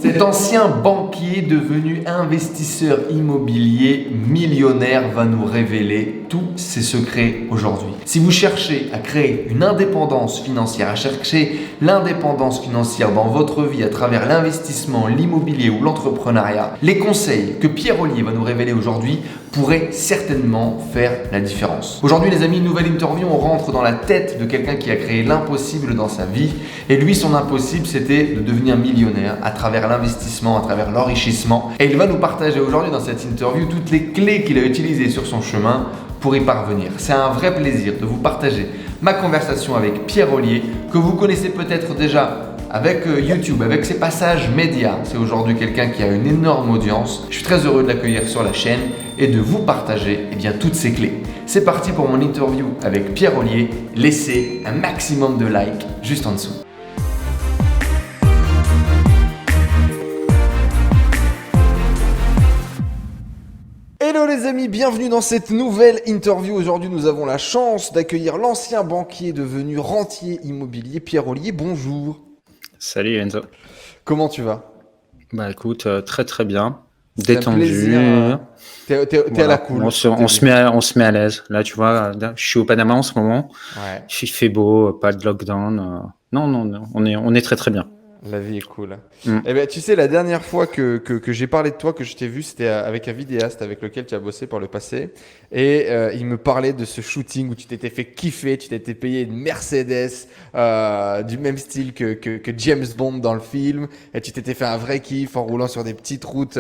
Cet ancien banquier devenu investisseur immobilier millionnaire va nous révéler tous ses secrets aujourd'hui. Si vous cherchez à créer une indépendance financière, à chercher l'indépendance financière dans votre vie à travers l'investissement, l'immobilier ou l'entrepreneuriat, les conseils que Pierre Ollier va nous révéler aujourd'hui pourraient certainement faire la différence. Aujourd'hui les amis, nouvelle interview, on rentre dans la tête de quelqu'un qui a créé l'impossible dans sa vie. Et lui, son impossible, c'était de devenir millionnaire à travers l'investissement, à travers l'enrichissement. Et il va nous partager aujourd'hui dans cette interview toutes les clés qu'il a utilisées sur son chemin pour y parvenir. C'est un vrai plaisir de vous partager ma conversation avec Pierre Ollier, que vous connaissez peut-être déjà avec YouTube, avec ses passages médias. C'est aujourd'hui quelqu'un qui a une énorme audience. Je suis très heureux de l'accueillir sur la chaîne et de vous partager toutes ces clés. C'est parti pour mon interview avec Pierre Ollier. Laissez un maximum de likes juste en dessous. Hello les amis, bienvenue dans cette nouvelle interview. Aujourd'hui, nous avons la chance d'accueillir l'ancien banquier devenu rentier immobilier, Pierre Ollier. Bonjour. Salut Enzo. Comment tu vas? Bah écoute, très très bien. C'est Détendu. T'es à la cool. On se met à l'aise. Là, tu vois, là, je suis au Panama en ce moment. Ouais, Il fait beau, pas de lockdown. Non, on est très très bien. la vie est cool. Mm. Eh ben, tu sais, la dernière fois que j'ai parlé de toi, que je t'ai vu, c'était avec un vidéaste avec lequel tu as bossé par le passé. Et il me parlait de ce shooting où tu t'étais fait kiffer, tu t'étais payé une Mercedes du même style que James Bond dans le film. Et tu t'étais fait un vrai kiff en roulant sur des petites routes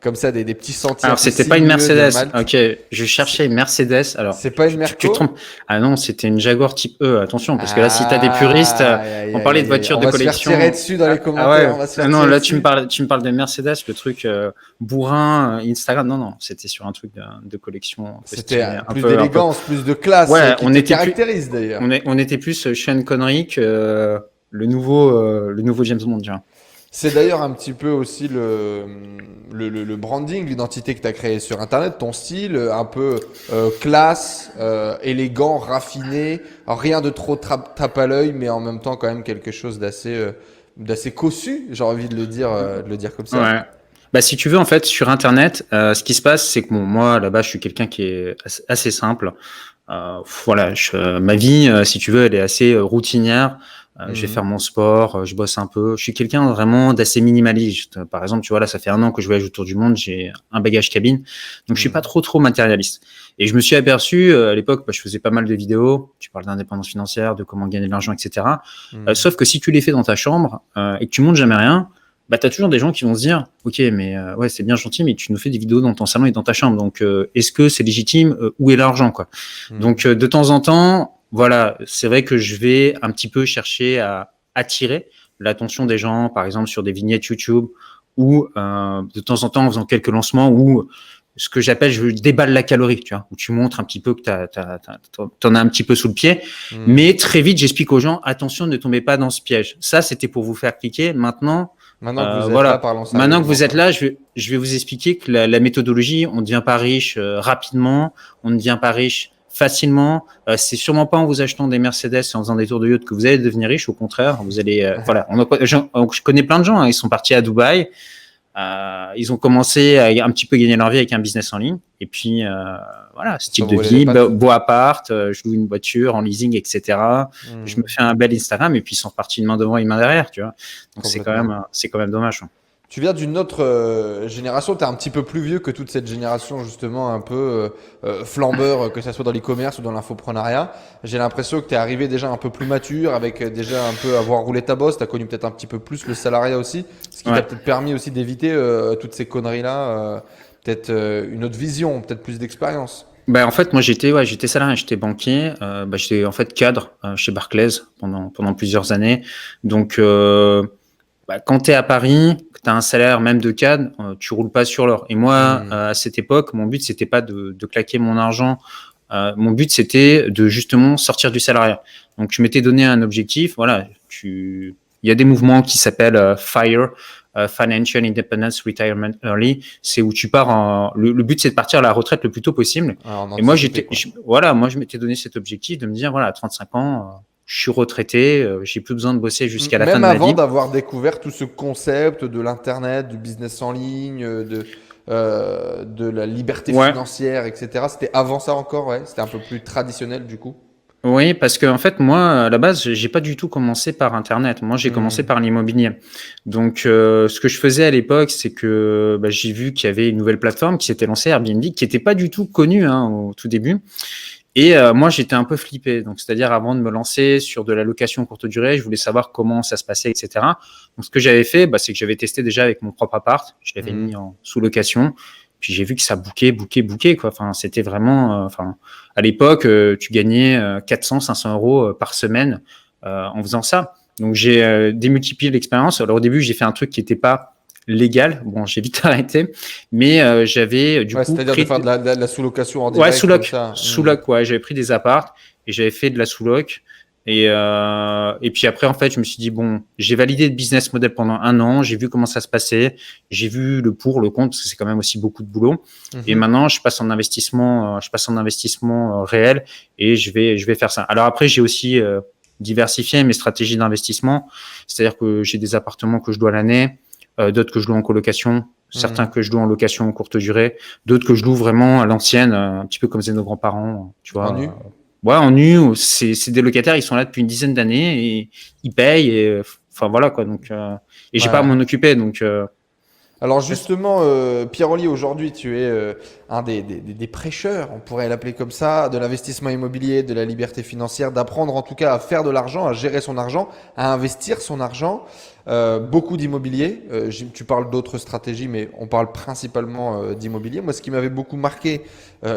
comme ça, des petits sentiers. Alors, c'était pas une Mercedes. Ok, je cherchais une Mercedes. Alors, c'est pas une tu Merco? te trompes. Ah non, c'était une Jaguar type E. Attention, parce que là, si t'as des puristes, on parlait de voitures de collection. On va se faire tirer dessus dans les commentaires. Ah ouais. On va se faire Non, tirer là, dessus. tu me parles de Mercedes, le truc bourrin, Instagram. Non, c'était sur un truc de collection. C'était plus d'élégance, plus de classe, Ouais, qui te caractérise d'ailleurs. On était plus Sean Connery que le nouveau James Bond, tu vois. C'est d'ailleurs un petit peu aussi le branding, l'identité que tu as créée sur Internet, ton style, un peu classe, élégant, raffiné, rien de trop tape à l'œil, mais en même temps quand même quelque chose d'assez cossu, j'ai envie de le dire comme ça. Ouais. Bah, si tu veux, en fait, sur Internet, ce qui se passe, c'est que bon, moi, là-bas, je suis quelqu'un qui est assez simple. Voilà, ma vie, si tu veux, elle est assez routinière. Je vais faire mon sport, je bosse un peu. Je suis quelqu'un vraiment d'assez minimaliste. Par exemple, tu vois, là, ça fait 1 an que je voyage autour du monde. J'ai un bagage cabine. Donc, je suis pas trop matérialiste. Et je me suis aperçu, à l'époque, je faisais pas mal de vidéos. Tu parles d'indépendance financière, de comment gagner de l'argent, etc. Sauf que si tu les fais dans ta chambre et que tu montes jamais rien, bah, t'as toujours des gens qui vont se dire, ok, mais ouais, c'est bien gentil, mais tu nous fais des vidéos dans ton salon et dans ta chambre. Donc, est-ce que c'est légitime? Où est l'argent, quoi? Donc, de temps en temps, voilà, c'est vrai que je vais un petit peu chercher à attirer l'attention des gens, par exemple sur des vignettes YouTube ou de temps en temps en faisant quelques lancements où ce que j'appelle je déballe la calorie, tu vois, où tu montres un petit peu que t'en as un petit peu sous le pied, mais très vite j'explique aux gens attention, ne tombez pas dans ce piège. Ça, c'était pour vous faire cliquer. Maintenant que vous êtes là, parlons sérieux. Maintenant que vous êtes là, je vais vous expliquer que la méthodologie, on ne devient pas riche rapidement, on ne devient pas riche facilement. C'est sûrement pas en vous achetant des Mercedes et en faisant des tours de yacht que vous allez devenir riche. Au contraire, vous allez, voilà. Je connais plein de gens. Ils sont partis à Dubaï. Ils ont commencé à un petit peu gagner leur vie avec un business en ligne. Et puis, voilà, style de vie, beau appart, je loue une voiture en leasing, etc. Je me fais un bel Instagram et puis ils sont partis une main devant, une main derrière, tu vois. Donc, c'est quand même dommage. Tu viens d'une autre génération, tu es un petit peu plus vieux que toute cette génération justement un peu flambeur, que ce soit dans l'e-commerce ou dans l'infoprenariat. J'ai l'impression que tu es arrivé déjà un peu plus mature, avec déjà un peu avoir roulé ta bosse, tu as connu peut-être un petit peu plus le salariat aussi, ce qui t'a peut-être permis aussi d'éviter toutes ces conneries-là, peut-être une autre vision, peut-être plus d'expérience. En fait, moi j'étais salarié, j'étais banquier, j'étais en fait cadre chez Barclays pendant plusieurs années. Donc quand tu es à Paris, que tu as un salaire même de cadre, tu roules pas sur l'or. Et moi, à cette époque, mon but, c'était pas de claquer mon argent. Mon but, c'était de justement sortir du salariat. Donc, je m'étais donné un objectif. Voilà, il y a des mouvements qui s'appellent FIRE, Financial Independence Retirement Early. C'est où tu pars le but, c'est de partir à la retraite le plus tôt possible. Et moi, moi, je m'étais donné cet objectif de me dire, voilà, à 35 ans, je suis retraité, j'ai plus besoin de bosser jusqu'à la fin Même de ma avant vie. d'avoir découvert tout ce concept de l'internet, du business en ligne, de la liberté Ouais. financière, etc. C'était avant ça encore, ouais. C'était un peu plus traditionnel du coup. Oui, parce que en fait, moi, à la base, j'ai pas du tout commencé par Internet. Moi, j'ai commencé Hmm. par l'immobilier. Donc, ce que je faisais à l'époque, c'est que j'ai vu qu'il y avait une nouvelle plateforme qui s'était lancée, Airbnb, qui était pas du tout connue au tout début. Et moi, j'étais un peu flippé. Donc, c'est-à-dire, avant de me lancer sur de la location courte durée, je voulais savoir comment ça se passait, etc. Donc, ce que j'avais fait, c'est que j'avais testé déjà avec mon propre appart. Je l'avais Hmm. mis en sous-location. Puis, j'ai vu que ça bouquait, quoi. Enfin, c'était vraiment... à l'époque, tu gagnais 400, 500 euros par semaine en faisant ça. Donc, j'ai démultiplié l'expérience. Alors, au début, j'ai fait un truc qui n'était pas légal. Bon, j'ai vite arrêté. Mais j'avais, du Ouais, coup, c'est-à-dire de pris... faire de la sous-location en Ouais, direct comme sous-loc. ça. Hmm. Sous-loc, ouais. J'avais pris des apparts et j'avais fait de la sous-loc. Et puis après, en fait, je me suis dit, bon, j'ai validé le business model pendant 1 an, j'ai vu comment ça se passait, j'ai vu le pour, le contre, parce que c'est quand même aussi beaucoup de boulot. Et Mhm. maintenant, je passe en investissement réel et je vais faire ça. Alors après, j'ai aussi diversifié mes stratégies d'investissement, c'est-à-dire que j'ai des appartements que je loue à l'année, d'autres que je loue en colocation, certains Hmm. que je loue en location courte durée, d'autres que je loue vraiment à l'ancienne, un petit peu comme faisaient nos grands-parents, tu En vois. nu? Ouais, en nu, c'est des locataires, ils sont là depuis une dizaine d'années et ils payent. Et, enfin voilà quoi. Donc, et j'ai pas à Ouais. m'en occuper. Donc, Alors justement, Pierre-Oli, aujourd'hui, tu es un des prêcheurs, on pourrait l'appeler comme ça, de l'investissement immobilier, de la liberté financière, d'apprendre en tout cas à faire de l'argent, à gérer son argent, à investir son argent. Beaucoup d'immobilier. Tu parles d'autres stratégies, mais on parle principalement d'immobilier. Moi, ce qui m'avait beaucoup marqué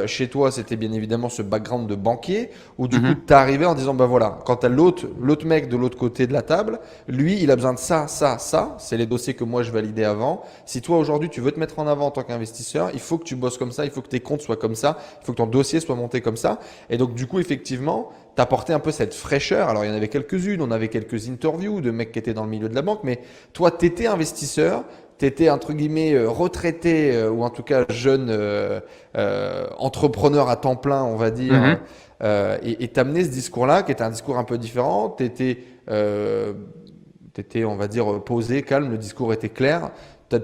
chez toi, c'était bien évidemment ce background de banquier, où du coup, mhm, tu es arrivé en disant, ben voilà, quand tu as l'autre mec de l'autre côté de la table, lui, il a besoin de ça, ça, ça. C'est les dossiers que moi, je validais avant. Si toi, aujourd'hui, tu veux te mettre en avant en tant qu'investisseur, il faut que tu bosses comme ça, il faut que tes comptes soient comme ça, il faut que ton dossier soit monté comme ça. Et donc, du coup, effectivement, t'apportais un peu cette fraîcheur. Alors, il y en avait quelques-unes, on avait quelques interviews de mecs qui étaient dans le milieu de la banque, mais toi, t'étais investisseur, t'étais entre guillemets retraité ou en tout cas jeune entrepreneur à temps plein, on va dire, mhm. et t'amenais ce discours-là qui était un discours un peu différent. T'étais, on va dire, posé, calme, le discours était clair. T'as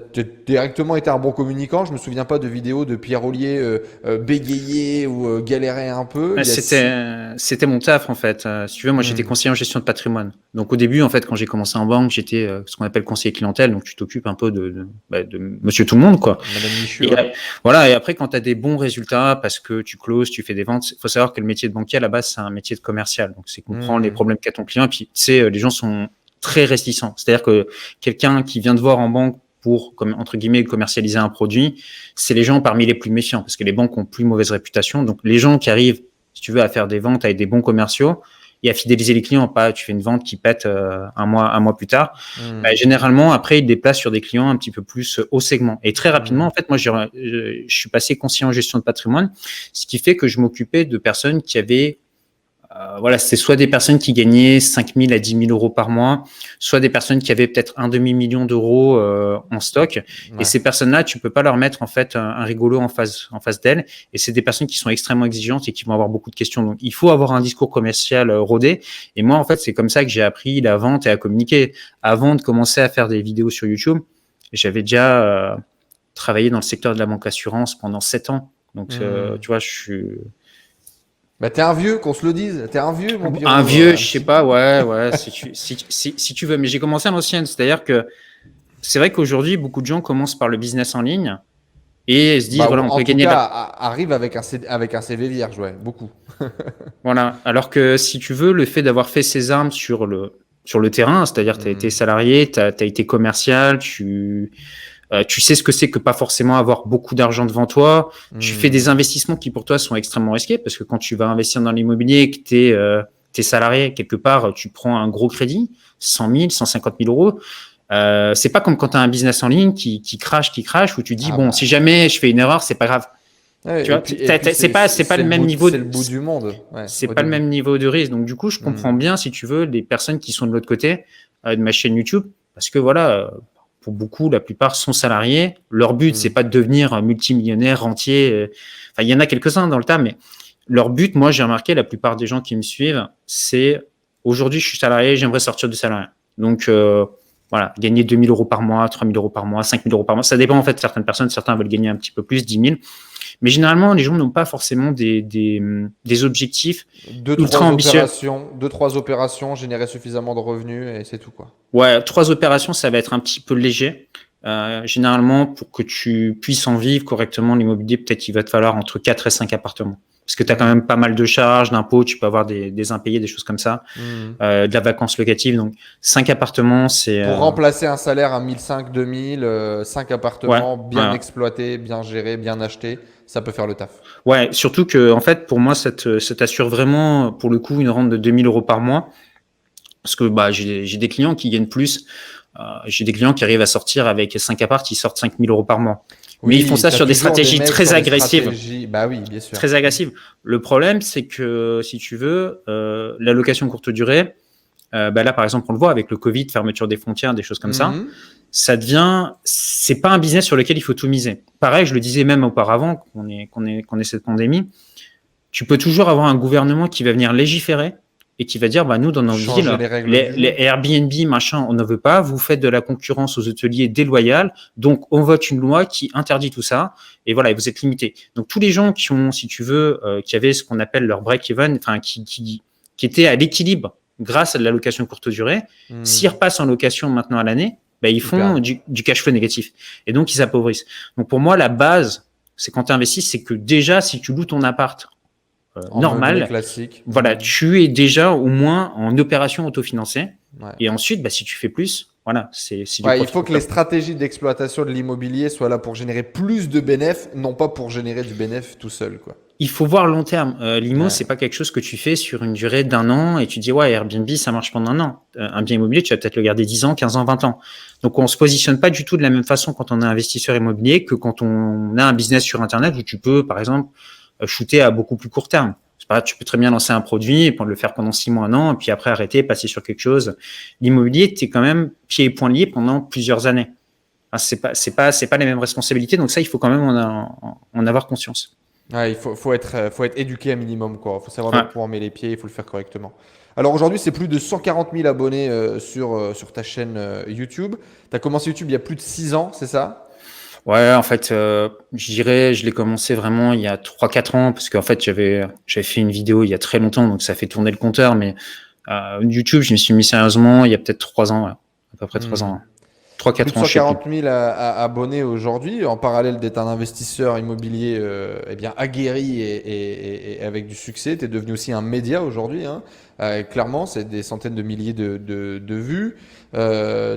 directement été un bon communicant. Je me souviens pas de vidéos de Pierre Ollier bégayer ou galérer un peu. Ouais, c'était mon taf en fait. Si tu veux, moi j'étais Hmm. conseiller en gestion de patrimoine. Donc au début, en fait, quand j'ai commencé en banque, j'étais ce qu'on appelle conseiller clientèle. Donc tu t'occupes un peu de Monsieur Tout le Monde, quoi. Madame Michu, Et ouais. voilà. Et après, quand tu as des bons résultats parce que tu closes, tu fais des ventes, il faut savoir que le métier de banquier à la base, c'est un métier de commercial. Donc c'est comprendre les Hmm. problèmes qu'a ton client. Et puis tu sais, les gens sont très réticents. C'est-à-dire que quelqu'un qui vient te voir en banque pour, comme, entre guillemets, commercialiser un produit, c'est les gens parmi les plus méfiants parce que les banques ont plus mauvaise réputation. Donc les gens qui arrivent, si tu veux, à faire des ventes avec des bons commerciaux et à fidéliser les clients, pas tu fais une vente qui pète un mois plus tard, Hmm. généralement, après, ils déplacent sur des clients un petit peu plus haut segment. Et très rapidement, Hmm. en fait, moi, je suis passé conseiller en gestion de patrimoine, ce qui fait que je m'occupais de personnes qui avaient voilà, c'est soit des personnes qui gagnaient 5 000 à 10 000 euros par mois, soit des personnes qui avaient peut-être un demi-million d'euros en stock. Et Ouais. ces personnes-là, tu peux pas leur mettre en fait un rigolo en face d'elles. Et c'est des personnes qui sont extrêmement exigeantes et qui vont avoir beaucoup de questions. Donc, il faut avoir un discours commercial rodé. Et moi, en fait, c'est comme ça que j'ai appris la vente et à communiquer. Avant de commencer à faire des vidéos sur YouTube, j'avais déjà travaillé dans le secteur de la banque assurance pendant 7 ans. Donc, Hmm. tu vois, je suis Bah, t'es un vieux, qu'on se le dise. T'es un vieux, mon un Pierrot, vieux, un je sais petit pas, peu. ouais, si tu veux, mais j'ai commencé à l'ancienne, c'est-à-dire que c'est vrai qu'aujourd'hui, beaucoup de gens commencent par le business en ligne et se disent, Bah, voilà, ou on en peut tout gagner cas, de la... arrive avec un CV vierge, ouais, beaucoup. Voilà, alors que si tu veux, le fait d'avoir fait ses armes sur le terrain, c'est-à-dire tu as été Hmm. salarié, tu as été commercial, tu sais ce que c'est que pas forcément avoir beaucoup d'argent devant toi, tu fais des Hmm. investissements qui pour toi sont extrêmement risqués, parce que quand tu vas investir dans l'immobilier et que tu es salarié, quelque part, tu prends un gros crédit, 100 000, 150 000 euros. C'est pas comme quand tu as un business en ligne qui crache, où tu dis, Ah bon, si bah. jamais je fais une erreur, c'est pas grave. Ouais, Tu vois, c'est pas, c'est pas le même niveau c'est le bout du monde, ouais, c'est au pas le début. même niveau de risque. Donc, du coup, je comprends Hmm. bien, si tu veux, les personnes qui sont de l'autre côté de ma chaîne YouTube, parce que voilà, pour beaucoup, la plupart sont salariés. Leur but, c'est Hmm. pas de devenir multimillionnaire, rentier. Enfin, il y en a quelques-uns dans le tas, mais leur but, moi, j'ai remarqué, la plupart des gens qui me suivent, c'est aujourd'hui, je suis salarié, j'aimerais sortir du salariat. Donc, voilà, gagner 2 000 € par mois, 3 000 € par mois, 5 000 € par mois. Ça dépend en fait de certaines personnes. Certains veulent gagner un petit peu plus, 10 000. Mais généralement, les gens n'ont pas forcément des objectifs ultra ambitieux. Deux, trois opérations, générer suffisamment de revenus et c'est tout, quoi. Ouais, 3 opérations, ça va être un petit peu léger. Généralement, pour que tu puisses en vivre correctement, l'immobilier, peut-être il va te falloir entre 4 et 5 appartements. Parce que tu as quand même pas mal de charges, d'impôts, tu peux avoir des impayés, des choses comme ça, de la vacance locative. Donc, 5 appartements, c'est... Pour remplacer un salaire à 1500, 2000, 5 appartements bien exploités, bien gérés, bien achetés, ça peut faire le taf. Ouais, surtout que, en fait, pour moi, ça t'assure vraiment, pour le coup, une rente de 2 000 € par mois. Parce que j'ai des clients qui gagnent plus. J'ai des clients qui arrivent à sortir avec 5 apparts, ils sortent 5 000 € par mois. Oui, mais ils font ça sur des stratégies très agressives. Bah oui, bien sûr. Très agressives. Le problème, c'est que, si tu veux, la location courte durée, là, par exemple, on le voit avec le Covid, fermeture des frontières, des choses comme ça, c'est pas un business sur lequel il faut tout miser. Pareil, je le disais même auparavant, qu'on ait cette pandémie, tu peux toujours avoir un gouvernement qui va venir légiférer et qui va dire, nous, dans nos villes, les Airbnb, machin, on ne veut pas, vous faites de la concurrence aux hôteliers déloyale, donc on vote une loi qui interdit tout ça, et voilà, et vous êtes limité. Donc, tous les gens qui ont, si tu veux, qui avaient ce qu'on appelle leur break-even, enfin, qui étaient à l'équilibre grâce à de la location courte durée, s'ils repassent en location maintenant à l'année, ils font du cash flow négatif. Et donc, ils s'appauvrissent. Donc, pour moi, la base, c'est quand tu investis, c'est que déjà, si tu loues ton appart normal, classique, voilà, tu es déjà au moins en opération autofinancée. Et ensuite, si tu fais plus, voilà, c'est du il faut que les stratégies d'exploitation de l'immobilier soient là pour générer plus de bénéfices, non pas pour générer du bénéfice tout seul, quoi. Il faut voir long terme. L'IMO, c'est pas quelque chose que tu fais sur une durée d'1 an et tu dis, ouais, Airbnb, ça marche pendant 1 an. Un bien immobilier, tu vas peut-être le garder 10 ans, 15 ans, 20 ans. Donc, on se positionne pas du tout de la même façon quand on est investisseur immobilier que quand on a un business sur Internet où tu peux, par exemple, shooter à beaucoup plus court terme. Tu peux très bien lancer un produit et le faire pendant 6 mois, 1 an, et puis après arrêter, passer sur quelque chose. L'immobilier, tu es quand même pieds et poings liés pendant plusieurs années. C'est pas les mêmes responsabilités, donc ça, il faut quand même en avoir conscience. Il faut être éduqué un minimum, quoi. Il faut savoir où on met les pieds, il faut le faire correctement. Alors aujourd'hui, c'est plus de 140 000 abonnés sur ta chaîne YouTube. Tu as commencé YouTube il y a plus de 6 ans, c'est ça ? Ouais, en fait, je dirais, je l'ai commencé vraiment il y a 3-4 ans, parce qu'en fait, j'avais fait une vidéo il y a très longtemps, donc ça fait tourner le compteur, mais YouTube, je me suis mis sérieusement il y a peut-être 3 ans, à peu près 3 ans. 3-4 ans. Plus de 140 000 abonnés aujourd'hui, en parallèle d'être un investisseur immobilier aguerri et avec du succès. Tu es devenu aussi un média aujourd'hui. Clairement, c'est des centaines de milliers de vues.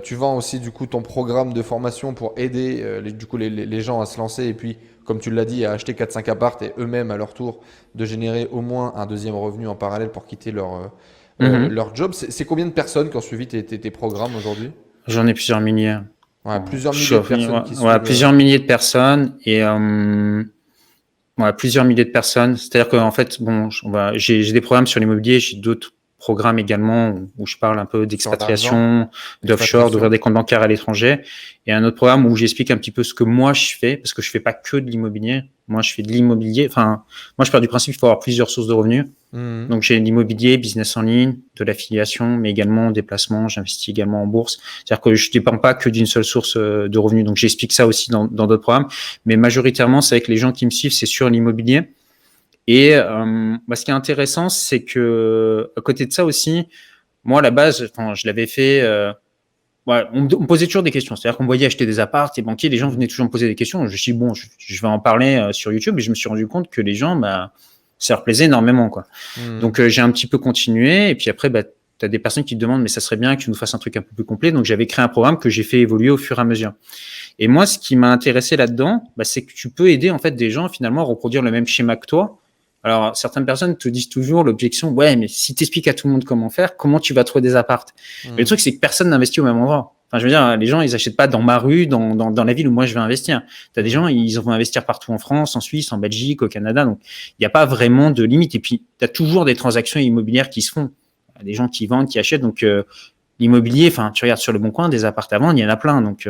Tu vends aussi du coup ton programme de formation pour aider les gens à se lancer et puis, comme tu l'as dit, à acheter 4-5 apparts et eux-mêmes à leur tour de générer au moins un deuxième revenu en parallèle pour quitter leur job. C'est combien de personnes qui ont suivi tes programmes aujourd'hui ? J'en ai plusieurs milliers. Plusieurs milliers de personnes qui suivent. Plusieurs milliers de personnes et plusieurs milliers de personnes. C'est-à-dire qu'en fait, j'ai des programmes sur l'immobilier, j'ai d'autres programmes également où je parle un peu d'expatriation, d'offshore, d'ouvrir des comptes bancaires à l'étranger, et un autre programme où j'explique un petit peu ce que moi je fais, parce que je fais pas que de l'immobilier. Moi, je fais de l'immobilier. Enfin, moi, je pars du principe qu'il faut avoir plusieurs sources de revenus. Donc, j'ai l'immobilier, business en ligne, de l'affiliation, mais également des placements. J'investis également en bourse. C'est-à-dire que je dépends pas que d'une seule source de revenus. Donc, j'explique ça aussi dans d'autres programmes. Mais majoritairement, c'est avec les gens qui me suivent, c'est sur l'immobilier. Et ce qui est intéressant, c'est que à côté de ça aussi, moi, à la base, je l'avais fait. On me posait toujours des questions. C'est-à-dire qu'on me voyait acheter des apparts, les banquiers, les gens venaient toujours me poser des questions. Je me suis dit, je vais en parler sur YouTube, et je me suis rendu compte que les gens, ça leur plaisait énormément, quoi. Donc, j'ai un petit peu continué, et puis après, tu as des personnes qui te demandent, mais ça serait bien que tu nous fasses un truc un peu plus complet. Donc, j'avais créé un programme que j'ai fait évoluer au fur et à mesure. Et moi, ce qui m'a intéressé là-dedans, c'est que tu peux aider en fait des gens finalement à reproduire le même schéma que toi. Alors, certaines personnes te disent toujours l'objection, ouais, mais si tu expliques à tout le monde comment faire, comment tu vas trouver des apparts? Mais le truc, c'est que personne n'investit au même endroit. Enfin, je veux dire, les gens, ils achètent pas dans ma rue, dans la ville où moi je vais investir. Tu as des gens, ils vont investir partout en France, en Suisse, en Belgique, au Canada. Donc, il n'y a pas vraiment de limite. Et puis, tu as toujours des transactions immobilières qui se font. Des gens qui vendent, qui achètent. Donc, l'immobilier, enfin, tu regardes sur Le Bon Coin, des apparts à vendre, il y en a plein. Donc,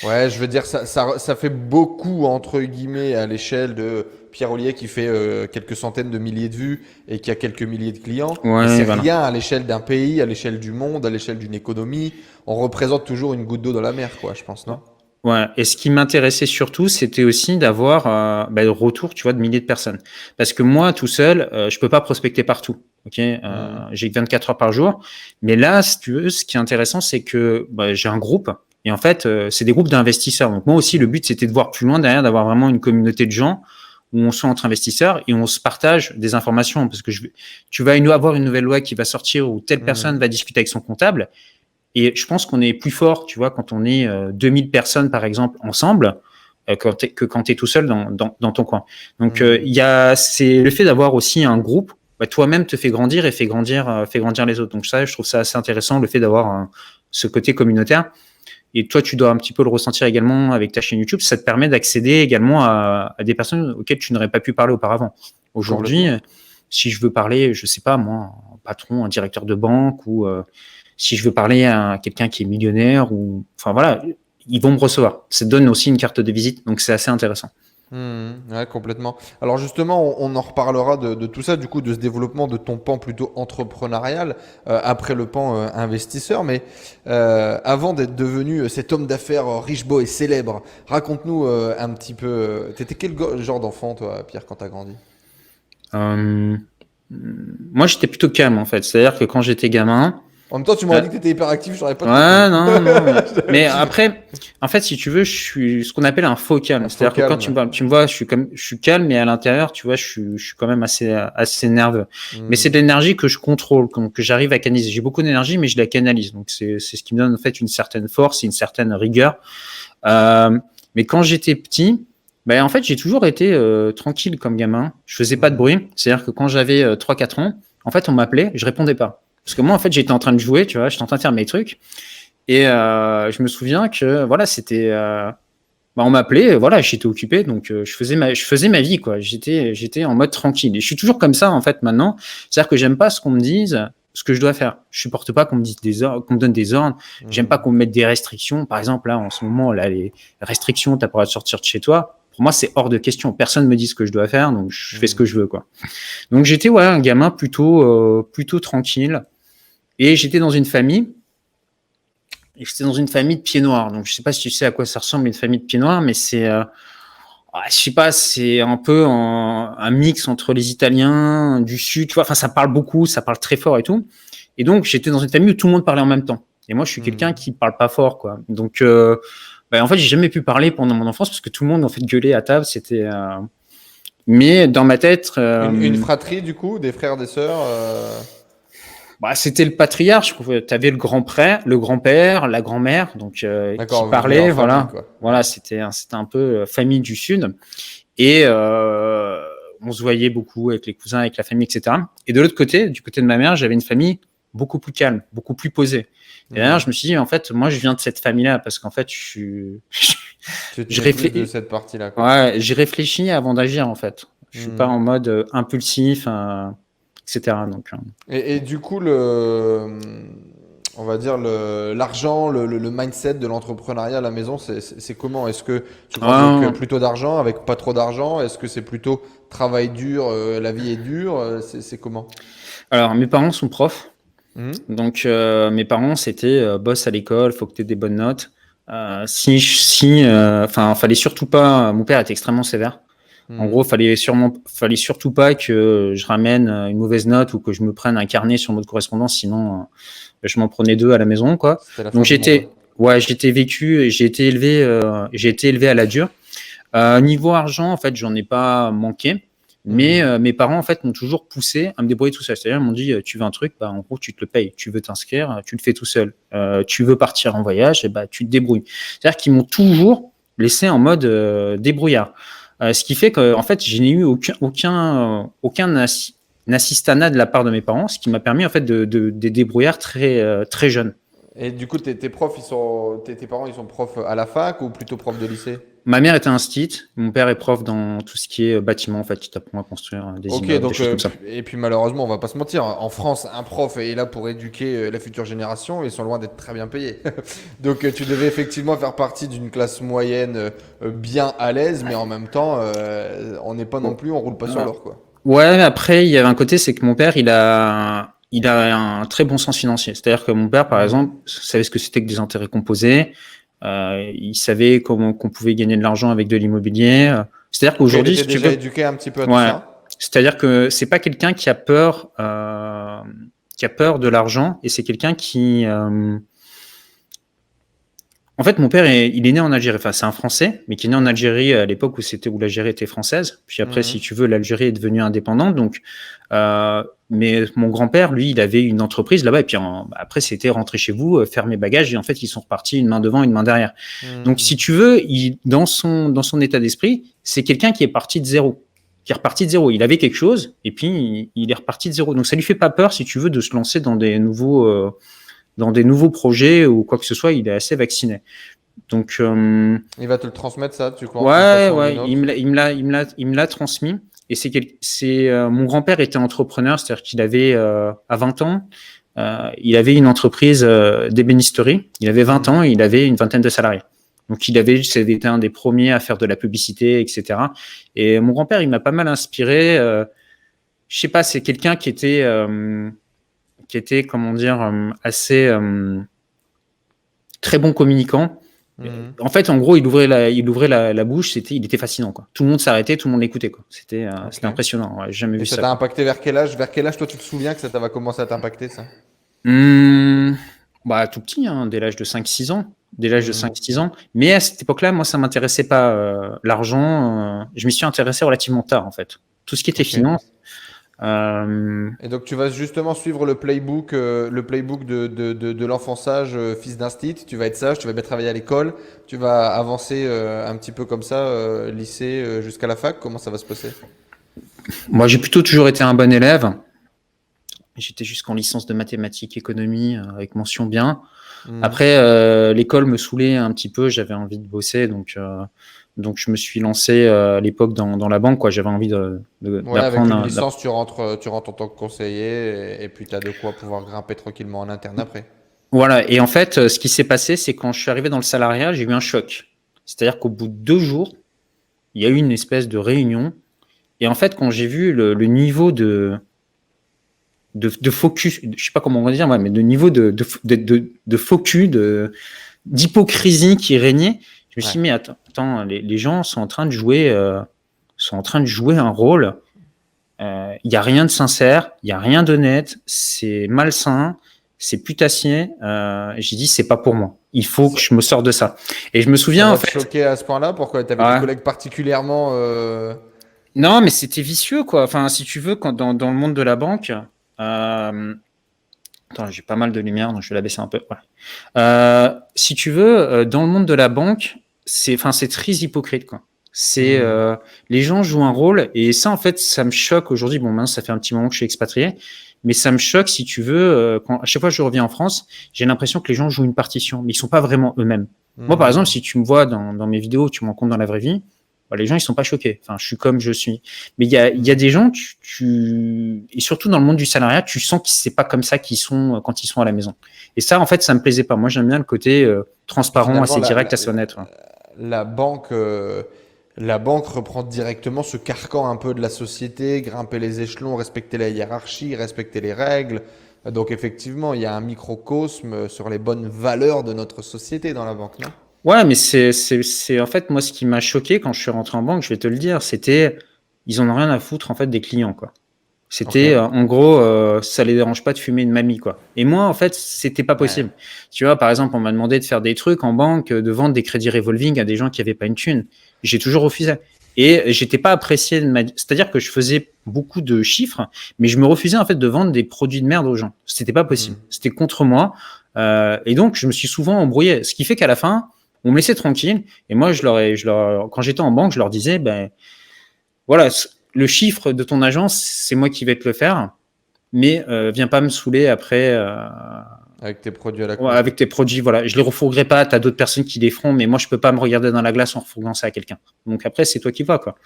Ouais, je veux dire, ça fait beaucoup, entre guillemets, à l'échelle de Pierre Ollier qui fait quelques centaines de milliers de vues et qui a quelques milliers de clients. Mais ouais, c'est voilà. rien à l'échelle d'un pays, à l'échelle du monde, à l'échelle d'une économie. On représente toujours une goutte d'eau dans la mer, quoi, je pense, non? Ouais. Et ce qui m'intéressait surtout, c'était aussi d'avoir le retour, tu vois, de milliers de personnes. Parce que moi, tout seul, je peux pas prospecter partout. Ok, Mhm. j'ai que 24 heures par jour. Mais là, si tu veux, ce qui est intéressant, c'est que j'ai un groupe. Et en fait, c'est des groupes d'investisseurs. Donc moi aussi, le but, c'était de voir plus loin derrière, d'avoir vraiment une communauté de gens où on soit entre investisseurs et on se partage des informations. Parce que tu vas avoir une nouvelle loi qui va sortir où telle personne Mhm. va discuter avec son comptable. Et je pense qu'on est plus fort, tu vois, quand on est 2000 personnes, par exemple, ensemble, que quand tu es tout seul dans ton coin. Donc, Mhm. c'est le fait d'avoir aussi un groupe, toi-même te fait grandir et fait grandir les autres. Donc, ça, je trouve ça assez intéressant, le fait d'avoir ce côté communautaire. Et toi, tu dois un petit peu le ressentir également avec ta chaîne YouTube. Ça te permet d'accéder également à des personnes auxquelles tu n'aurais pas pu parler auparavant. Aujourd'hui, Complètement. si je veux parler, je sais pas, moi, un patron, un directeur de banque ou si je veux parler à quelqu'un qui est millionnaire ou, enfin voilà, ils vont me recevoir. Ça te donne aussi une carte de visite, donc c'est assez intéressant. Ouais, complètement. Alors justement, on en reparlera de tout ça, du coup, de ce développement de ton pan plutôt entrepreneurial après le pan investisseur. Mais avant d'être devenu cet homme d'affaires riche, beau et célèbre, raconte-nous un petit peu. T'étais quel genre d'enfant, toi, Pierre, quand t'as grandi? Euh, Moi, j'étais plutôt calme en fait. C'est-à-dire que quand j'étais gamin, En même temps, tu m'aurais euh, dit que t'étais hyperactif, j'aurais pas trouvé. ouais, non, non, mais après, en fait, si tu veux, je suis ce qu'on appelle un faux calme. Un faux C'est-à-dire que quand calme. tu me vois, je suis calme, mais à l'intérieur, tu vois, je suis quand même assez nerveux. Mais c'est Hmm. de l'énergie que je contrôle, que j'arrive à canaliser. J'ai beaucoup d'énergie, mais je la canalise. Donc, c'est ce qui me donne, en fait, une certaine force et une certaine rigueur. Mais quand j'étais petit, en fait, j'ai toujours été tranquille comme gamin. Je faisais pas de Hmm. bruit. C'est-à-dire que quand j'avais 3-4 ans, en fait, on m'appelait, je répondais pas. Parce que moi, en fait, j'étais en train de jouer, tu vois, j'étais en train de faire mes trucs. Et je me souviens que, voilà, c'était... on m'appelait, voilà, j'étais occupé, donc je faisais ma vie, quoi. J'étais en mode tranquille. Et je suis toujours comme ça, en fait, maintenant. C'est-à-dire que j'aime pas ce qu'on me dise, ce que je dois faire. Je supporte pas qu'on me dise des ordres, qu'on me donne des ordres. J'aime pas Hmm. qu'on me mette des restrictions. Par exemple, là, en ce moment, là, les restrictions, t'as pas le droit de sortir de chez toi. Pour moi, c'est hors de question. Personne me dit ce que je dois faire, donc je fais ce que Hmm. je veux, quoi. Donc j'étais, ouais, un gamin plutôt tranquille. Et j'étais dans une famille de pieds noirs. Donc je sais pas si tu sais à quoi ça ressemble une famille de pieds noirs, mais c'est je sais pas, c'est un peu un mix entre les Italiens du Sud, tu vois. Enfin, ça parle beaucoup, ça parle très fort et tout. Et donc, j'étais dans une famille où tout le monde parlait en même temps. Et moi, je suis quelqu'un Hmm. qui parle pas fort, quoi. Donc, en fait, j'ai jamais pu parler pendant mon enfance parce que tout le monde en fait gueulait à table. Mais dans ma tête, Une fratrie, du coup, des frères, des sœurs. c'était le patriarche. Tu avais le grand-père, la grand-mère, donc qui D'accord, vous vivez en parlait, famille, voilà. quoi. Voilà, Ouais. c'était un peu famille du Sud. Et on se voyait beaucoup avec les cousins, avec la famille, etc. Et de l'autre côté, du côté de ma mère, j'avais une famille beaucoup plus calme, beaucoup plus posée. Et d'ailleurs, je Hmm. me suis dit, en fait, moi, je viens de cette famille-là parce qu'en fait, Tu je es plus de réfléchis, cette partie-là, quoi. ouais, j'ai réfléchi avant d'agir, en fait. Je suis pas Hmm. en mode impulsif, etc. Donc, Et du coup, on va dire l'argent, le mindset de l'entrepreneuriat à la maison, c'est comment? Est-ce que tu grandis avec euh, plutôt d'argent, avec pas trop d'argent? Est-ce que c'est plutôt travail dur, la vie est dure? C'est comment? alors, mes parents sont profs. Hmm. Donc, mes parents, c'était boss à l'école, faut que tu aies des bonnes notes. Enfin, fallait surtout pas. Mon père était extrêmement sévère. En gros, Hmm. fallait surtout pas que je ramène une mauvaise note ou que je me prenne un carnet sur mode correspondance, sinon je m'en prenais deux à la maison, quoi. C'était la Donc fin du monde. j'ai été élevé à la dure. Niveau argent, en fait, j'en ai pas manqué. Mais Hmm. mes parents, en fait, m'ont toujours poussé à me débrouiller tout seul. C'est-à-dire, ils m'ont dit, tu veux un truc, en gros, tu te le payes. Tu veux t'inscrire, tu le fais tout seul. Tu veux partir en voyage, et tu te débrouilles. C'est-à-dire qu'ils m'ont toujours laissé en mode débrouillard. Ce qui fait que, en fait, je n'ai eu aucun assistanat de la part de mes parents, ce qui m'a permis, en fait, de débrouillards très jeunes. Et du coup, tes profs, tes parents, ils sont profs à la fac ou plutôt profs de lycée? Ma mère était instite, mon père est prof dans tout ce qui est bâtiment, en fait, il t'apprend à construire des Ok, immeubles, des donc choses comme ça. et puis malheureusement, on va pas se mentir, en France, un prof est là pour éduquer la future génération, ils sont loin d'être très bien payés. Donc tu devais effectivement faire partie d'une classe moyenne bien à l'aise, mais en même temps, on n'est pas non plus, on roule pas sur l'or, quoi. Ouais, mais après, il y avait un côté, c'est que mon père, il a un très bon sens financier. C'est-à-dire que mon père, par Mhm. exemple, savait ce que c'était que des intérêts composés. Il savait comment qu'on pouvait gagner de l'argent avec de l'immobilier. C'est-à-dire Ok, il qu'aujourd'hui, était si tu déjà veux, éduqué un petit peu à tout ouais, ça. c'est-à-dire que c'est pas quelqu'un qui a peur de l'argent, et c'est quelqu'un en fait, mon père, il est né en Algérie. Enfin, c'est un Français, mais qui est né en Algérie à l'époque où l'Algérie était française. Puis après, si Mhm. tu veux, l'Algérie est devenue indépendante. Donc, mais mon grand-père, lui, il avait une entreprise là-bas. Et puis après, c'était rentrer chez vous, faire mes bagages. Et en fait, ils sont repartis une main devant, une main derrière. Donc, si Mhm. tu veux, dans son état d'esprit, c'est quelqu'un qui est parti de zéro. Qui est reparti de zéro. Il avait quelque chose, et puis il est reparti de zéro. Donc, ça lui fait pas peur, si tu veux, de se lancer dans des nouveaux projets ou quoi que ce soit. Il est assez vacciné. Donc, Il va te le transmettre ça, tu crois, d'une ouais, façon ou d'une ouais, autre? il me l'a transmis. Et mon grand-père était entrepreneur, c'est-à-dire qu'il avait, à 20 ans, il avait une entreprise d'ébénisterie. Il avait 20 ans Mhm. et il avait une vingtaine de salariés. Donc, c'était un des premiers à faire de la publicité, etc. Et mon grand-père, il m'a pas mal inspiré. Je sais pas, c'est quelqu'un qui était, comment dire, assez très bon communicant. Mhm. En fait, en gros, il ouvrait la bouche, il était fascinant, quoi. Tout le monde s'arrêtait, tout le monde l'écoutait, quoi. Ok. C'était impressionnant. Ouais, j'ai jamais Et vu ça ça, t'a quoi. impacté vers quel âge? Vers quel âge, toi, tu te souviens que ça va commencer à t'impacter, ça? Hum, Bah, tout petit, hein, dès l'âge de 5-6 ans. Dès l'âge de Mhm. 5-6 ans. Mais à cette époque-là, moi, ça m'intéressait pas, l'argent. Je m'y suis intéressé relativement tard, en fait. Tout ce qui était Ok. finance. euh, Et donc tu vas justement suivre le playbook de l'enfant sage, fils d'un stit. Tu vas être sage, tu vas bien travailler à l'école, tu vas avancer un petit peu comme ça, lycée jusqu'à la fac. Comment ça va se passer? Moi, j'ai plutôt toujours été un bon élève. J'étais jusqu'en licence de mathématiques, économie, avec mention bien. Mhm. Après, l'école me saoulait un petit peu, j'avais envie de bosser, donc je me suis lancé à l'époque dans la banque, quoi. J'avais envie Ouais, avec une d'apprendre. licence, tu rentres en tant que conseiller et puis tu as de quoi pouvoir grimper tranquillement en interne après. Voilà. Et en fait, ce qui s'est passé, c'est quand je suis arrivé dans le salariat, j'ai eu un choc. C'est-à-dire qu'au bout de 2 jours, il y a eu une espèce de réunion. Et en fait, quand j'ai vu le niveau de focus, je sais pas comment on va dire, ouais, mais de niveau de focus, d'hypocrisie qui régnait, je me suis Ouais. dit, mais attends, les gens sont en train de jouer un rôle. Il y a rien de sincère, il y a rien d'honnête, c'est malsain, c'est putassier. J'ai dit, c'est pas pour moi. Il faut que Ça, je me sorte de ça. Et je me ça souviens, en va te fait, choquer à ce point-là? Pourquoi? Tu avais des ouais, collègues particulièrement. non, mais c'était vicieux, quoi. Enfin, si tu veux, dans le monde de la banque, attends, j'ai pas mal de lumière, donc je vais la baisser un peu. Voilà. Si tu veux, dans le monde de la banque, c'est très hypocrite, quoi. C'est Hmm. Les gens jouent un rôle, et ça, en fait, ça me choque aujourd'hui. Bon, maintenant, ça fait un petit moment que je suis expatrié, mais ça me choque, si tu veux, à chaque fois que je reviens en France, j'ai l'impression que les gens jouent une partition, mais ils sont pas vraiment eux-mêmes. Moi, par exemple, Hmm. si tu me vois dans mes vidéos, tu me rencontres dans la vraie vie, bah, les gens, ils sont pas choqués. Enfin, je suis comme je suis. Mais il y a Hmm. des gens, et surtout dans le monde du salariat, tu sens que c'est pas comme ça qu'ils sont quand ils sont à la maison. Et ça, en fait, ça me plaisait pas. Moi, j'aime bien le côté transparent, Finalement, assez direct, assez honnête. Ouais. la banque, la banque reprend directement ce carcan un peu de la société, grimper les échelons, respecter la hiérarchie, respecter les règles. Donc effectivement, il y a un microcosme sur les bonnes valeurs de notre société dans la banque, non? Ouais, mais c'est en fait moi ce qui m'a choqué quand je suis rentré en banque, je vais te le dire, c'était ils en ont rien à foutre en fait des clients, quoi. Ok. C'était en gros, ça les dérange pas de fumer une mamie, quoi. Et moi, en fait, c'était pas Ouais. possible. Tu vois, par exemple, on m'a demandé de faire des trucs en banque, de vendre des crédits revolving à des gens qui avaient pas une thune. J'ai toujours refusé. Et j'étais pas apprécié c'est-à-dire que je faisais beaucoup de chiffres, mais je me refusais en fait de vendre des produits de merde aux gens. C'était pas possible. Hmm. C'était contre moi. Et donc, je me suis souvent embrouillé. Ce qui fait qu'à la fin, on me laissait tranquille. Et moi, quand j'étais en banque, je leur disais, ben, voilà, le chiffre de ton agence, c'est moi qui vais te le faire, mais viens pas me saouler après Avec tes produits à la Ouais, con. avec tes produits, voilà. Je les refourguerai pas, tu as d'autres personnes qui les feront, mais moi, je peux pas me regarder dans la glace en refourguant ça à quelqu'un. Donc après, c'est toi qui vois, quoi.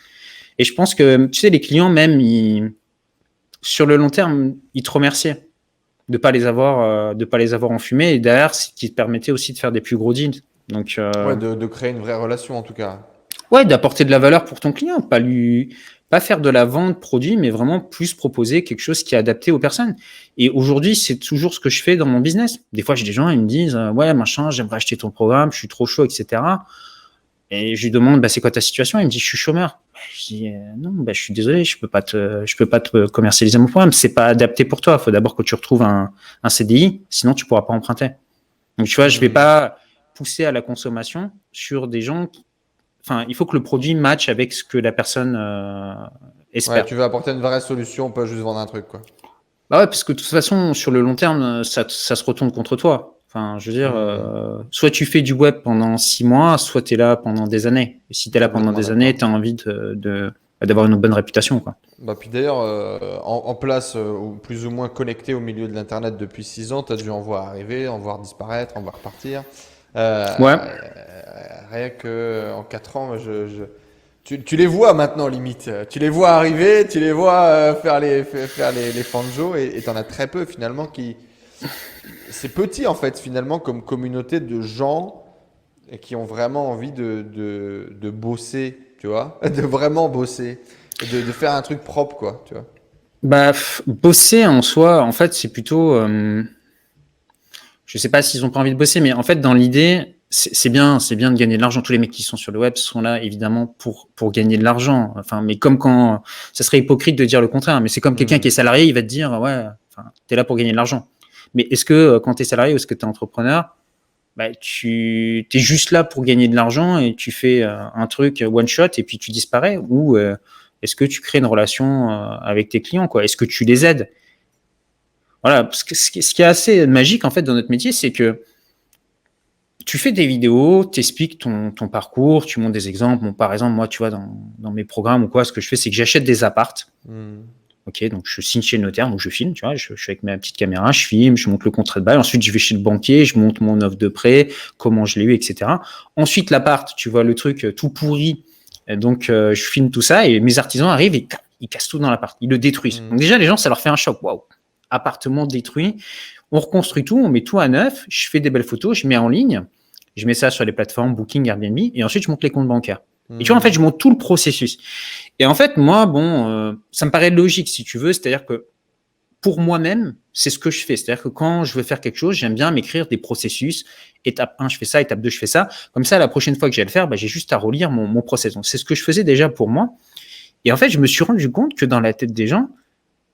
Et je pense que, tu sais, les clients, même, sur le long terme, ils te remerciaient de pas les avoir enfumés. Et derrière, ce qui te permettait aussi de faire des plus gros deals. Donc, Ouais, de créer une vraie relation en tout cas. ouais, d'apporter de la valeur pour ton client, pas faire de la vente produit, mais vraiment plus proposer quelque chose qui est adapté aux personnes. Et aujourd'hui, c'est toujours ce que je fais dans mon business. Des fois, j'ai des gens, ils me disent, ouais, machin, j'aimerais acheter ton programme, je suis trop chaud, etc. Et je lui demande, bah, c'est quoi ta situation? Il me dit, je suis chômeur. Je dis, non, bah, je suis désolé, je peux pas te commercialiser mon programme. C'est pas adapté pour toi. Il faut d'abord que tu retrouves un CDI, sinon tu pourras pas emprunter. Donc, tu vois, je vais pas pousser à la consommation sur des gens enfin, il faut que le produit matche avec ce que la personne Ouais, espère. tu veux apporter une vraie solution, pas juste vendre un truc, quoi. Bah ouais, parce que de toute façon, sur le long terme, ça se retourne contre toi. Enfin, je veux dire, soit tu fais du web pendant 6 mois, soit tu es là pendant des années. Et si tu es là pendant Complètement des années, d'accord. tu as envie d'avoir une bonne réputation, quoi. Bah, puis d'ailleurs, en place, ou plus ou moins connecté au milieu de l'Internet depuis 6 ans, tu as dû en voir arriver, en voir disparaître, en voir partir. Ouais. Rien que en 4 ans, tu les vois maintenant limite. Tu les vois arriver, tu les vois faire les fanjo et tu en as très peu finalement qui... C'est petit en fait finalement comme communauté de gens qui ont vraiment envie de bosser, tu vois, de vraiment bosser, de faire un truc propre quoi, tu vois. Bah, bosser en soi, en fait, c'est plutôt. Je sais pas s'ils ont pas envie de bosser, mais en fait, dans l'idée, c'est bien de gagner de l'argent. Tous les mecs qui sont sur le web sont là, évidemment, pour gagner de l'argent. Enfin, mais comme quand, ça serait hypocrite de dire le contraire, mais c'est comme quelqu'un qui est salarié, il va te dire, ouais, enfin, t'es là pour gagner de l'argent. Mais est-ce que quand t'es salarié ou est-ce que t'es entrepreneur, bah, t'es juste là pour gagner de l'argent et tu fais un truc one shot et puis tu disparais ou est-ce que tu crées une relation avec tes clients, quoi? Est-ce que tu les aides? Voilà, parce que ce qui est assez magique en fait dans notre métier, c'est que tu fais des vidéos, tu expliques ton parcours, tu montres des exemples. Bon, par exemple, moi, tu vois, dans mes programmes ou quoi, ce que je fais, c'est que j'achète des appartes. Hmm. Ok, donc je signe chez le notaire, donc je filme, tu vois, je suis avec ma petite caméra, je filme, je montre le contrat de bail. Ensuite, je vais chez le banquier, je montre mon offre de prêt, comment je l'ai eu, etc. Ensuite, l'appart, tu vois, le truc tout pourri. Donc, je filme tout ça et mes artisans arrivent et ils cassent tout dans l'appart, ils le détruisent. Donc déjà, les gens, ça leur fait un choc. Waouh, appartement détruit. On reconstruit tout, on met tout à neuf. Je fais des belles photos, je mets en ligne. Je mets ça sur les plateformes Booking, Airbnb, et ensuite je monte les comptes bancaires. Et tu vois, en fait, je monte tout le processus. Et en fait, moi, bon, ça me paraît logique, si tu veux, c'est-à-dire que pour moi-même, c'est ce que je fais. C'est-à-dire que quand je veux faire quelque chose, j'aime bien m'écrire des processus. Étape 1, je fais ça, étape 2, je fais ça. Comme ça, la prochaine fois que j'ai à le faire, bah, j'ai juste à relire mon process. Donc, c'est ce que je faisais déjà pour moi. Et en fait, je me suis rendu compte que dans la tête des gens,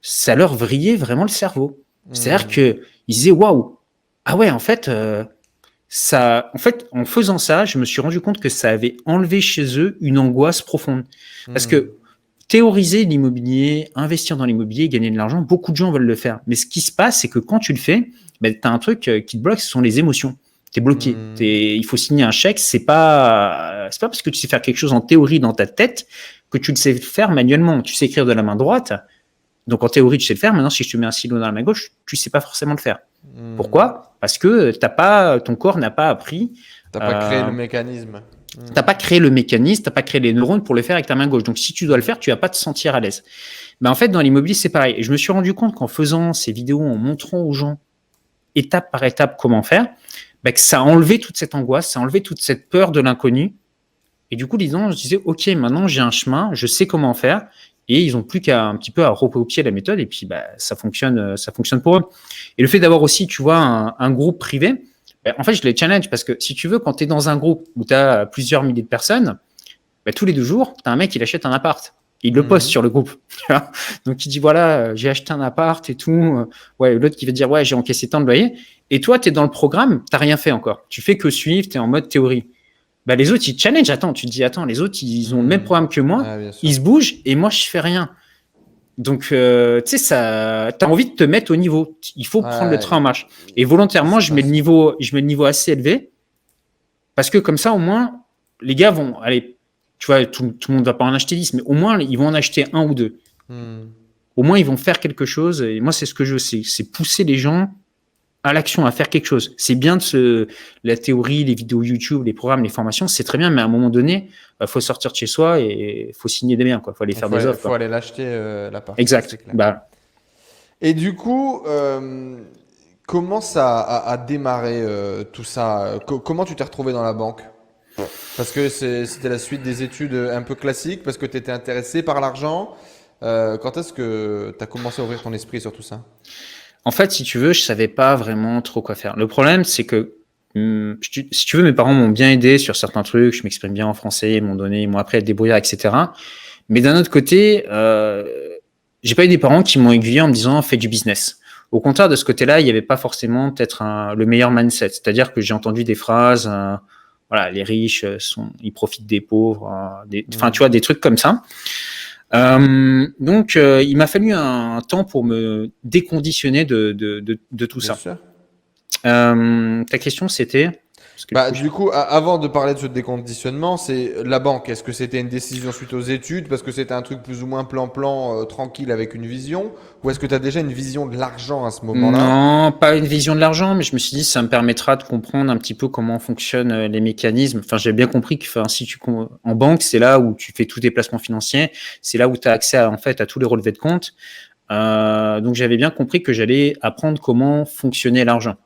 ça leur vrillait vraiment le cerveau. C'est-à-dire qu'ils disaient, waouh, ah ouais, en fait, en faisant ça, je me suis rendu compte que ça avait enlevé chez eux une angoisse profonde. Parce que théoriser l'immobilier, investir dans l'immobilier, gagner de l'argent, beaucoup de gens veulent le faire. Mais ce qui se passe, c'est que quand tu le fais, ben, tu as un truc qui te bloque, ce sont les émotions. Tu es bloqué. Il faut signer un chèque. C'est pas parce que tu sais faire quelque chose en théorie dans ta tête que tu le sais faire manuellement. Tu sais écrire de la main droite. Donc en théorie, tu sais le faire. Maintenant, si je te mets un stylo dans la main gauche, tu sais pas forcément le faire. Pourquoi? Parce que ton corps n'a pas appris. T'as pas créé le mécanisme. T'as pas créé le mécanisme, t'as pas créé les neurones pour le faire avec ta main gauche. Donc si tu dois le faire, tu vas pas te sentir à l'aise. Mais en fait, dans l'immobilier, c'est pareil. Et je me suis rendu compte qu'en faisant ces vidéos, en montrant aux gens étape par étape comment faire, bah, que ça a enlevé toute cette angoisse, ça a enlevé toute cette peur de l'inconnu. Et du coup, les gens se disaient, OK, maintenant j'ai un chemin, je sais comment faire. Et ils ont plus qu'à un petit peu à recopier la méthode. Et puis, bah, ça fonctionne pour eux. Et le fait d'avoir aussi, tu vois, un groupe privé, bah, en fait, je les challenge parce que si tu veux, quand tu es dans un groupe où tu as plusieurs milliers de personnes, bah, tous les 2 jours, tu as un mec qui achète un appart. Il le poste sur le groupe. Donc, il dit, voilà, j'ai acheté un appart et tout. Ouais, l'autre qui va dire, ouais, j'ai encaissé tant de loyer. Et toi, tu es dans le programme, tu n'as rien fait encore. Tu fais que suivre, tu es en mode théorie. Bah, les autres, ils challenge. Attends, tu te dis, attends, les autres, ils ont le même programme que moi. Ils se bougent et moi, je fais rien. Donc, tu sais, t'as envie de te mettre au niveau. Il faut prendre le train en marche. Et volontairement, je mets le niveau assez élevé parce que comme ça, au moins, les gars vont, allez, tu vois, tout le monde va pas en acheter 10, mais au moins, ils vont en acheter 1 ou 2. Au moins, ils vont faire quelque chose. Et moi, c'est ce que je veux, c'est pousser les gens à l'action, à faire quelque chose. C'est bien la théorie, les vidéos YouTube, les programmes, les formations, c'est très bien, mais à un moment donné, faut sortir de chez soi et faut signer des biens, quoi. Faut aller faire des offres. Faut aller l'acheter l'appart. Exact. C'est clair. Bah, Et du coup, comment ça a démarré tout ça? Comment tu t'es retrouvé dans la banque? Parce que c'était la suite des études un peu classiques, parce que tu étais intéressé par l'argent. Quand est-ce que tu as commencé à ouvrir ton esprit sur tout ça? en fait, si tu veux, je savais pas vraiment trop quoi faire. Le problème, c'est que si tu veux, mes parents m'ont bien aidé sur certains trucs. Je m'exprime bien en français, ils m'ont appris à te débrouiller, etc. Mais d'un autre côté, j'ai pas eu des parents qui m'ont aiguillé en me disant fais du business. Au contraire, de ce côté-là, il n'y avait pas forcément peut-être le meilleur mindset. C'est-à-dire que j'ai entendu des phrases, voilà, les riches ils profitent des pauvres, enfin, tu vois, des trucs comme ça. Donc, il m'a fallu un temps pour me déconditionner de tout Bien ça. sûr. Ta question, c'était parce que Du coup, avant de parler de ce déconditionnement, c'est la banque. Est-ce que c'était une décision suite aux études parce que c'était un truc plus ou moins plan-plan, tranquille avec une vision? Ou est-ce que tu as déjà une vision de l'argent à ce moment-là? non, pas une vision de l'argent, mais je me suis dit ça me permettra de comprendre un petit peu comment fonctionnent les mécanismes. Enfin, j'ai bien compris que si en banque, c'est là où tu fais tous tes placements financiers, c'est là où tu as accès en fait à tous les relevés de compte. Donc j'avais bien compris que j'allais apprendre comment fonctionnait l'argent.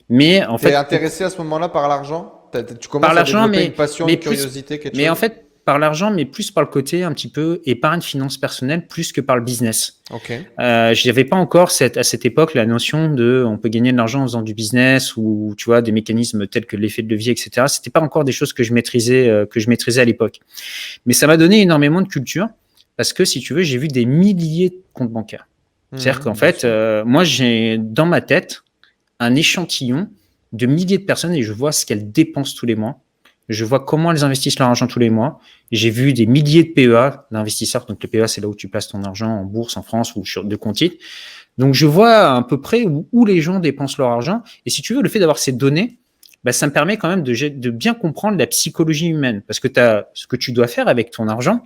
Mais en T'es fait, intéressé à ce moment-là par l'argent? Tu commences par à l'argent, développer mais une passion, mais une plus, curiosité, quelque mais chose? en fait par l'argent, mais plus par le côté un petit peu épargne, finance personnelle, plus que par le business. Ok. J'avais pas encore à cette époque la notion de on peut gagner de l'argent en faisant du business ou tu vois des mécanismes tels que l'effet de levier, etc. C'était pas encore des choses que je maîtrisais à l'époque. Mais ça m'a donné énormément de culture parce que si tu veux, j'ai vu des milliers de comptes bancaires. C'est-à-dire qu'en Bien fait, sûr. moi j'ai dans ma tête un échantillon de milliers de personnes et je vois ce qu'elles dépensent tous les mois. Je vois comment elles investissent leur argent tous les mois. J'ai vu des milliers de PEA d'investisseurs. Donc, le PEA, c'est là où tu places ton argent en bourse, en France ou de compte titres. Donc, je vois à peu près où les gens dépensent leur argent. Et si tu veux, le fait d'avoir ces données, bah, ça me permet quand même de bien comprendre la psychologie humaine. Parce que tu as ce que tu dois faire avec ton argent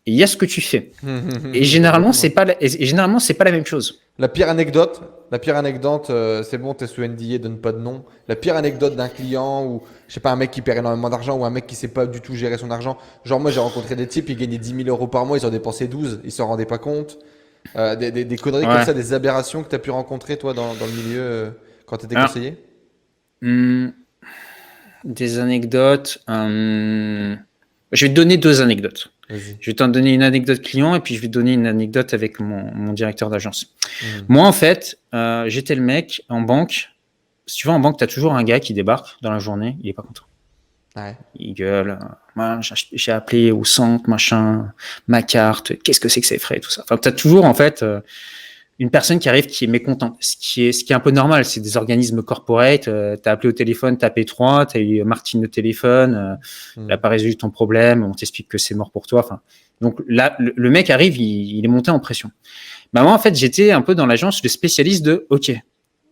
et il y a ce que tu fais. Et généralement, c'est pas la même chose. La pire anecdote, c'est bon, t'es sous NDA, donne pas de nom. La pire anecdote d'un client ou, je sais pas, un mec qui perd énormément d'argent ou un mec qui sait pas du tout gérer son argent. Genre, moi, j'ai rencontré des types, ils gagnaient 10 000 euros par mois, ils en dépensaient 12, ils s'en rendaient pas compte. Des conneries comme Ouais. ça, des aberrations que tu as pu rencontrer, toi, dans le milieu, quand tu étais Alors, conseiller? Des anecdotes. Je vais te donner deux anecdotes. Vas-y. Je vais t'en donner une anecdote client et puis je vais te donner une anecdote avec mon directeur d'agence. Moi, en fait, j'étais le mec en banque. Si tu vas en banque, tu as toujours un gars qui débarque dans la journée, il est pas content. Ouais. Il gueule, moi, j'ai appelé au centre, machin, ma carte, qu'est-ce que c'est que ces frais, tout ça. Enfin, tu as toujours, en fait, une personne qui arrive qui est mécontente, ce qui est un peu normal. C'est des organismes corporate. Tu as appelé au téléphone, tu as P3, tu as eu Martine au téléphone, elle n'a pas résolu ton problème, on t'explique que c'est mort pour toi. Enfin, donc là, le mec arrive, il est monté en pression. Bah moi, en fait, j'étais un peu dans l'agence le spécialiste de OK,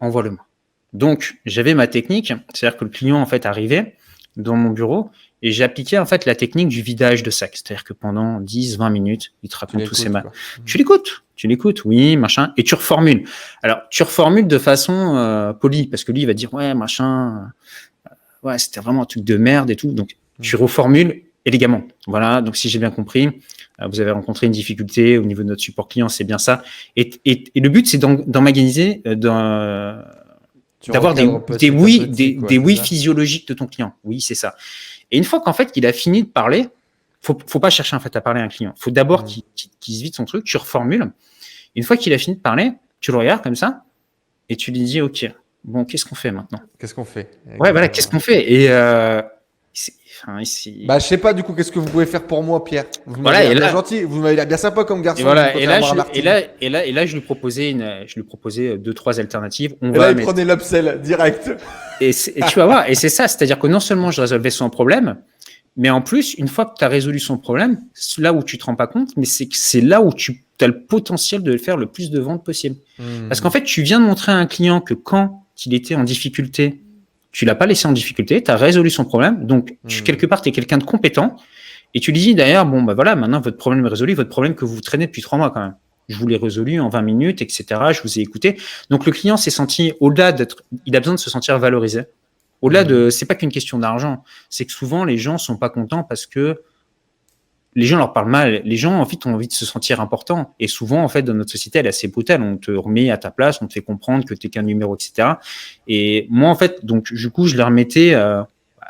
envoie-le-moi. Donc, j'avais ma technique, c'est-à-dire que le client, en fait, arrivait dans mon bureau et j'appliquais, en fait, la technique du vidage de sac. C'est-à-dire que pendant 10, 20 minutes, il te raconte tous ses mal. Tu l'écoutes, oui, machin, et tu reformules. Alors, tu reformules de façon polie, parce que lui, il va dire, ouais, machin, ouais, c'était vraiment un truc de merde et tout. Donc, tu reformules élégamment. Voilà, donc si j'ai bien compris, vous avez rencontré une difficulté au niveau de notre support client, c'est bien ça. Et le but, c'est d'emmaganiser, d'avoir des oui physiologiques de ton client. Oui, c'est ça. Et une fois qu'en fait, il a fini de parler, faut pas chercher en fait à parler à un client. Faut d'abord qu'il se vide son truc, tu reformules. Une fois qu'il a fini de parler, tu le regardes comme ça et tu lui dis OK. Bon, qu'est-ce qu'on fait maintenant? Qu'est-ce qu'on fait? Ouais, voilà, qu'est-ce qu'on fait? Et je sais pas du coup, qu'est-ce que vous pouvez faire pour moi, Pierre? Vous voilà, m'avez l'air bien gentil, vous m'avez l'air bien sympa comme garçon. Et voilà, et là, je lui proposais deux, trois alternatives. Là, il prenait l'upsell direct. Et tu vas voir, et c'est ça, c'est-à-dire que non seulement je résolvais son problème, mais en plus, une fois que tu as résolu son problème, c'est là où tu te rends pas compte, mais c'est là où tu as le potentiel de faire le plus de ventes possible. Parce qu'en fait, tu viens de montrer à un client que quand il était en difficulté, tu l'as pas laissé en difficulté, tu as résolu son problème, donc quelque part, tu es quelqu'un de compétent, et tu lui dis d'ailleurs, bon, bah voilà, maintenant votre problème est résolu, votre problème que vous traînez depuis 3 mois quand même. Je vous l'ai résolu en 20 minutes, etc. Je vous ai écouté. Donc, le client s'est senti, au-delà d'être, il a besoin de se sentir valorisé. Au-delà de, c'est pas qu'une question d'argent. C'est que souvent, les gens sont pas contents parce que les gens leur parlent mal. Les gens, en fait, ont envie de se sentir importants. Et souvent, en fait, dans notre société, elle est assez brutale. On te remet à ta place, on te fait comprendre que t'es qu'un numéro, etc. Et moi, en fait, donc, du coup, je leur mettais,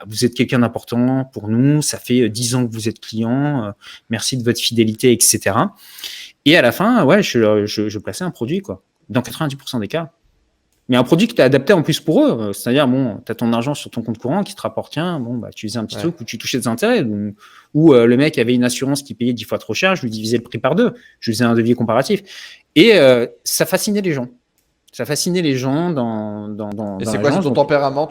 vous êtes quelqu'un d'important pour nous. Ça fait 10 ans que vous êtes client. Merci de votre fidélité, etc. Et à la fin, ouais, je plaçais un produit, quoi. Dans 90% des cas. Mais un produit que tu as adapté en plus pour eux. C'est-à-dire, bon, tu as ton argent sur ton compte courant qui te rapporte rien. Bon, bah, tu faisais un petit truc où tu touchais des intérêts. Ou le mec avait une assurance qui payait 10 fois trop cher. Je lui divisais le prix par 2. Je faisais un devis comparatif. Et ça fascinait les gens. Ça fascinait les gens dans Et c'est quoi, c'est l'agence. ton Donc, tempérament,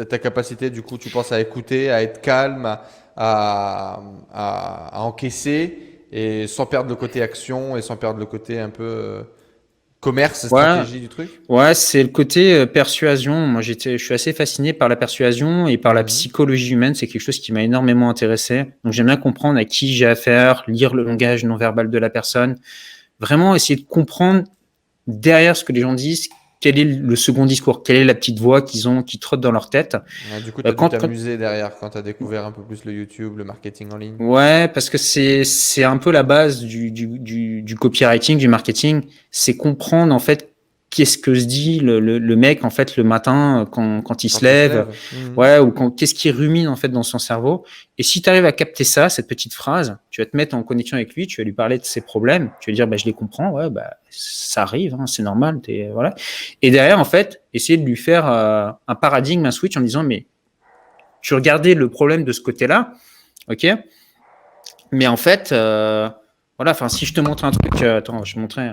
ta capacité, du coup, tu penses à écouter, à être calme, à encaisser, et sans perdre le côté action et sans perdre le côté un peu commerce, ouais, stratégie du truc? ouais, c'est le côté persuasion. Moi, je suis assez fasciné par la persuasion et par la Mhm. psychologie humaine. C'est quelque chose qui m'a énormément intéressé. Donc, j'aime bien comprendre à qui j'ai affaire, lire le langage non verbal de la personne, vraiment essayer de comprendre derrière ce que les gens disent, quel est le second discours, quelle est la petite voix qui trottent dans leur tête. Ouais, du coup, tu as dû Quand, t'amuser derrière quand tu as découvert un peu plus le YouTube, le marketing en ligne. ouais, parce que c'est un peu la base du copywriting, du marketing, c'est comprendre en fait qu'est-ce que se dit le mec en fait le matin quand il se Quand il se lève, lève. Mhm. ouais, ou qu'est-ce qui rumine en fait dans son cerveau. Et si tu arrives à capter ça, cette petite phrase, tu vas te mettre en connexion avec lui, tu vas lui parler de ses problèmes, tu vas lui dire bah je les comprends, ouais, bah ça arrive, hein, c'est normal, voilà. Et derrière en fait, essayer de lui faire un paradigme, un switch en disant mais tu regardais le problème de ce côté-là, ok? Mais en fait, voilà, enfin, si je te montre un truc, attends, je vais montrer.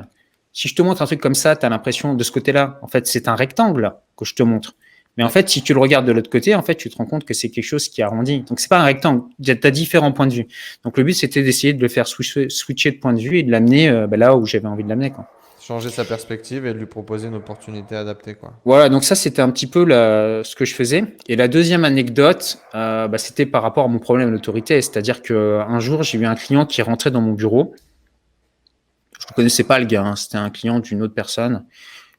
Si je te montre un truc comme ça, tu as l'impression de ce côté-là, en fait, c'est un rectangle que je te montre. Mais en Ouais. fait, si tu le regardes de l'autre côté, en fait, tu te rends compte que c'est quelque chose qui arrondit. Donc, c'est pas un rectangle. Tu as différents points de vue. Donc, le but, c'était d'essayer de le faire switcher de point de vue et de l'amener là où j'avais envie de l'amener, quoi. Changer sa perspective et lui proposer une opportunité adaptée, quoi. Voilà, donc ça, c'était un petit peu ce que je faisais. Et la deuxième anecdote, c'était par rapport à mon problème d'autorité. C'est-à-dire qu'un jour, j'ai eu un client qui rentrait dans mon bureau. Je ne connaissais pas le gars, hein. C'était un client d'une autre personne.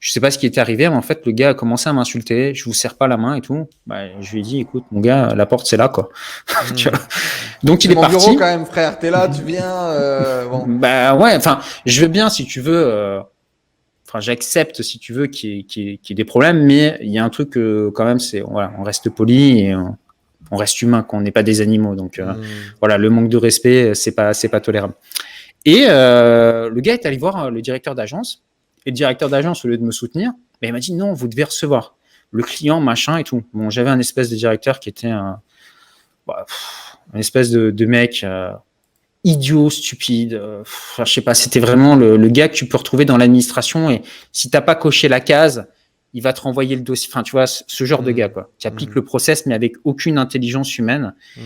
Je ne sais pas ce qui était arrivé, mais en fait, le gars a commencé à m'insulter. Je vous serre pas la main et tout. Bah, je lui ai dit, écoute, mon gars, la porte, c'est là, quoi. Tu vois. Mhm. Donc, il C'est est mon bureau parti. quand même, frère. T'es là, tu viens. Bon. Bah, ouais, enfin, je veux bien, si tu veux, enfin, j'accepte, si tu veux, qu'il y ait des problèmes, mais il y a un truc, quand même, c'est, voilà, on reste poli et on reste humain, qu'on n'est pas des animaux. Donc, Mhm. voilà, le manque de respect, c'est pas tolérable. Et le gars est allé voir le directeur d'agence. Et le directeur d'agence, au lieu de me soutenir, il m'a dit non, vous devez recevoir le client, machin et tout. Bon, j'avais un espèce de directeur qui était un espèce de mec idiot, stupide. Je sais pas, c'était vraiment le gars que tu peux retrouver dans l'administration. Et si t'as pas coché la case, il va te renvoyer le dossier. Enfin, tu vois, ce genre de gars, quoi, qui applique le process, mais avec aucune intelligence humaine. Mhm.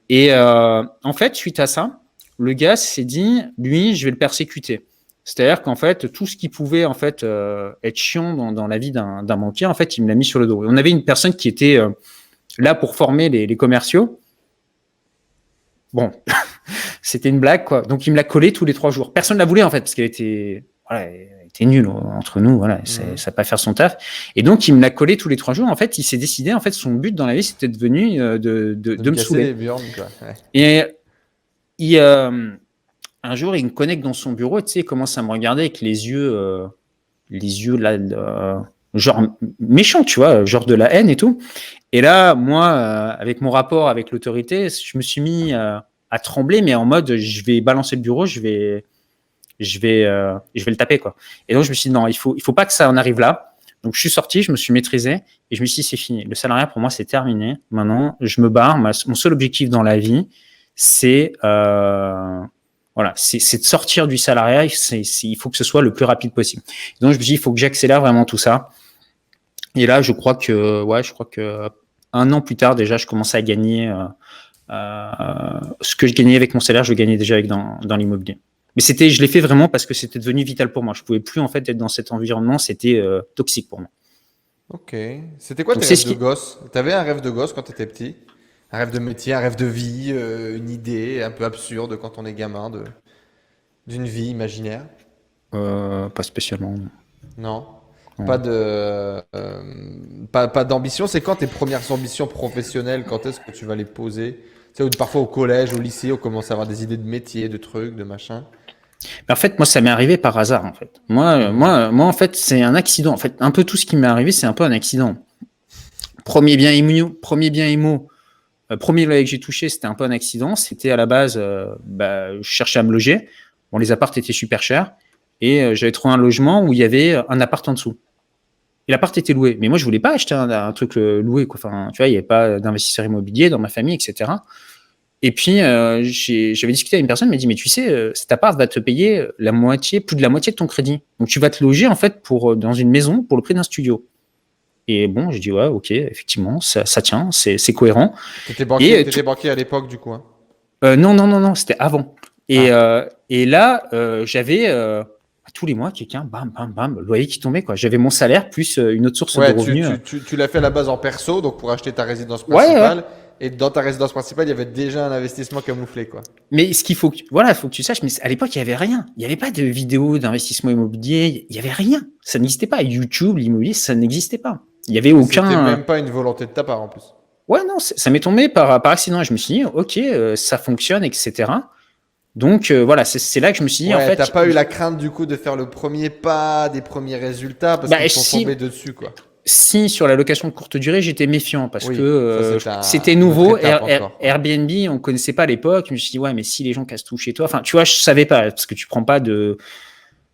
Et en fait, suite à ça, le gars s'est dit, lui, je vais le persécuter. C'est-à-dire qu'en fait, tout ce qui pouvait en fait être chiant dans la vie d'un banquier, en fait, il me l'a mis sur le dos. Et on avait une personne qui était là pour former les commerciaux. Bon, c'était une blague, quoi. Donc, il me l'a collé tous les 3 jours. Personne ne la voulait, en fait, parce qu'elle était, voilà, elle était nulle entre nous. Voilà, ça va pas faire son taf. Et donc, il me l'a collé tous les 3 jours. En fait, il s'est décidé, en fait, son but dans la vie, c'était devenu de De me me casser les saouler. burnes, quoi. Ouais. Et il, un jour, il me connecte dans son bureau, tu sais, il commence à me regarder avec les yeux là, genre méchants, tu vois, genre de la haine et tout. Et là, moi, avec mon rapport avec l'autorité, je me suis mis à trembler, mais en mode, je vais balancer le bureau, je vais le taper, quoi. Et donc, je me suis dit, non, il faut pas que ça en arrive là. Donc, je suis sorti, je me suis maîtrisé et je me suis dit, c'est fini. Le salariat, pour moi, c'est terminé. Maintenant, je me barre. Mon seul objectif dans la vie, c'est voilà, c'est de sortir du salariat. Il faut que ce soit le plus rapide possible. Donc, je me dis, il faut que j'accélère vraiment tout ça. Et là, je crois que 1 an plus tard, déjà, je commençais à gagner ce que je gagnais avec mon salaire, je le gagnais déjà dans l'immobilier. Mais je l'ai fait vraiment parce que c'était devenu vital pour moi. Je pouvais plus en fait être dans cet environnement, c'était toxique pour moi. Ok. C'était quoi Donc tes c'est rêves ce de qui, gosse? T'avais un rêve de gosse quand t'étais petit? Un rêve de métier, un rêve de vie, une idée un peu absurde quand on est gamin d'une vie imaginaire? Pas spécialement. Non. Non. Pas de, pas d'ambition. C'est quand tes premières ambitions professionnelles? Quand est-ce que tu vas les poser? Tu sais, ou parfois au collège, au lycée, on commence à avoir des idées de métier, de trucs, de machin. Mais en fait, moi, ça m'est arrivé par hasard, en fait. Moi, en fait, c'est un accident. En fait, un peu tout ce qui m'est arrivé, c'est un peu un accident. Premier bien immo, premier loyer que j'ai touché, c'était un peu un accident. C'était à la base, je cherchais à me loger. Bon, les apparts étaient super chers. Et j'avais trouvé un logement où il y avait un appart en dessous. Et l'appart était loué. Mais moi, je voulais pas acheter un truc loué, quoi. Enfin, tu vois, il n'y avait pas d'investisseur immobilier dans ma famille, etc. Et puis, j'avais discuté avec une personne, elle m'a dit, mais tu sais, cet appart va te payer la moitié, plus de la moitié de ton crédit. Donc, tu vas te loger, en fait, dans une maison pour le prix d'un studio. Et bon, j'ai dit, ouais, ok, effectivement, ça tient, c'est cohérent. T'étais banquier à l'époque, du coup, hein. Non, c'était avant. Et, Ah. et là, j'avais tous les mois quelqu'un, bam, bam, bam, le loyer qui tombait, quoi. J'avais mon salaire plus une autre source de Ouais, revenus. tu l'as fait à la base en perso, donc pour acheter ta résidence Ouais. principale. Et dans ta résidence principale, il y avait déjà un investissement camouflé, quoi. Mais ce qu'il faut faut que tu saches, mais à l'époque, il n'y avait rien. Il n'y avait pas de vidéos d'investissement immobilier. Il n'y avait rien. Ça n'existait pas. YouTube, l'immobilier, ça n'existait pas. Il n'y avait C'était aucun. même pas une volonté de ta part, en plus. Ouais, non, ça m'est tombé par accident. Et je me suis dit, ok, ça fonctionne, etc. Donc, voilà, c'est là que je me suis dit, en Ouais, fait. t'as pas eu la crainte, du coup, de faire le premier pas, des premiers résultats, parce qu'ils sont tombés dessus, quoi. Si sur la location de courte durée, j'étais méfiant parce Oui, que ça, c'était une autre nouveau. étape encore. Airbnb, on connaissait pas à l'époque. Je me suis dit, ouais, mais si les gens cassent tout chez toi, enfin, tu vois, je savais pas parce que tu prends pas de.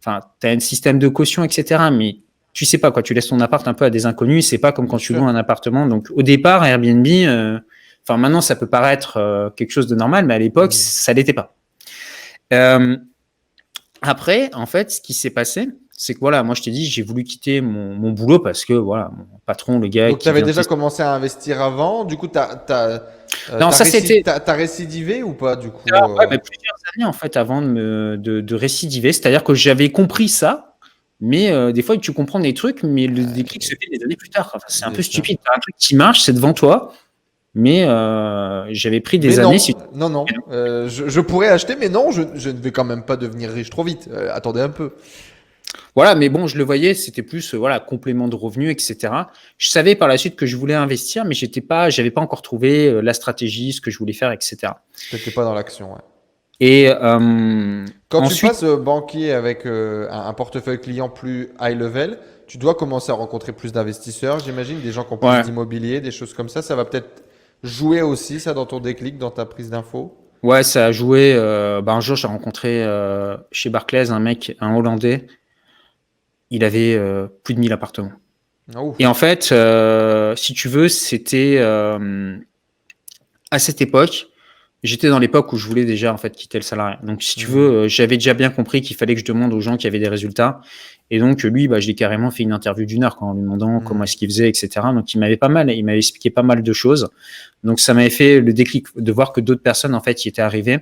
Enfin, tu as un système de caution, etc. Mais tu sais pas quoi. Tu laisses ton appart un peu à des inconnus. C'est pas comme quand Bien tu sûr. loues un appartement. Donc, au départ, Airbnb, enfin, maintenant, ça peut paraître quelque chose de normal, mais à l'époque, ça l'était pas. Après, en fait, ce qui s'est passé, c'est que voilà, moi je t'ai dit, j'ai voulu quitter mon boulot parce que voilà, mon patron, le gars Donc, qui tu avais vient déjà commencé à investir avant. Du coup, non, ça c'était t'as récidivé ou pas, du coup ouais, mais plusieurs années en fait avant de récidiver. C'est-à-dire que j'avais compris ça, mais des fois tu comprends des trucs, mais le déclic se fait des années plus tard. Enfin, c'est un bien peu sûr. stupide. T'as un truc qui marche, c'est devant toi, mais j'avais pris des Mais années. non. Je pourrais acheter, mais non, je ne vais quand même pas devenir riche trop vite. Attendez un peu. Voilà, mais bon, je le voyais, c'était plus voilà complément de revenus, etc. Je savais par la suite que je voulais investir, mais j'avais pas encore trouvé la stratégie, ce que je voulais faire, etc. T'étais pas dans l'action, ouais. Et Quand tu ensuite, passes banquier avec un portefeuille client plus high level, tu dois commencer à rencontrer plus d'investisseurs, j'imagine, des gens qui ont plus ouais, d'immobilier, des choses comme ça. Ça va peut-être jouer aussi, ça, dans ton déclic, dans ta prise d'infos. ouais, ça a joué. Un jour, j'ai rencontré chez Barclays un Hollandais. Il avait plus de 1000 appartements. Ah, ouf. Et en fait, si tu veux, c'était à cette époque. J'étais dans l'époque où je voulais déjà en fait quitter le salariat. Donc, si tu veux, j'avais déjà bien compris qu'il fallait que je demande aux gens qui avaient des résultats. Et donc, lui, je l'ai carrément fait une interview d'1 heure en lui demandant comment est-ce qu'il faisait, etc. Donc, il m'avait expliqué pas mal de choses. Donc, ça m'avait fait le déclic de voir que d'autres personnes en fait y étaient arrivées.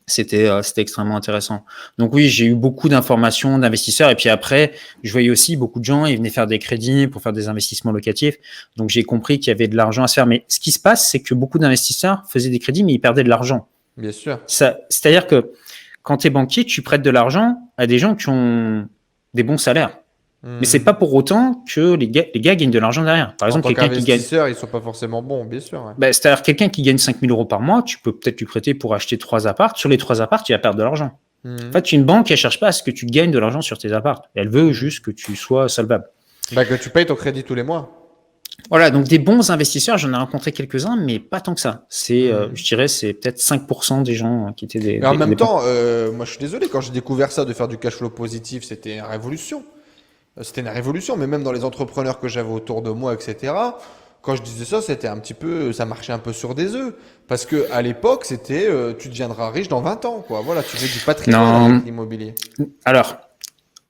C'était extrêmement intéressant. Donc oui, j'ai eu beaucoup d'informations d'investisseurs et puis après, je voyais aussi beaucoup de gens, ils venaient faire des crédits pour faire des investissements locatifs. Donc j'ai compris qu'il y avait de l'argent à se faire. Mais ce qui se passe, c'est que beaucoup d'investisseurs faisaient des crédits, mais ils perdaient de l'argent. Bien sûr. C'est-à-dire que quand tu es banquier, tu prêtes de l'argent à des gens qui ont des bons salaires. Mais c'est pas pour autant que les gars gagnent de l'argent derrière. Par exemple, En tant quelqu'un qui gagne. qu'investisseur, ils sont pas forcément bons, bien sûr. Ouais. C'est-à-dire quelqu'un qui gagne 5 000 euros par mois, tu peux peut-être lui prêter pour acheter 3 apparts. Sur les 3 apparts, il va perdre de l'argent. En fait, une banque, elle cherche pas à ce que tu gagnes de l'argent sur tes apparts. Elle veut juste que tu sois solvable. Que tu payes ton crédit tous les mois. Voilà, donc des bons investisseurs, j'en ai rencontré quelques-uns, mais pas tant que ça. Je dirais, c'est peut-être 5% des gens qui étaient des. Mais en même temps, moi je suis désolé, quand j'ai découvert ça de faire du cash flow positif, c'était une révolution. C'était une révolution, mais même dans les entrepreneurs que j'avais autour de moi, etc. Quand je disais ça, c'était un petit peu, ça marchait un peu sur des œufs. Parce que à l'époque, c'était, tu deviendras riche dans 20 ans, quoi. Voilà, tu fais du patrimoine avec l'immobilier. Alors,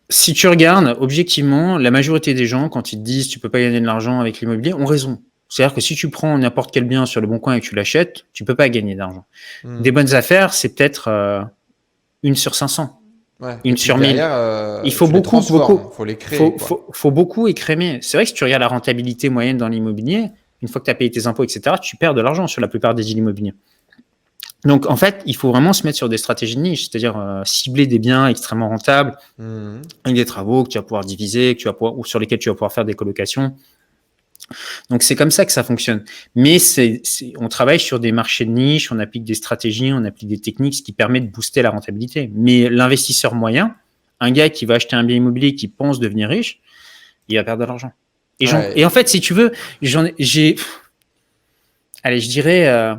si tu regardes objectivement, la majorité des gens, quand ils te disent tu peux pas gagner de l'argent avec l'immobilier, ont raison. C'est-à-dire que si tu prends n'importe quel bien sur le bon coin et que tu l'achètes, tu peux pas gagner d'argent. Des bonnes affaires, c'est peut-être 1 sur 500. Ouais. Une sur 1000. Il faut beaucoup. Faut les créer. Faut beaucoup écrémer. C'est vrai que si tu regardes la rentabilité moyenne dans l'immobilier, une fois que tu as payé tes impôts, etc., tu perds de l'argent sur la plupart des deals immobiliers. Donc, en fait, il faut vraiment se mettre sur des stratégies de niche, c'est-à-dire cibler des biens extrêmement rentables, Mhm. avec des travaux que tu vas pouvoir diviser, ou sur lesquels tu vas pouvoir faire des colocations. Donc, c'est comme ça que ça fonctionne. Mais on travaille sur des marchés de niche, on applique des stratégies, on applique des techniques, ce qui permet de booster la rentabilité. Mais l'investisseur moyen, un gars qui va acheter un bien immobilier, qui pense devenir riche, il va perdre de l'argent. Et en fait, si tu veux, allez, je dirais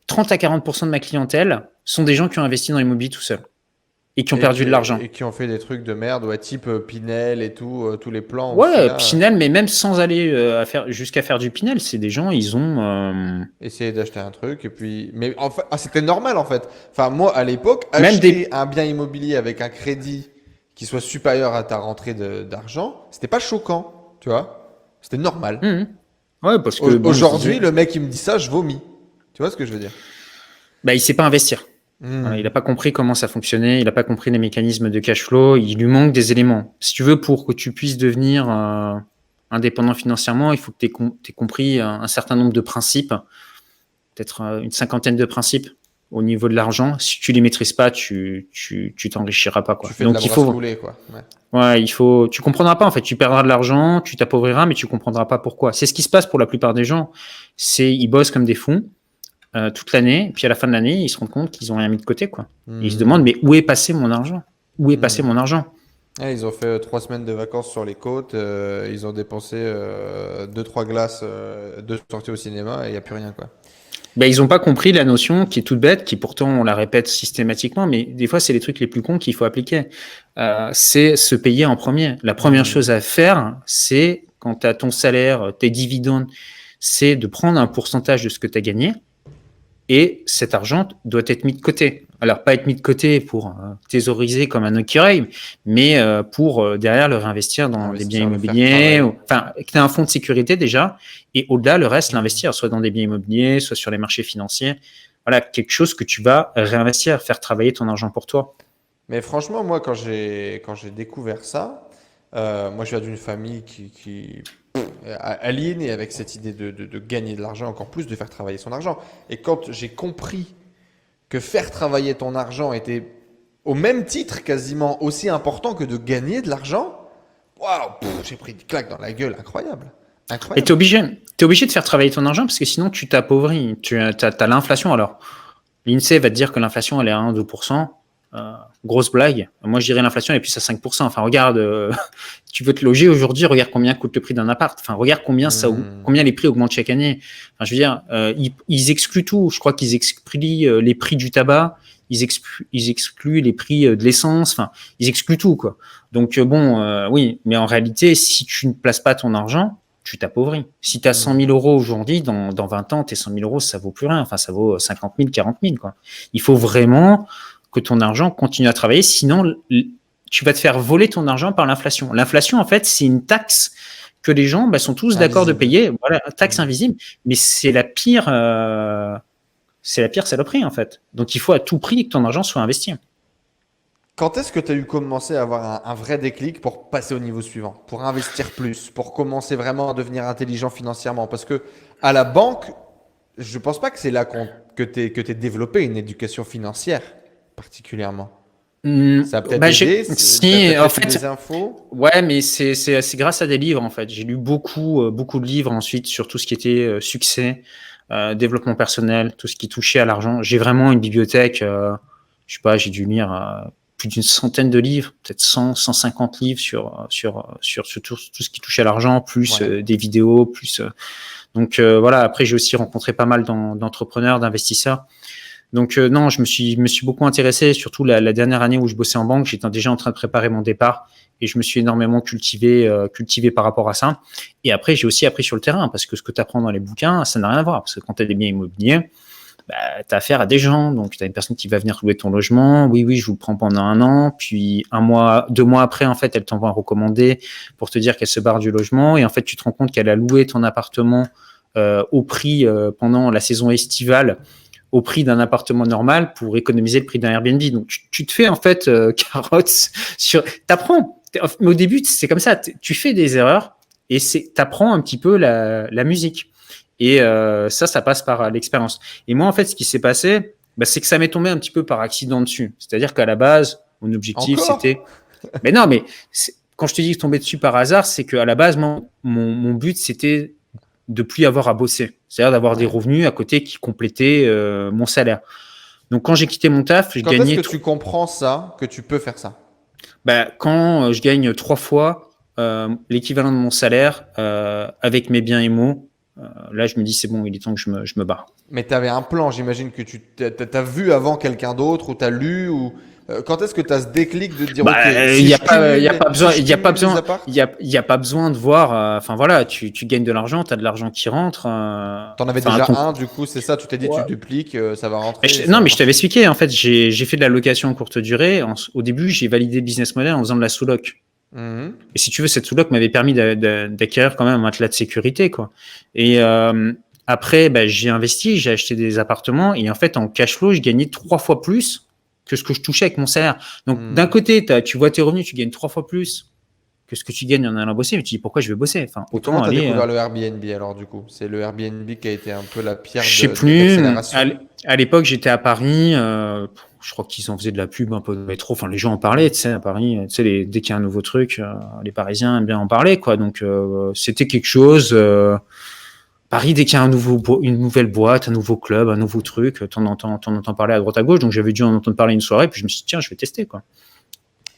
30 à 40% de ma clientèle sont des gens qui ont investi dans l'immobilier tout seuls et qui ont perdu de l'argent. Et qui ont fait des trucs de merde, ouais, type Pinel et tout, tous les plans aussi Ouais, là. Pinel, mais même sans aller jusqu'à faire du Pinel, c'est des gens, ils ont Essayer d'acheter un truc et puis mais en fait c'était normal en fait. Enfin moi à l'époque même acheter un bien immobilier avec un crédit qui soit supérieur à ta rentrée d'argent, c'était pas choquant, tu vois? C'était normal. Mhm. Ouais, parce que bon, Aujourd'hui, le mec il me dit ça, je vomis. Tu vois ce que je veux dire? bah, il sait pas investir. Voilà, il n'a pas compris comment ça fonctionnait, il n'a pas compris les mécanismes de cash flow, il lui manque des éléments. Si tu veux, pour que tu puisses devenir indépendant financièrement, il faut que tu aies compris un certain nombre de principes, peut-être une cinquantaine de principes au niveau de l'argent. Si tu les maîtrises pas, tu t'enrichiras pas, quoi. Tu fais de Donc la il brasse faut, coulée quoi. Ouais. ouais, tu comprendras pas en fait. Tu perdras de l'argent, tu t'appauvriras, mais tu comprendras pas pourquoi. C'est ce qui se passe pour la plupart des gens. Ils bossent comme des fous toute l'année, puis à la fin de l'année, ils se rendent compte qu'ils ont rien mis de côté, quoi. Et ils se demandent, mais où est passé mon argent? Où est passé mon argent? Ouais, ils ont fait 3 semaines de vacances sur les côtes, ils ont dépensé 2-3 glaces, 2 sorties au cinéma et il n'y a plus rien quoi. Ben, ils n'ont pas compris la notion qui est toute bête, qui pourtant on la répète systématiquement, mais des fois c'est les trucs les plus cons qu'il faut appliquer. C'est se payer en premier. La première chose à faire, c'est quand tu as ton salaire, tes dividendes, c'est de prendre un pourcentage de ce que tu as gagné et cet argent doit être mis de côté. Alors, pas être mis de côté pour thésauriser comme un écureuil, mais pour derrière le réinvestir dans des biens Investir, le faire immobiliers, travailler. enfin, que tu as un fonds de sécurité déjà, et au-delà, le reste, l'investir, soit dans des biens immobiliers, soit sur les marchés financiers. Voilà, quelque chose que tu vas réinvestir, faire travailler ton argent pour toi. Mais franchement, moi, quand j'ai découvert ça, moi, je viens d'une famille qui est aliénée avec cette idée de gagner de l'argent, encore plus de faire travailler son argent. Et quand j'ai compris que faire travailler ton argent était au même titre, quasiment aussi important que de gagner de l'argent, waouh, j'ai pris une claque dans la gueule, incroyable. Et tu Incroyable. es obligé de faire travailler ton argent parce que sinon tu t'appauvris. Tu as l'inflation. Alors, l'INSEE va te dire que l'inflation elle est à 1-2%. Grosse blague. Moi, je dirais l'inflation elle est plus à 5%. Enfin, regarde, tu veux te loger aujourd'hui, regarde combien coûte le prix d'un appart. Enfin, regarde combien les prix augmentent chaque année. Enfin, je veux dire, ils excluent tout. Je crois qu'ils excluent les prix du tabac, ils excluent les prix de l'essence. Enfin, ils excluent tout, quoi. Donc, oui, mais en réalité, si tu ne places pas ton argent, tu t'appauvris. Si tu as 100 000 euros aujourd'hui, dans 20 ans, tes 100 000 euros, ça vaut plus rien. Enfin, ça vaut 50 000, 40 000, quoi. Il faut vraiment que ton argent continue à travailler, sinon tu vas te faire voler ton argent par l'inflation. L'inflation, en fait, c'est une taxe que les gens sont tous d'accord de payer. Voilà, taxe invisible, mais c'est la pire saloperie, en fait. Donc, il faut à tout prix que ton argent soit investi. Quand est-ce que tu as eu commencé à avoir un vrai déclic pour passer au niveau suivant, pour investir plus, pour commencer vraiment à devenir intelligent financièrement? Parce que à la banque, je pense pas que c'est là que tu développé une éducation financière particulièrement. Ça a peut-être aidé, tu as Si, en peut-être eu fait, des infos. ouais, mais c'est grâce à des livres, en fait. J'ai lu beaucoup de livres ensuite sur tout ce qui était succès, développement personnel, tout ce qui touchait à l'argent. J'ai vraiment une bibliothèque, je sais pas, j'ai dû lire plus d'une centaine de livres, peut-être 100, 150 livres sur tout ce qui touchait à l'argent, plus Ouais. des vidéos, plus. Donc voilà, après, j'ai aussi rencontré pas mal d'entrepreneurs, d'investisseurs. Donc non, je me suis beaucoup intéressé, surtout la dernière année où je bossais en banque, j'étais déjà en train de préparer mon départ et je me suis énormément cultivé par rapport à ça. Et après, j'ai aussi appris sur le terrain parce que ce que tu apprends dans les bouquins, ça n'a rien à voir. Parce que quand tu as des biens immobiliers, tu as affaire à des gens. Donc, tu as une personne qui va venir louer ton logement. Oui, je vous le prends pendant 1 an. Puis 1 mois, 2 mois après, en fait, elle t'envoie un recommandé pour te dire qu'elle se barre du logement. Et en fait, tu te rends compte qu'elle a loué ton appartement au prix pendant la saison estivale au prix d'un appartement normal pour économiser le prix d'un Airbnb. Donc, tu te fais en fait carotte sur... T'apprends. Mais au début, c'est comme ça. Tu fais des erreurs et t'apprends un petit peu la musique. Et ça passe par l'expérience. Et moi, en fait, ce qui s'est passé, c'est que ça m'est tombé un petit peu par accident dessus. C'est-à-dire qu'à la base, mon objectif, Encore? c'était… Mais non, mais quand je te dis que je tombais dessus par hasard, c'est qu'à la base, mon but, c'était de plus avoir à bosser. C'est-à-dire d'avoir des revenus à côté qui complétaient mon salaire. Donc, quand j'ai quitté mon taf, je Quand est-ce gagnais… que tu comprends ça, que tu peux faire ça? Quand je gagne 3 fois l'équivalent de mon salaire avec mes biens IMO, là, je me dis, c'est bon, il est temps que je me barre. Mais tu avais un plan, j'imagine que tu as vu avant quelqu'un d'autre ou tu as lu ou quand est-ce que tu as ce déclic de te dire OK, Il si n'y je a pas besoin, si je il y a pas cumule les besoin, apparts, il y a pas besoin de voir. Enfin voilà, tu gagnes de l'argent, tu as de l'argent qui rentre. t'en avais déjà un, du coup, c'est ça, tu t'es dit tu Ouais. dupliques, ça va rentrer. ça Non, va mais je t'avais marcher. expliqué. En fait, j'ai fait de la location courte durée. Au début, j'ai validé le business model en faisant de la sous-loc. Mhm. Et si tu veux, cette sous-loc m'avait permis d'acquérir quand même un matelas de sécurité, quoi. Et après, j'ai investi, j'ai acheté des appartements et en fait, en cash flow, je gagnais 3 fois plus que ce que je touchais avec mon salaire. Donc, d'un côté, tu vois tes revenus, tu gagnes 3 fois plus que ce que tu gagnes en allant bosser, mais tu dis pourquoi je vais bosser? Enfin, Et comment autant tu as aller. découvert le Airbnb alors du coup? C'est le Airbnb qui a été un peu la pierre Je sais plus. d'accélération. À l'époque, j'étais à Paris. Je crois qu'ils en faisaient de la pub un peu de métro. Enfin, les gens en parlaient, tu sais, à Paris. Tu sais, dès qu'il y a un nouveau truc, les Parisiens aiment bien en parler, quoi. Donc, c'était quelque chose. Paris, dès qu'il y a une nouvelle boîte, un nouveau club, un nouveau truc, t'en entends parler à droite à gauche. Donc, j'avais dû en entendre parler une soirée, puis je me suis dit, tiens, je vais tester, quoi.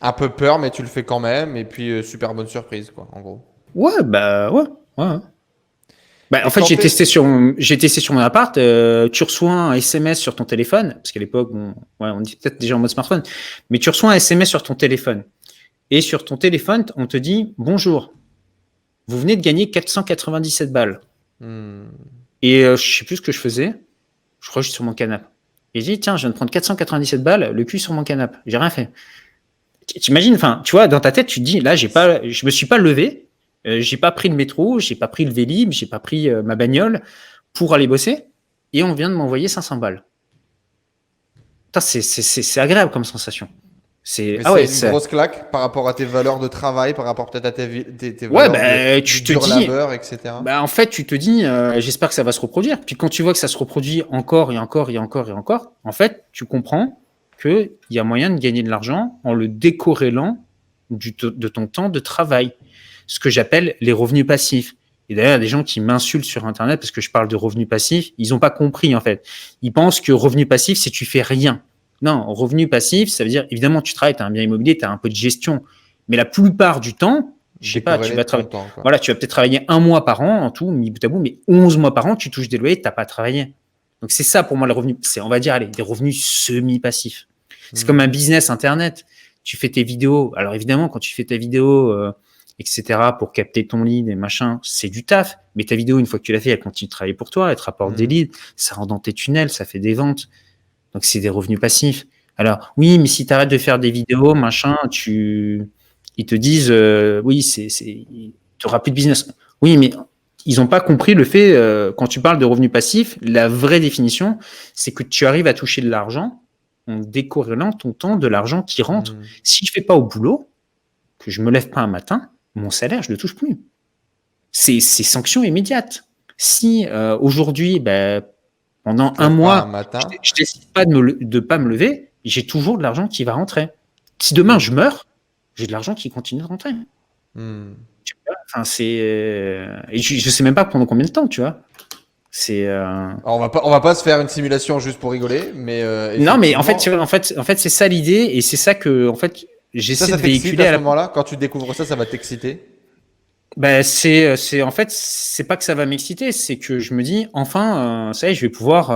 Un peu peur, mais tu le fais quand même. Et puis super bonne surprise, quoi, en gros. Ouais, ouais. En Et fait, quand est-ce j'ai testé sur mon appart. Tu reçois un SMS sur ton téléphone, parce qu'à l'époque, on dit peut-être déjà en mode smartphone, mais tu reçois un SMS sur ton téléphone. Et sur ton téléphone, on te dit bonjour, vous venez de gagner 497 balles. Et je sais plus ce que je faisais. Je crois que j'étais sur mon canapé. Et j'ai dit tiens, je viens de prendre 497 balles, le cul sur mon canapé. J'ai rien fait. T'imagines, enfin, tu vois, dans ta tête, tu te dis là, je me suis pas levé. J'ai pas pris le métro, j'ai pas pris le Vélib, j'ai pas pris ma bagnole pour aller bosser et on vient de m'envoyer 500 balles. Putain, c'est agréable comme sensation. Mais c'est une grosse claque par rapport à tes valeurs de travail, par rapport peut-être à tes valeurs tu du te dur dis, labeur, etc. en fait, tu te dis, j'espère que ça va se reproduire. Puis quand tu vois que ça se reproduit encore et encore et encore et encore, en fait, tu comprends qu'il y a moyen de gagner de l'argent en le décorrélant de ton temps de travail. Ce que j'appelle les revenus passifs. Et d'ailleurs, il y a des gens qui m'insultent sur Internet parce que je parle de revenus passifs. Ils n'ont pas compris, en fait. Ils pensent que revenu passif, c'est tu fais rien. Non, revenu passif, ça veut dire, évidemment, tu travailles, tu as un bien immobilier, tu as un peu de gestion. Mais la plupart du temps, je sais pas, tu vas travailler. Voilà, tu vas peut-être travailler 1 mois par an en tout, mis bout à bout, mais 11 mois par an, tu touches des loyers, tu n'as pas travaillé. Donc, c'est ça pour moi, le revenu. C'est, on va dire, allez, des revenus semi-passifs. C'est comme un business Internet. Tu fais tes vidéos. Alors, évidemment, quand tu fais ta vidéo, etc., pour capter ton lead et machin, c'est du taf. Mais ta vidéo, une fois que tu l'as fait, elle continue de travailler pour toi, elle te rapporte des leads, ça rentre dans tes tunnels, ça fait des ventes. Donc, c'est des revenus passifs. Alors, oui, mais si tu arrêtes de faire des vidéos, machin, ils te disent, oui, tu n'auras plus de business. Oui, mais ils n'ont pas compris le fait, quand tu parles de revenus passifs, la vraie définition, c'est que tu arrives à toucher de l'argent en décorrélant ton temps de l'argent qui rentre. Si je ne fais pas au boulot, que je me lève pas un matin, mon salaire, je le touche plus. C'est sanction immédiate. Si aujourd'hui, pendant un mois, je décide pas de pas me lever, j'ai toujours de l'argent qui va rentrer. Si demain je meurs, j'ai de l'argent qui continue de rentrer. Enfin, et je sais même pas pendant combien de temps, tu vois. Alors, on va pas se faire une simulation juste pour rigoler, mais non, mais en fait, c'est ça l'idée et c'est ça que en fait j'essaie de véhiculer à ce moment-là. Quand tu découvres ça, ça va t'exciter. En fait, c'est pas que ça va m'exciter, c'est que je me dis enfin, ça y est, je vais pouvoir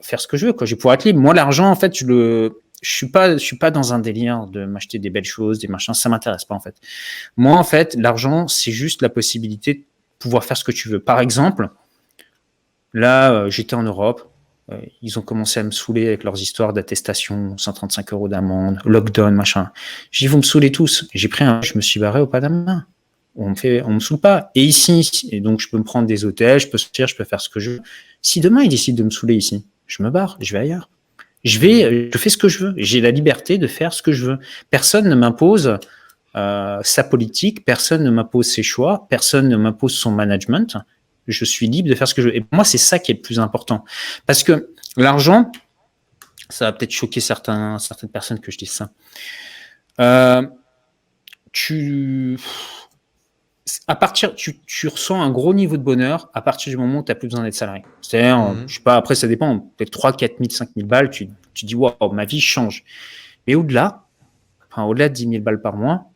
faire ce que je veux, quoi. Je vais pouvoir être libre. Moi, l'argent, en fait, je suis pas dans un délire de m'acheter des belles choses, des machins. Ça m'intéresse pas, en fait. Moi, en fait, l'argent, c'est juste la possibilité de pouvoir faire ce que tu veux. Par exemple, là, j'étais en Europe. Ils ont commencé à me saouler avec leurs histoires d'attestation, 135 € d'amende, lockdown, machin. J'ai dit, vous me saoulez tous. Je me suis barré au Panama. On me saoule pas. Et ici, et donc je peux me prendre des hôtels, je peux sortir, je peux faire ce que je veux. Si demain ils décident de me saouler ici, je me barre, je vais ailleurs. Je fais ce que je veux. J'ai la liberté de faire ce que je veux. Personne ne m'impose sa politique, personne ne m'impose ses choix, personne ne m'impose son management. Je suis libre de faire ce que je veux. Et pour moi, c'est ça qui est le plus important. Parce que l'argent, Ça va peut-être choquer certaines personnes que je dise ça. Euh, tu, tu ressens un gros niveau de bonheur à partir du moment où tu n'as plus besoin d'être salarié. C'est-à-dire, je sais pas, après ça dépend, peut-être 3, 4 000, 5 000 balles, tu dis, waouh, ma vie change. Mais au-delà de 10 000 balles par mois,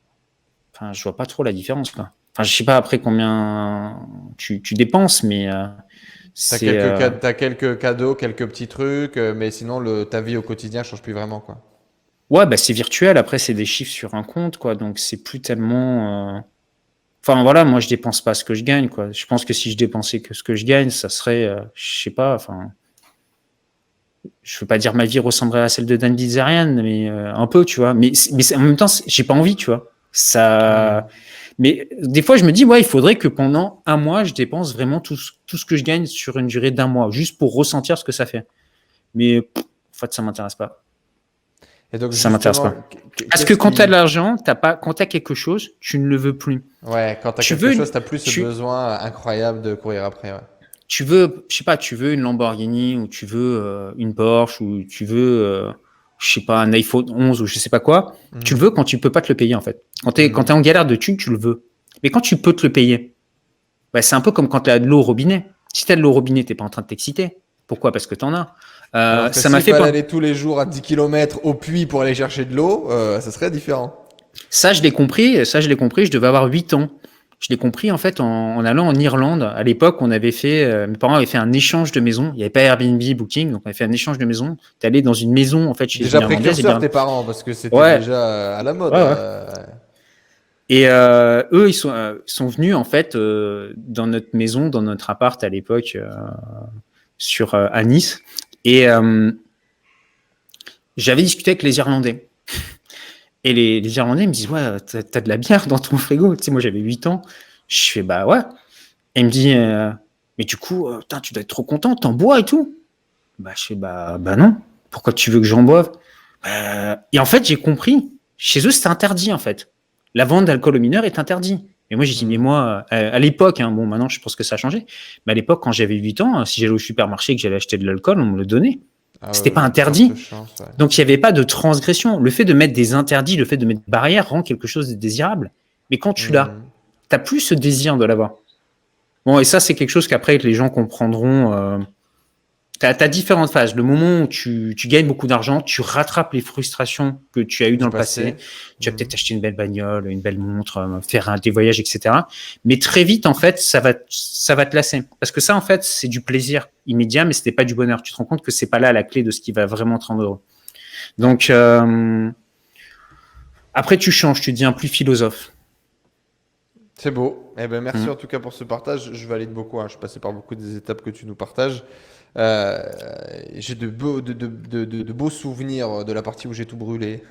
je vois pas trop la différence, quoi. Je sais pas après combien tu dépenses, mais T'as quelques cadeaux, quelques petits trucs, mais sinon ta vie au quotidien change plus vraiment, quoi. ouais, bah c'est virtuel. Après, c'est des chiffres sur un compte, quoi. Donc c'est plus tellement. Enfin voilà, moi je dépense pas ce que je gagne, quoi. Je pense que si je dépensais que ce que je gagne, ça serait, je sais pas. Enfin, je veux pas dire ma vie ressemblerait à celle de Dan Bilzerian, mais un peu, tu vois. Mais en même temps, j'ai pas envie, tu vois. Ça. Mais des fois, je me dis, ouais, il faudrait que pendant un mois, je dépense vraiment tout ce que je gagne sur une durée d'un mois, juste pour ressentir ce que ça fait. Mais en fait, ça m'intéresse pas. Et donc Ça m'intéresse justement, pas. Parce que quand tu as de l'argent, quand tu as quelque chose, tu ne le veux plus. ouais, quand t'as Tu quelque veux, chose, t'as plus ce besoin incroyable de courir après, ouais. tu veux, je sais pas, tu veux une Lamborghini ou tu veux une Porsche ou tu veux, je sais pas, un iPhone 11 ou je sais pas quoi. Tu le veux quand tu peux pas te le payer, en fait. Quand t'es en galère de thunes, tu le veux. Mais quand tu peux te le payer, bah, c'est un peu comme quand tu as de l'eau au robinet. Si tu as de l'eau au robinet, tu n'es pas en train de t'exciter. Pourquoi? Parce que tu en as. Alors que Ça m'a s'il fait fallait pas. aller tous les jours à 10 km au puits pour aller chercher de l'eau, ça serait différent. Ça, je l'ai compris. Je devais avoir 8 ans. Je l'ai compris en fait en allant en Irlande. À l'époque, mes parents avaient fait un échange de maison. Il n'y avait pas Airbnb, Booking, donc on avait fait un échange de maison. Tu allais dans une maison en fait chez Déjà une Irlandaise. précurseur tes parents, parce que c'était Ouais, déjà à la mode. ouais, ouais. Et eux, ils sont venus en fait dans notre maison, dans notre appart à l'époque à Nice. Et j'avais discuté avec les Irlandais. Et les Irlandais me disent, ouais, t'as de la bière dans ton frigo. Tu sais, moi, j'avais 8 ans. Je fais, bah ouais. Et il me dit, mais du coup, putain, tu dois être trop content, t'en bois et tout. Bah, je fais, bah non. Pourquoi tu veux que j'en boive? Et en fait, j'ai compris. Chez eux, c'était interdit, en fait. La vente d'alcool aux mineurs est interdite. Et moi, j'ai dit, mais moi, à l'époque, bon, maintenant, je pense que ça a changé. Mais à l'époque, quand j'avais 8 ans, si j'allais au supermarché et que j'allais acheter de l'alcool, on me le donnait. C'était pas interdit. Chance, ouais. Donc, il n'y avait pas de transgression. Le fait de mettre des interdits, le fait de mettre des barrières rend quelque chose de désirable. Mais quand tu l'as, tu n'as plus ce désir de l'avoir. Bon, et ça, c'est quelque chose qu'après, les gens comprendront. Tu as différentes phases. Le moment où tu gagnes beaucoup d'argent, tu rattrapes les frustrations que tu as eues dans le passé. Tu vas peut-être acheter une belle bagnole, une belle montre, faire des voyages, etc. Mais très vite, en fait, ça va te lasser. Parce que ça, en fait, c'est du plaisir immédiat, mais ce n'est pas du bonheur. Tu te rends compte que c'est pas là la clé de ce qui va vraiment te rendre heureux. Donc, après, tu changes, tu deviens plus philosophe. C'est beau. Eh ben, merci en tout cas pour ce partage. Je valide beaucoup. Je suis passé par beaucoup des étapes que tu nous partages. J'ai de beaux souvenirs de la partie où j'ai tout brûlé.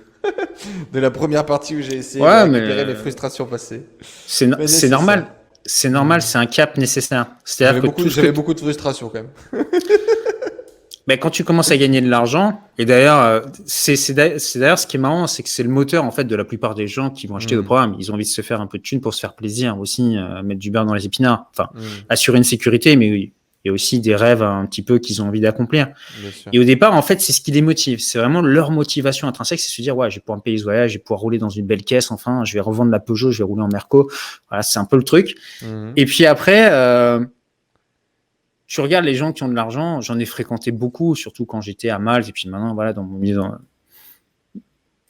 De la première partie où j'ai essayé de récupérer mes frustrations passées. C'est normal. C'est normal, c'est un cap nécessaire. J'avais beaucoup de frustration quand même. Ben, quand tu commences à gagner de l'argent, et d'ailleurs, c'est d'ailleurs ce qui est marrant, c'est que c'est le moteur en fait de la plupart des gens qui vont acheter le programme. Ils ont envie de se faire un peu de thunes pour se faire plaisir aussi, mettre du beurre dans les épinards. Enfin, assurer une sécurité, mais oui, il y a aussi des rêves un petit peu qu'ils ont envie d'accomplir. Et au départ, en fait, c'est ce qui les motive. C'est vraiment leur motivation intrinsèque, c'est se dire, ouais, je vais pouvoir me payer ce voyage, je vais pouvoir rouler dans une belle caisse, enfin, je vais revendre la Peugeot, je vais rouler en Merco. Voilà, c'est un peu le truc. Et puis après, tu regardes les gens qui ont de l'argent, j'en ai fréquenté beaucoup, surtout quand j'étais à Malte, et puis maintenant, voilà, dans mon milieu.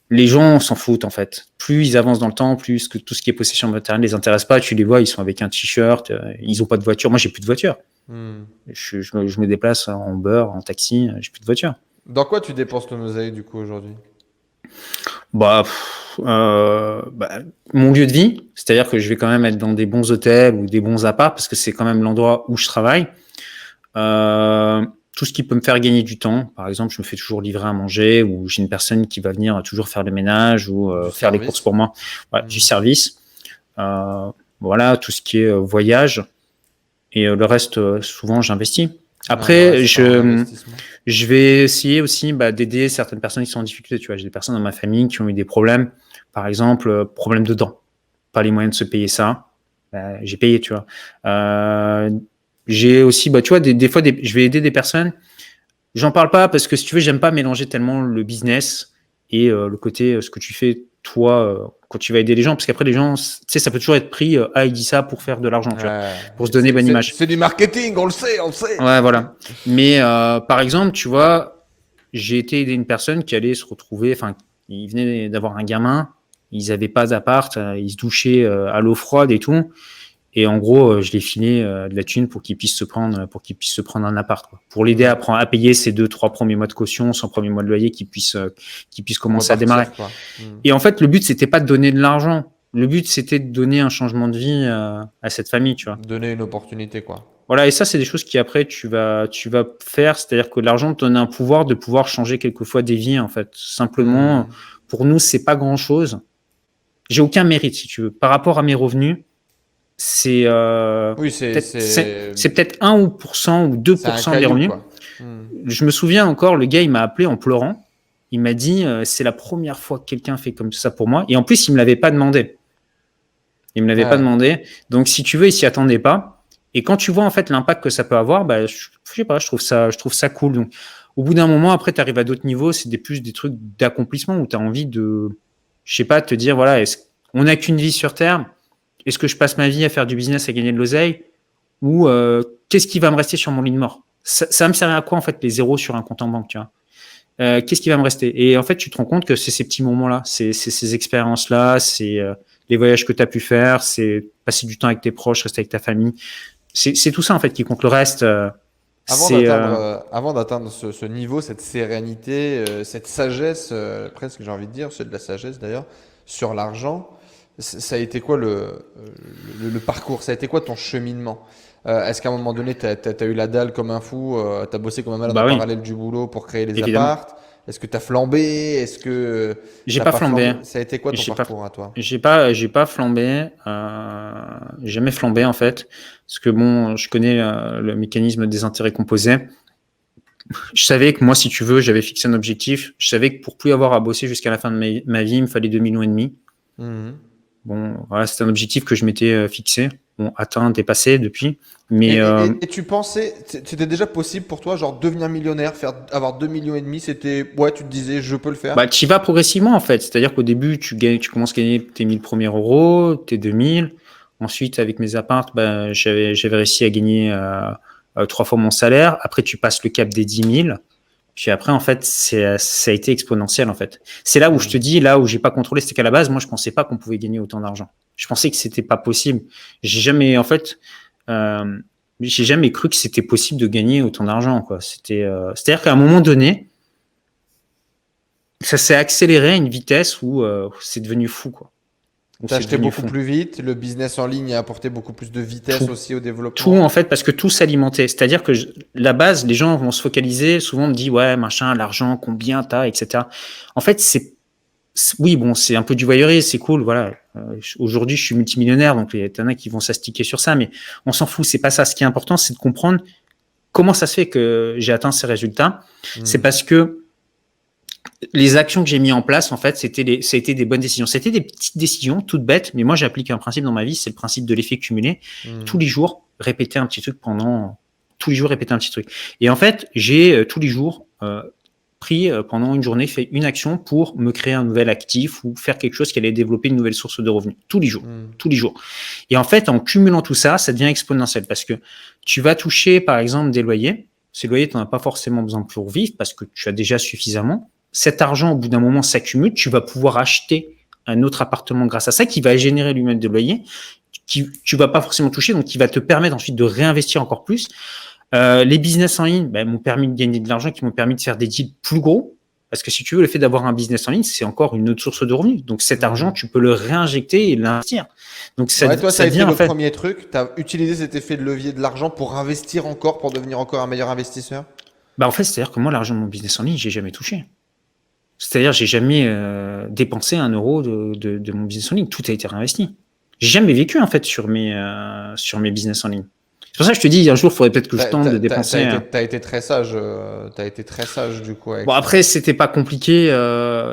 Les gens s'en foutent, en fait. Plus ils avancent dans le temps, plus que tout ce qui est possession matérielle les intéresse pas. Tu les vois, ils sont avec un t-shirt, ils ont pas de voiture. Moi, j'ai plus de voiture. Je me déplace en Uber, en taxi, j'ai plus de voiture. Dans quoi tu dépenses ton oseille, du coup, aujourd'hui? Mon lieu de vie, c'est-à-dire que je vais quand même être dans des bons hôtels ou des bons apparts, parce que c'est quand même l'endroit où je travaille. Tout ce qui peut me faire gagner du temps. Par exemple, je me fais toujours livrer à manger ou j'ai une personne qui va venir toujours faire le ménage ou faire les courses pour moi. Voilà, du service. Voilà, tout ce qui est voyage. Et le reste, souvent, j'investis. Après, je vais essayer aussi d'aider certaines personnes qui sont en difficulté. Tu vois, j'ai des personnes dans ma famille qui ont eu des problèmes. Par exemple, problème de dents. Pas les moyens de se payer ça. J'ai payé, tu vois. J'ai aussi, tu vois, des fois, je vais aider des personnes. J'en parle pas parce que si tu veux, j'aime pas mélanger tellement le business et le côté ce que tu fais toi quand tu vas aider les gens, parce qu'après les gens, tu sais, ça peut toujours être pris. Ah, il dit ça pour faire de l'argent, tu vois, pour se donner bonne image. C'est du marketing, on le sait. Ouais, voilà. Mais par exemple, tu vois, j'ai été aider une personne qui allait se retrouver, enfin, il venait d'avoir un gamin, ils avaient pas d'appart, ils se douchaient à l'eau froide et tout. Et en gros, je l'ai filé de la thune pour qu'il puisse se prendre un appart, quoi. Pour l'aider à payer ses 2-3 premiers mois de caution, son premier mois de loyer, qu'il puisse commencer à démarrer. Quoi. Et en fait, le but, c'était pas de donner de l'argent. Le but, c'était de donner un changement de vie à cette famille, tu vois. Donner une opportunité, quoi. Voilà, et ça, c'est des choses qui après tu vas faire, c'est-à-dire que l'argent te donne un pouvoir de pouvoir changer quelquefois des vies, en fait. Simplement, pour nous, c'est pas grand-chose. J'ai aucun mérite, si tu veux. Par rapport à mes revenus, c'est Oui, c'est peut-être 1% ou 2% des caillou, revenus. quoi. Je me souviens encore, le gars, il m'a appelé en pleurant. Il m'a dit, c'est la première fois que quelqu'un fait comme ça pour moi. Et en plus, il me l'avait pas demandé. Il me l'avait pas demandé. Donc, si tu veux, il s'y attendait pas. Et quand tu vois en fait l'impact que ça peut avoir, bah, je sais pas, je trouve ça cool. Donc, au bout d'un moment, après, tu arrives à d'autres niveaux, c'est plus des trucs d'accomplissement où tu as envie de, je sais pas, te dire, voilà, on n'a qu'une vie sur Terre. Est-ce que je passe ma vie à faire du business, à gagner de l'oseille, ou qu'est-ce qui va me rester sur mon lit de mort? Ça va me servir à quoi en fait les zéros sur un compte en banque, tu vois? Qu'est-ce qui va me rester? Et en fait, tu te rends compte que c'est ces petits moments-là, c'est ces expériences-là, c'est les voyages que tu as pu faire, c'est passer du temps avec tes proches, rester avec ta famille. C'est tout ça en fait qui compte. Le reste, avant d'atteindre ce niveau, cette sérénité, cette sagesse, presque j'ai envie de dire, c'est de la sagesse d'ailleurs, sur l'argent, ça a été quoi le parcours? Ça a été quoi ton cheminement? Est-ce qu'à un moment donné, tu as eu la dalle comme un fou, tu as bossé comme un malade en parallèle du boulot pour créer les apparts? Est-ce que tu as flambé? Est-ce que j'ai pas flambé? Ça a été quoi ton parcours à toi? J'ai pas flambé, j'ai jamais flambé en fait, parce que bon, je connais le mécanisme des intérêts composés. Je savais que moi, si tu veux, j'avais fixé un objectif. Je savais que pour plus avoir à bosser jusqu'à la fin de ma vie, il me fallait 2,5 millions. Bon, voilà, c'était un objectif que je m'étais fixé. Bon, atteint, dépassé depuis. Mais et tu pensais, c'était déjà possible pour toi, genre devenir millionnaire, avoir 2,5 millions, c'était, ouais, tu te disais, je peux le faire. Bah, tu y vas progressivement en fait. C'est-à-dire qu'au début, tu commences à gagner tes 1000 premiers euros, tes 2000. Ensuite, avec mes apparts, bah, j'avais réussi à gagner 3 fois mon salaire. Après, tu passes le cap des 10 000. Puis après, en fait, ça a été exponentiel, en fait. C'est là où je te dis, là où j'ai pas contrôlé, c'est qu'à la base, moi, je pensais pas qu'on pouvait gagner autant d'argent. Je pensais que c'était pas possible. J'ai jamais cru que c'était possible de gagner autant d'argent, quoi. C'est-à-dire qu'à un moment donné, ça s'est accéléré à une vitesse où c'est devenu fou, quoi. T'as acheté beaucoup plus vite, le business en ligne a apporté beaucoup plus de vitesse aussi au développement. Tout en fait, parce que tout s'alimentait. C'est-à-dire que la base, les gens vont se focaliser, souvent on me dit ouais, machin, l'argent, combien t'as, etc. En fait, oui, bon, c'est un peu du voyeurisme, c'est cool, voilà. Aujourd'hui, je suis multimillionnaire, donc il y en a qui vont s'astiquer sur ça, mais on s'en fout, c'est pas ça. Ce qui est important, c'est de comprendre comment ça se fait que j'ai atteint ces résultats. C'est parce que les actions que j'ai mis en place, en fait, ça a été des bonnes décisions. C'était des petites décisions, toutes bêtes, mais moi, j'applique un principe dans ma vie, c'est le principe de l'effet cumulé. Tous les jours, répéter un petit truc Et en fait, j'ai tous les jours pris pendant une journée, fait une action pour me créer un nouvel actif ou faire quelque chose qui allait développer une nouvelle source de revenus. Tous les jours. Et en fait, en cumulant tout ça, ça devient exponentiel parce que tu vas toucher, par exemple, des loyers. Ces loyers, tu n'en as pas forcément besoin pour vivre parce que tu as déjà suffisamment. Cet argent, au bout d'un moment, s'accumule. Tu vas pouvoir acheter un autre appartement grâce à ça qui va générer lui-même des loyers qui tu vas pas forcément toucher, donc qui va te permettre ensuite de réinvestir encore plus. Les business en ligne m'ont permis de gagner de l'argent, qui m'ont permis de faire des deals plus gros. Parce que si tu veux, le fait d'avoir un business en ligne, c'est encore une autre source de revenus. Donc cet argent, tu peux le réinjecter et l'investir. Donc ça a été le premier truc. Tu as utilisé cet effet de levier de l'argent pour investir encore, pour devenir encore un meilleur investisseur. En fait, c'est-à-dire que moi, l'argent de mon business en ligne, j'ai jamais touché. C'est-à-dire, j'ai jamais dépensé 1 euro de mon business en ligne. Tout a été réinvesti. J'ai jamais vécu en fait sur mes business en ligne. C'est pour ça que je te dis, un jour, il faudrait peut-être que je tente de dépenser. T'as été très sage. T'as été très sage du coup. Bon, après, c'était pas compliqué.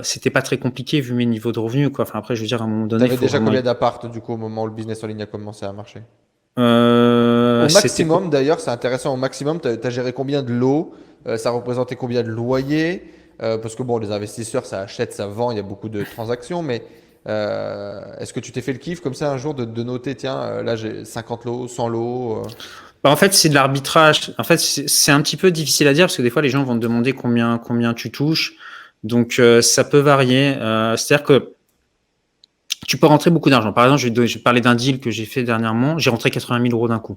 C'était pas très compliqué vu mes niveaux de revenus, quoi. Enfin, après, je veux dire, à un moment donné. T'avais déjà combien d'appart du coup au moment où le business en ligne a commencé à marcher? Au C'était maximum, d'ailleurs, c'est intéressant. Au maximum, tu as géré combien de lots? Ça représentait combien de loyers? Parce que bon, les investisseurs, ça achète, ça vend, il y a beaucoup de transactions. Mais est-ce que tu t'es fait le kiff comme ça un jour de noter, tiens, là j'ai 50 lots, 100 lots Bah, en fait, c'est de l'arbitrage. En fait, c'est un petit peu difficile à dire parce que des fois, les gens vont te demander combien tu touches. Donc, ça peut varier. C'est-à-dire que tu peux rentrer beaucoup d'argent. Par exemple, je vais parler d'un deal que j'ai fait dernièrement. J'ai rentré 80 000 euros d'un coup.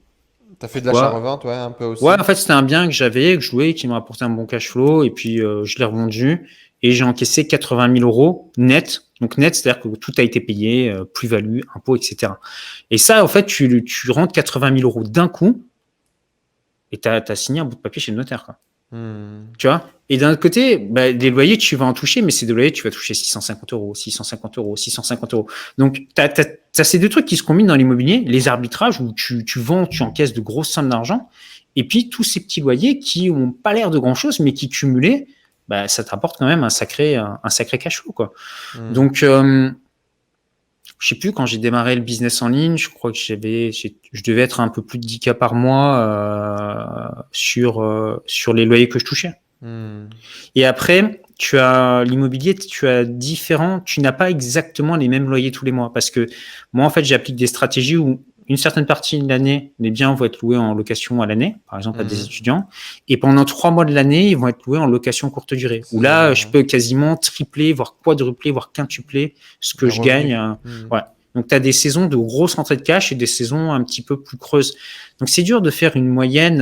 T'as fait de Pourquoi? l'achat-revente, ouais, un peu Ouais, aussi. en fait, c'était un bien que j'avais, que je louais, qui m'a apporté un bon cash flow. Et puis, je l'ai revendu et j'ai encaissé 80 000 euros net. Donc, net, c'est-à-dire que tout a été payé, plus-value, impôts, etc. Et ça, en fait, tu rentres 80 000 euros d'un coup et tu as signé un bout de papier chez le notaire, quoi. Hmm. Tu vois? Et d'un autre côté, bah, des loyers, tu vas en toucher, mais c'est des loyers, tu vas toucher 650 euros, 650 euros, 650 euros. Donc, t'as ces deux trucs qui se combinent dans l'immobilier, les arbitrages où tu vends, tu encaisses de grosses sommes d'argent, et puis tous ces petits loyers qui ont pas l'air de grand chose, mais qui cumulés, bah, ça te rapporte quand même un sacré cash flow, quoi. Hmm. Donc, je sais plus, quand j'ai démarré le business en ligne, je crois que je devais être à un peu plus de 10 k par mois, sur les loyers que je touchais. Hmm. Et après, tu as l'immobilier, tu n'as pas exactement les mêmes loyers tous les mois. Parce que moi, en fait, j'applique des stratégies où une certaine partie de l'année, les biens vont être loués en location à l'année, par exemple à des Hmm. étudiants. Et pendant 3 mois de l'année, ils vont être loués en location courte durée. Où là, Saisonnière, je ouais. peux quasiment tripler, voire quadrupler, voire quintupler ce que Les je gagne. revenus. Hmm. Ouais. Donc, tu as des saisons de grosses rentrées de cash et des saisons un petit peu plus creuses. Donc, c'est dur de faire une moyenne.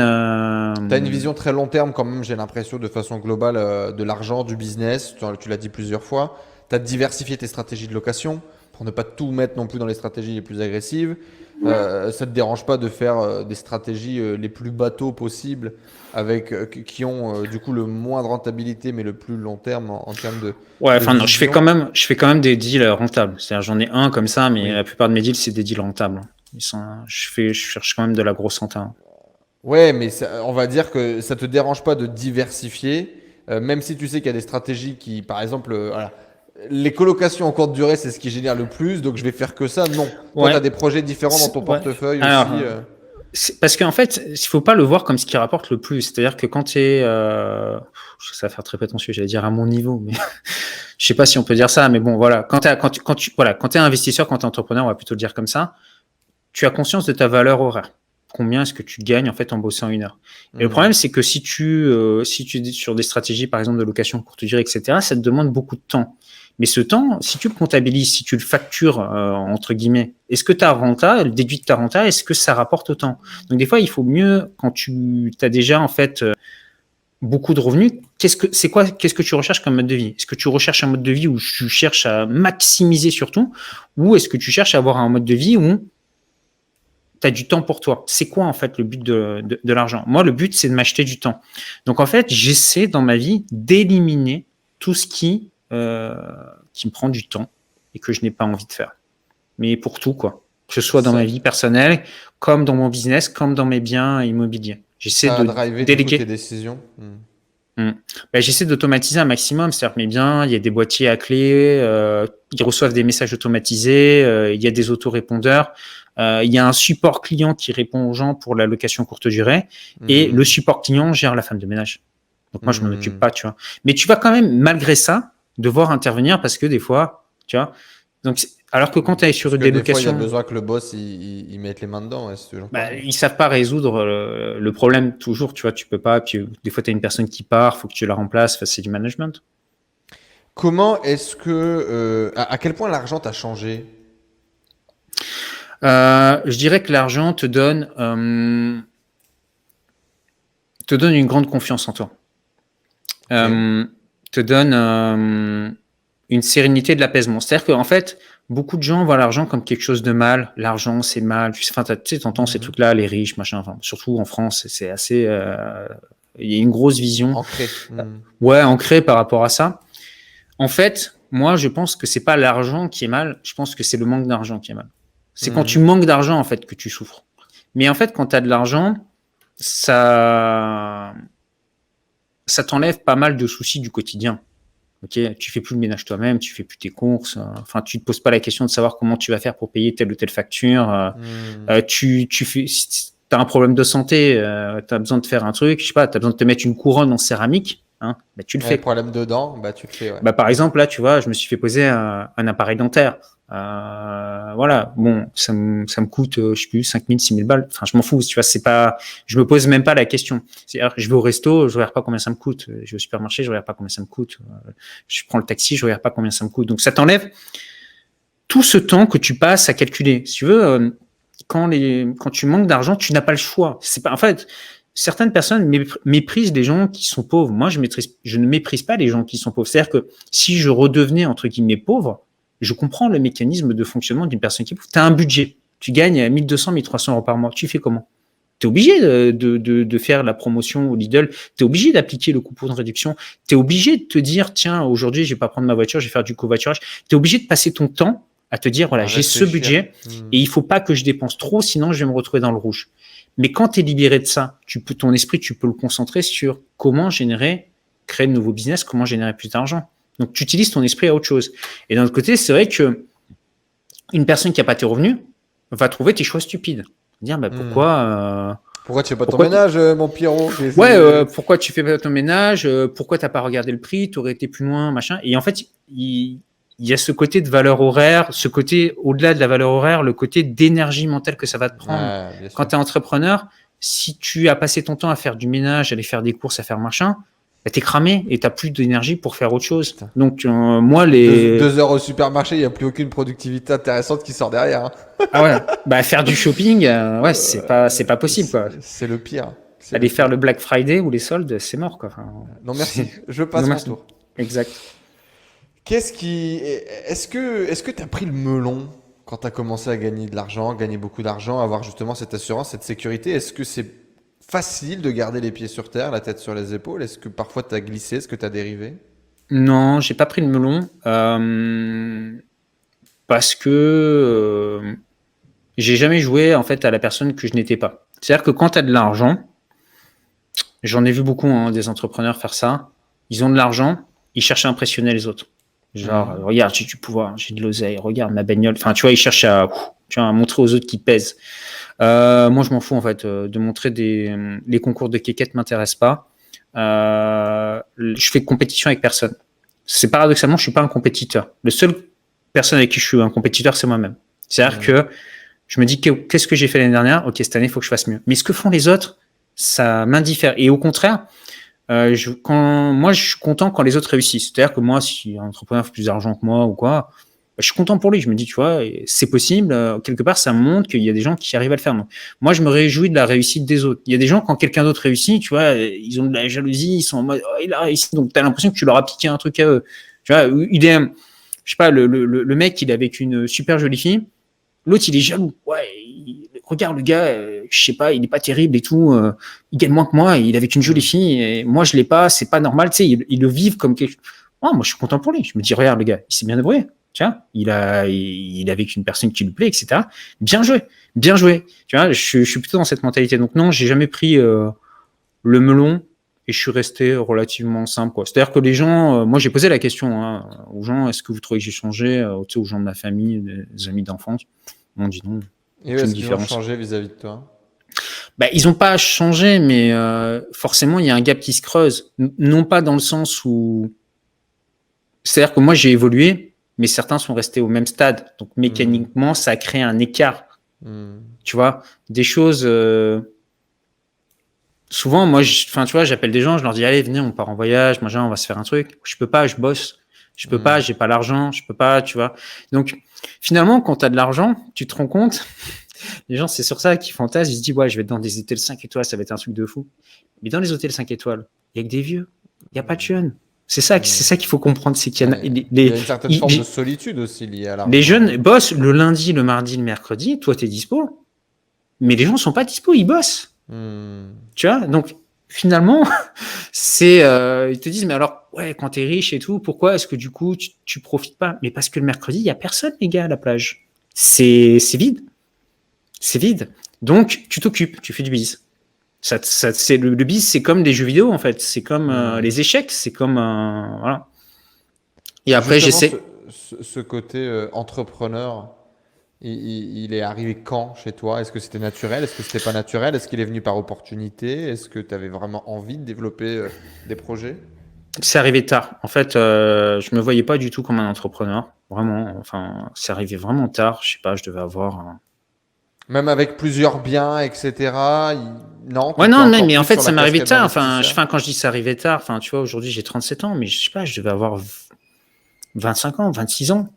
Tu as une vision très long terme quand même, j'ai l'impression, de façon globale, de l'argent, du business. Tu l'as dit plusieurs fois. Tu as diversifié tes stratégies de location pour ne pas tout mettre non plus dans les stratégies les plus agressives. Ça te dérange pas de faire des stratégies les plus bateaux possibles avec qui ont du coup le moins de rentabilité mais le plus long terme en termes Ouais, de enfin non, vision. je fais quand même des deals rentables. C'est-à-dire, j'en ai un comme ça, mais la Oui. plupart de mes deals, c'est des deals rentables. Je cherche quand même de la grosse renta. Ouais, mais on va dire que ça te dérange pas de diversifier, même si tu sais qu'il y a des stratégies qui, par exemple, voilà, les colocations en courte durée, c'est ce qui génère le plus, donc je vais faire que ça. Non. Toi, tu as Ouais, des projets différents dans ton ouais. portefeuille Alors, aussi. parce qu'en fait, il faut pas le voir comme ce qui rapporte le plus. C'est-à-dire que quand tu es, ça va faire très prétentieux, j'allais dire à mon niveau, mais je sais pas si on peut dire ça, mais bon, voilà. Quand t'es investisseur, quand t'es entrepreneur, on va plutôt le dire comme ça. Tu as conscience de ta valeur horaire. Combien est-ce que tu gagnes en fait en bossant 1 heure? Et le Hmm. problème, c'est que si tu es sur des stratégies, par exemple de location courte durée, etc., ça te demande beaucoup de temps. Mais ce temps, si tu le comptabilises, si tu le factures entre guillemets, est-ce que ta renta, déduit de ta renta, est-ce que ça rapporte autant? Donc des fois, il faut mieux quand tu as déjà en fait beaucoup de revenus. Qu'est-ce que tu recherches comme mode de vie? Est-ce que tu recherches un mode de vie où tu cherches à maximiser surtout, ou est-ce que tu cherches à avoir un mode de vie où tu as du temps pour toi? C'est quoi en fait le but de l'argent? Moi, le but, c'est de m'acheter du temps. Donc en fait, j'essaie dans ma vie d'éliminer tout ce qui me prend du temps et que je n'ai pas envie de faire. Mais pour tout, quoi. Que ce soit dans ma Ça, vie personnelle, comme dans mon business, comme dans mes biens immobiliers. J'essaie ça a de drivé du coup tes déléguer. décisions. Hmm. Ben, j'essaie d'automatiser un maximum. C'est-à-dire que mes biens, il y a des boîtiers à clé, ils reçoivent des messages automatisés, il y a des autorépondeurs, il y a un support client qui répond aux gens pour la location courte durée, et le Hmm. support client gère la femme de ménage. Donc moi, je m'en occupe Hmm. pas, tu vois. Mais tu vas quand même, malgré ça, devoir intervenir parce que des fois, tu vois. Donc, alors que quand tu es Parce sur que des des fois, il y a locations, besoin que le boss il mette les mains dedans, ouais, c'est toujours bah, pareil. ils savent pas résoudre le problème toujours, tu vois. Tu peux pas. Puis des fois, tu as une personne qui part, faut que tu la remplaces. Enfin, c'est du management. Comment est-ce que, à quel point l'argent t'a changé? Je dirais que l'argent te donne une grande confiance en toi. Ok. Te donne une sérénité, de l'apaisement. C'est-à-dire qu'en fait, beaucoup de gens voient l'argent comme quelque chose de mal. L'argent, c'est mal. Enfin, tu sais, t'entends ces Mhm. trucs-là, les riches, machin. Enfin, surtout en France, c'est assez. Il y a une grosse vision, Ancré. Hmm. ouais, ancrée par rapport à ça. En fait, moi, je pense que c'est pas l'argent qui est mal. Je pense que c'est le manque d'argent qui est mal. C'est quand tu Mhm. manques d'argent en fait que tu souffres. Mais en fait, quand tu as de l'argent, ça, ça t'enlève pas mal de soucis du quotidien. Ok, tu fais plus le ménage toi-même, tu fais plus tes courses. Enfin, tu te poses pas la question de savoir comment tu vas faire pour payer telle ou telle facture. Hmm. Tu fais, as un problème de santé, tu as besoin de faire un truc, je sais pas, tu as besoin de te mettre une couronne en céramique, hein, bah, tu le Ouais, fais. problème dedans, bah tu le fais. Ouais. Bah, par exemple, là, tu vois, je me suis fait poser un appareil dentaire. Voilà, bon, ça me coûte, je sais plus, 5 000, 6 000 balles. Enfin, je m'en fous, tu vois, c'est pas, je me pose même pas la question. C'est-à-dire, je vais au resto, je regarde pas combien ça me coûte. Je vais au supermarché, je regarde pas combien ça me coûte. Je prends le taxi, je regarde pas combien ça me coûte. Donc, ça t'enlève tout ce temps que tu passes à calculer. Si tu veux, quand tu manques d'argent, tu n'as pas le choix. C'est pas, en fait, certaines personnes méprisent les gens qui sont pauvres. Moi, je ne méprise pas les gens qui sont pauvres. C'est-à-dire que si je redevenais, entre guillemets, pauvre, je comprends le mécanisme de fonctionnement d'une personne qui est pauvre. Tu as un budget. Tu gagnes 1200, 1300 euros par mois. Tu fais comment? Tu es obligé de faire la promotion au Lidl. Tu es obligé d'appliquer le coupon de réduction. Tu es obligé de te dire, tiens, aujourd'hui, je vais pas prendre ma voiture, je vais faire du covoiturage. Tu es obligé de passer ton temps à te dire, voilà, j'ai ce budget et il faut pas que je dépense trop, sinon je vais me retrouver dans le rouge. Mais quand tu es libéré de ça, ton esprit, tu peux le concentrer sur comment créer de nouveaux business, comment générer plus d'argent. Donc, tu utilises ton esprit à autre chose. Et d'un autre côté, c'est vrai que une personne qui n'a pas tes revenus va trouver tes choix stupides. Dire, bah, pourquoi tu fais pas ton ménage, mon Pierrot? Ouais, pourquoi tu fais pas ton ménage? Pourquoi t'as pas regardé le prix? T'aurais été plus loin, machin. Et en fait, il y a ce côté de valeur horaire, ce côté, au-delà de la valeur horaire, le côté d'énergie mentale que ça va te prendre. Ouais, quand tu es entrepreneur, si tu as passé ton temps à faire du ménage, à aller faire des courses, à faire machin, bah, t'es cramé et t'as plus d'énergie pour faire autre chose. Putain. Donc, moi, deux heures au supermarché, il n'y a plus aucune productivité intéressante qui sort derrière. Hein. Ah ouais, bah, faire du shopping, ouais, c'est pas possible, quoi. C'est le pire. Aller faire le Black Friday ou les soldes, c'est mort, quoi. Enfin, non, merci. Je passe mon tour. Exact. Est-ce que tu as pris le melon quand tu as commencé à gagner de l'argent, gagner beaucoup d'argent, avoir justement cette assurance, cette sécurité? Est-ce que c'est facile de garder les pieds sur terre, la tête sur les épaules? Est-ce que parfois tu as glissé? Est-ce que tu as dérivé? Non, j'ai pas pris le melon parce que j'ai jamais joué en fait à la personne que je n'étais pas. C'est-à-dire que quand tu as de l'argent, j'en ai vu beaucoup des entrepreneurs faire ça, ils ont de l'argent, ils cherchent à impressionner les autres. Genre, regarde, j'ai du pouvoir, j'ai de l'oseille, regarde ma bagnole. Enfin, tu vois, ils cherchent à montrer aux autres qu'ils pèsent. Moi, je m'en fous, en fait, de montrer les concours de quéquette m'intéressent pas. Je fais compétition avec personne. C'est paradoxalement, je suis pas un compétiteur. Le seul personne avec qui je suis un compétiteur, c'est moi-même. C'est-à-dire que je me dis, qu'est-ce que j'ai fait l'année dernière? Ok, cette année, il faut que je fasse mieux. Mais ce que font les autres, ça m'indiffère. Et au contraire, moi, je suis content quand les autres réussissent. C'est-à-dire que moi, si un entrepreneur fait plus d'argent que moi ou quoi, je suis content pour lui. Je me dis, tu vois, c'est possible. Quelque part, ça me montre qu'il y a des gens qui arrivent à le faire. Donc, moi, je me réjouis de la réussite des autres. Il y a des gens, quand quelqu'un d'autre réussit, tu vois, ils ont de la jalousie, ils sont en mode, oh, il a réussi. Donc, tu as l'impression que tu leur as piqué un truc à eux. Tu vois, je sais pas, le mec, il est avec une super jolie fille. L'autre, il est jaloux. Ouais, regarde le gars, je sais pas, il est pas terrible et tout. Il gagne moins que moi. Il est avec une jolie fille. Et moi, je l'ai pas. C'est pas normal. Tu sais, ils le vivent comme quelque chose. Oh, moi, je suis content pour lui. Je me dis, regarde le gars, il s'est bien débrouillé. Tiens, il est avec une personne qui lui plaît, etc. Bien joué, bien joué. Tu vois, je suis plutôt dans cette mentalité. Donc non, j'ai jamais pris le melon et je suis resté relativement simple, quoi. C'est-à-dire que les gens, moi, j'ai posé la question aux gens, est-ce que vous trouvez que j'ai changé, aux gens de ma famille, des amis d'enfance? Ils m'ont dit non. Et est-ce qu'ils ont changé vis-à-vis de toi? Bah, ils n'ont pas changé, mais forcément, il y a un gap qui se creuse. Non pas dans le sens où... C'est-à-dire que moi, j'ai évolué, mais certains sont restés au même stade. Donc, mécaniquement, ça a créé un écart. Tu vois, des choses... Souvent, moi, tu vois, j'appelle des gens, je leur dis, allez, venez, on part en voyage, machin, on va se faire un truc. Je peux pas, je bosse. Je peux pas, j'ai pas l'argent, je peux pas, tu vois. Donc, finalement, quand tu as de l'argent, tu te rends compte, les gens, c'est sur ça qu'ils fantasment, ils se disent, ouais, je vais être dans des hôtels 5 étoiles, ça va être un truc de fou. Mais dans les hôtels 5 étoiles, il y a que des vieux, il y a pas de jeunes. C'est ça qu'il faut comprendre, c'est qu'il y a, il y a une certaine forme de solitude aussi liée à l'argent. Les jeunes bossent le lundi, le mardi, le mercredi, toi, tu es dispo. Mais les gens sont pas dispo, ils bossent. Tu vois, donc, finalement, ils te disent, mais alors, ouais, quand t'es riche et tout, pourquoi est-ce que du coup, tu profites pas? Mais parce que le mercredi, il y a personne, les gars, à la plage. C'est vide. C'est vide. Donc, tu t'occupes, tu fais du biz. Le biz, c'est comme des jeux vidéo, en fait. C'est comme les échecs, c'est comme, voilà. Et après, justement, j'essaie. Ce côté entrepreneur, il est arrivé quand chez toi? Est-ce que c'était naturel? Est-ce que c'était pas naturel? Est-ce qu'il est venu par opportunité? Est-ce que tu avais vraiment envie de développer des projets? C'est arrivé tard. En fait, je me voyais pas du tout comme un entrepreneur. Vraiment, enfin, c'est arrivé vraiment tard. Je sais pas, je devais avoir Même avec plusieurs biens, etc. Non, tu Ouais, étais non, encore mais en plus fait, sur ça la m'est arrivé casquette tard. Enfin, d'investisseur. quand je dis ça arrivé tard, enfin, tu vois, aujourd'hui, j'ai 37 ans, mais je sais pas, je devais avoir 25 ans, 26 ans.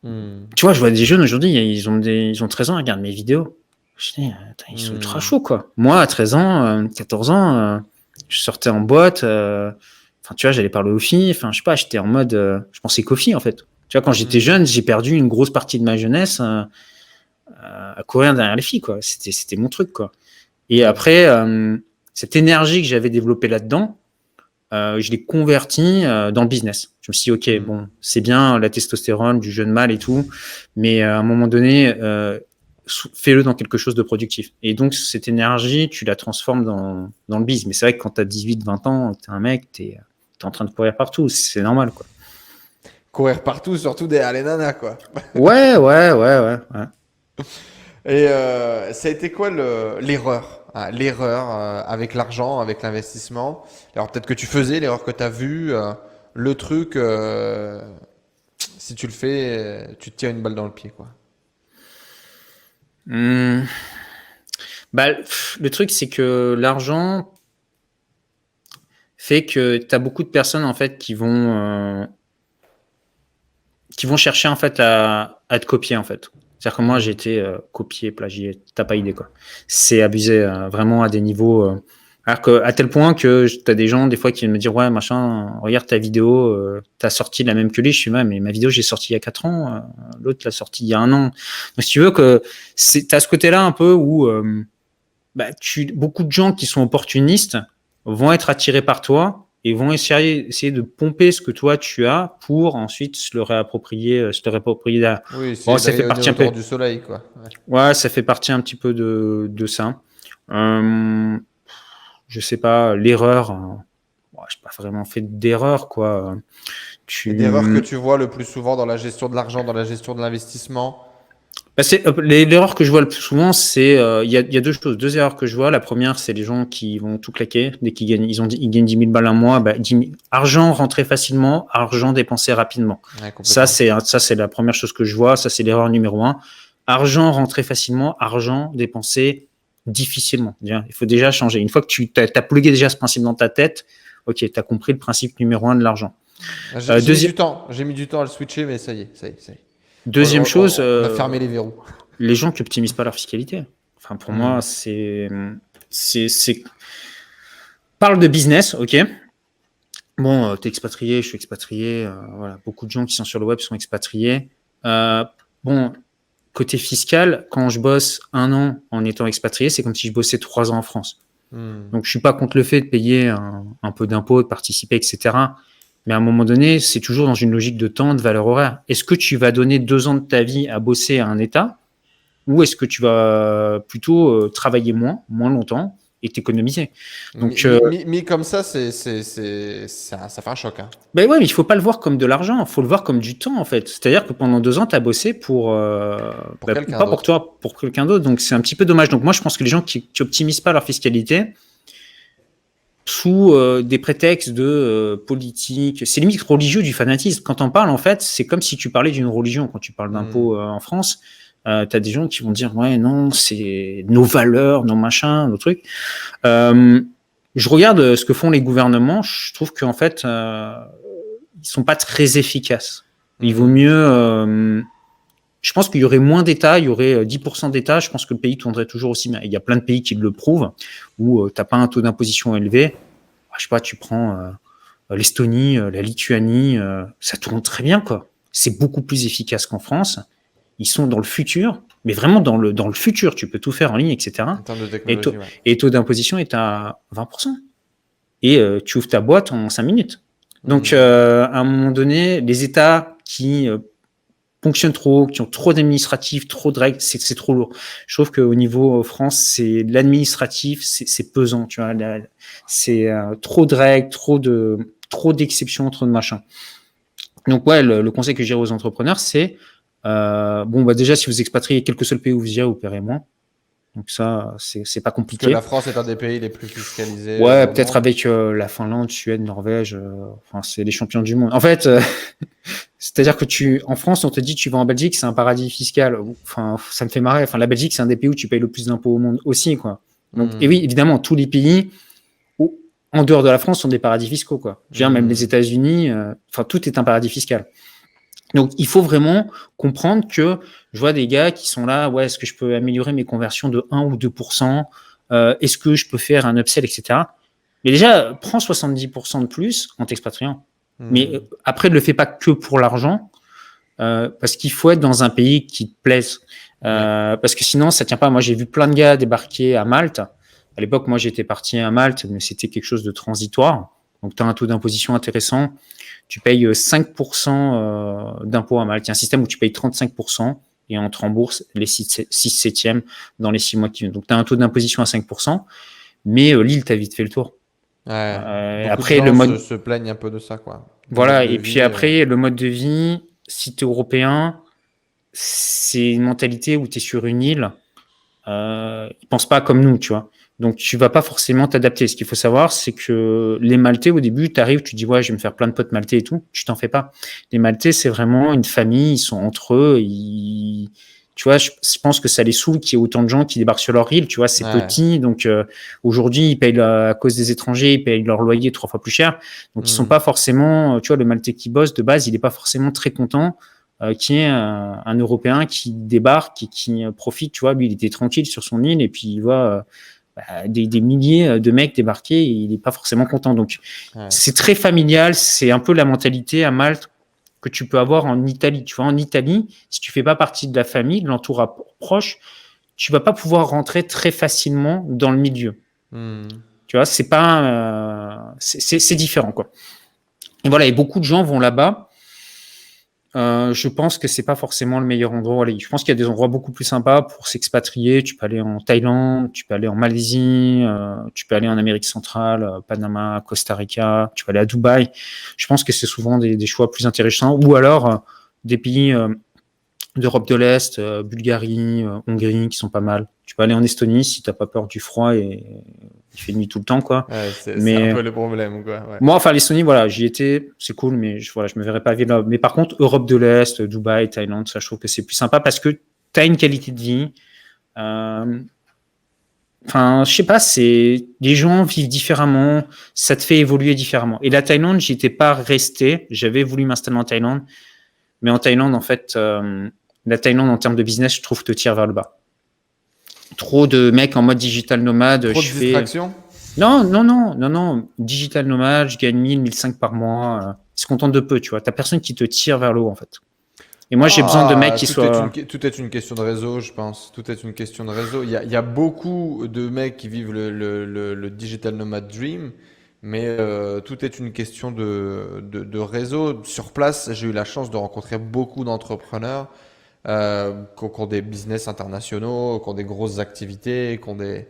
Hmm. Tu vois, je vois des jeunes aujourd'hui, ils ont 13 ans, ils regardent mes vidéos. Je dis, attends, ils sont ultra chauds, quoi. Moi, à 13 ans, 14 ans, je sortais en boîte, enfin, tu vois, j'allais parler aux filles, enfin, je sais pas, j'étais en mode, je pensais qu'aux filles, en fait. Tu vois, quand j'étais jeune, j'ai perdu une grosse partie de ma jeunesse à courir derrière les filles, quoi. C'était mon truc, quoi. Et après, cette énergie que j'avais développée là-dedans, je l'ai converti dans le business. Je me suis dit, ok, bon, c'est bien la testostérone, du jeune mâle et tout, mais à un moment donné, fais-le dans quelque chose de productif. Et donc, cette énergie, tu la transformes dans le biz. Mais c'est vrai que quand tu as 18, 20 ans, tu es un mec, tu es en train de courir partout. C'est normal, quoi. Courir partout, surtout derrière les nanas, quoi. Ouais. Et ça a été quoi l'erreur? L'erreur avec l'argent, avec l'investissement. Alors peut-être que tu faisais l'erreur que tu as vue, le truc, si tu le fais, tu te tires une balle dans le pied, quoi. Bah, le truc, c'est que l'argent fait que tu as beaucoup de personnes, en fait, qui vont chercher, en fait, à te copier, en fait. C'est-à-dire que moi, j'ai été copié, plagié, t'as pas idée, quoi. C'est abusé, vraiment à des niveaux. Alors que, à tel point que t'as des gens, des fois, qui me disent, ouais, machin, regarde ta vidéo, t'as sorti la même que lui. Je suis, ouais, mais ma vidéo, j'ai sorti il y a 4 ans, l'autre l'a sorti il y a 1 an. Donc, si tu veux que, t'as ce côté-là un peu où, beaucoup de gens qui sont opportunistes vont être attirés par toi et vont essayer de pomper ce que toi tu as pour ensuite se le réapproprier derrière. Oui, Bon, c'est ça fait d'aller partie un peu. autour du soleil, quoi. Ouais, ça fait partie un petit peu de ça. Je sais pas, l'erreur. Je n'ai pas vraiment fait d'erreur, quoi. Et d'erreurs que tu vois le plus souvent dans la gestion de l'argent, dans la gestion de l'investissement. L'erreur que je vois le plus souvent, c'est il y a deux erreurs que je vois. La première, c'est les gens qui vont tout claquer dès qu'ils gagnent, ils gagnent 10 000 balles un mois, 10 000, argent rentré facilement, argent dépensé rapidement. Ouais, complètement. Ça c'est la première chose que je vois. Ça c'est l'erreur numéro 1. Argent rentré facilement, argent dépensé difficilement. Il faut déjà changer. Une fois que tu as plugué déjà ce principe dans ta tête, ok, tu as compris le principe numéro 1 de l'argent. J'ai mis du temps. J'ai mis du temps à le switcher, mais ça y est. Deuxième chose, On a fermé les verrous. Les gens qui optimisent pas leur fiscalité. Enfin, pour moi, parle de business, ok. Bon, t'es expatrié, je suis expatrié. Voilà, beaucoup de gens qui sont sur le web sont expatriés. Bon, côté fiscal, quand je bosse 1 an en étant expatrié, c'est comme si je bossais 3 ans en France. Donc, je suis pas contre le fait de payer un peu d'impôts, de participer, etc. Mais à un moment donné, c'est toujours dans une logique de temps, de valeur horaire. Est-ce que tu vas donner 2 ans de ta vie à bosser à un État, ou est-ce que tu vas plutôt travailler moins longtemps et t'économiser? Donc, mis comme ça, ça fait un choc. Hein. ouais, mais il faut pas le voir comme de l'argent, il faut le voir comme du temps, en fait. C'est-à-dire que pendant 2 ans, tu as bossé pour quelqu'un pas d'autre. pour toi, pour quelqu'un d'autre. Donc, c'est un petit peu dommage. Donc, moi, je pense que les gens qui optimisent pas leur fiscalité sous des prétextes de politique, c'est limite religieux, du fanatisme. Quand on parle, en fait, c'est comme si tu parlais d'une religion. Quand tu parles d'impôts en France, tu as des gens qui vont dire, ouais, non, c'est nos valeurs, nos machins, nos trucs. Je regarde ce que font les gouvernements, je trouve qu'en fait, ils sont pas très efficaces. Il vaut mieux... je pense qu'il y aurait moins d'États, il y aurait 10% d'États, je pense que le pays tournerait toujours aussi bien. Il y a plein de pays qui le prouvent, où tu n'as pas un taux d'imposition élevé. Je sais pas, tu prends l'Estonie, la Lituanie, ça tourne très bien, quoi. C'est beaucoup plus efficace qu'en France. Ils sont dans le futur, mais vraiment dans le futur. Tu peux tout faire en ligne, etc. En termes de technologie, Et le taux d'imposition est à 20%. Et tu ouvres ta boîte en 5 minutes. Donc, à un moment donné, les États qui fonctionnent trop, qui ont trop d'administratifs, trop de règles, c'est trop lourd. Je trouve qu'au niveau France, c'est l'administratif, c'est pesant, tu vois. C'est trop de règles, trop d'exceptions, trop de machins. Donc, ouais, le conseil que j'ai aux entrepreneurs, c'est Bon, bah déjà, si vous expatriez, quel que soit le pays où vous irez, vous paierez moins. Donc ça, c'est pas Parce que compliqué. la France est un des pays les plus fiscalisés Ouais, au peut-être monde. avec la Finlande, Suède, Norvège. Enfin, c'est les champions du monde. En fait, c'est-à-dire que en France, on te dit tu vas en Belgique, c'est un paradis fiscal. Enfin, ça me fait marrer. Enfin, la Belgique, c'est un des pays où tu payes le plus d'impôts au monde aussi, quoi. Donc, et oui, évidemment, tous les pays en dehors de la France sont des paradis fiscaux, quoi. Je veux dire, même les États-Unis, enfin, tout est un paradis fiscal. Donc, il faut vraiment comprendre que je vois des gars qui sont là, ouais, est-ce que je peux améliorer mes conversions de 1 ou 2%? Est-ce que je peux faire un upsell, etc. Mais déjà, prends 70% de plus en t'expatriant. Mais après, ne le fais pas que pour l'argent, parce qu'il faut être dans un pays qui te plaise. Parce que sinon, ça tient pas. Moi, j'ai vu plein de gars débarquer à Malte. À l'époque, moi, j'étais parti à Malte, mais c'était quelque chose de transitoire. Donc, tu as un taux d'imposition intéressant. Tu payes 5% d'impôt à Malte. Il y a un système où tu payes 35% et on te rembourse les 6 septièmes dans les 6 mois qui viennent. Donc, tu as un taux d'imposition à 5%, mais l'île, tu as vite fait le tour. Beaucoup Après, de le gens mode. se plaignent un peu de ça, quoi. Du mode Voilà. de Et puis vie. après, le mode de vie, si tu es européen, c'est une mentalité où tu es sur une île. Ils pensent pas comme nous, tu vois. Donc, tu vas pas forcément t'adapter. Ce qu'il faut savoir, c'est que les Maltais, au début, tu arrives, tu dis, ouais, je vais me faire plein de potes maltais et tout. Tu t'en fais pas. Les Maltais, c'est vraiment une famille. Ils sont entre eux. Tu vois, je pense que ça les saoule qu'il y ait autant de gens qui débarquent sur leur île. Tu vois, c'est petit. Donc, aujourd'hui, ils payent à cause des étrangers, ils payent leur loyer 3 fois plus cher. Donc, ils sont pas forcément, tu vois, le Maltais qui bosse de base, il est pas forcément très content qui est un Européen qui débarque et qui profite, tu vois, lui il était tranquille sur son île et puis il voit des milliers de mecs débarquer et il n'est pas forcément content. Donc c'est très familial, c'est un peu la mentalité à Malte que tu peux avoir en Italie. Tu vois, en Italie, si tu fais pas partie de la famille, de l'entourage proche, tu vas pas pouvoir rentrer très facilement dans le milieu. Tu vois, c'est pas, c'est différent quoi. Et voilà, et beaucoup de gens vont là-bas. Je pense que c'est pas forcément le meilleur endroit où aller. Je pense qu'il y a des endroits beaucoup plus sympas pour s'expatrier. Tu peux aller en Thaïlande, tu peux aller en Malaisie, tu peux aller en Amérique centrale, Panama, Costa Rica, tu peux aller à Dubaï. Je pense que c'est souvent des choix plus intéressants. Ou alors des pays d'Europe de l'Est, Bulgarie, Hongrie, qui sont pas mal. Tu peux aller en Estonie si t'as pas peur du froid et il fait nuit tout le temps, quoi. C'est un peu le problème, quoi. Moi, enfin, l'Estonie, voilà, j'y étais, c'est cool, mais je me verrais pas vivre là. Mais par contre, Europe de l'Est, Dubaï, Thaïlande, ça, je trouve que c'est plus sympa parce que t'as une qualité de vie. Enfin, je sais pas, les gens vivent différemment, ça te fait évoluer différemment. Et la Thaïlande, j'y étais pas resté. J'avais voulu m'installer en Thaïlande, mais en Thaïlande, en fait, la Thaïlande, en termes de business, je trouve, te tire vers le bas. Trop de mecs en mode digital nomade. Trop de distractions? Non. Digital nomade, je gagne 1000, 1500 par mois. Ils se contentent de peu, tu vois. T'as personne qui te tire vers le haut, en fait. Et moi, j'ai besoin de mecs qui soient. Tout est une question de réseau, je pense. Tout est une question de réseau. Il y a beaucoup de mecs qui vivent le digital nomad dream, mais tout est une question de réseau. Sur place, j'ai eu la chance de rencontrer beaucoup d'entrepreneurs qui ont des business internationaux, qui ont des grosses activités, qui ont des...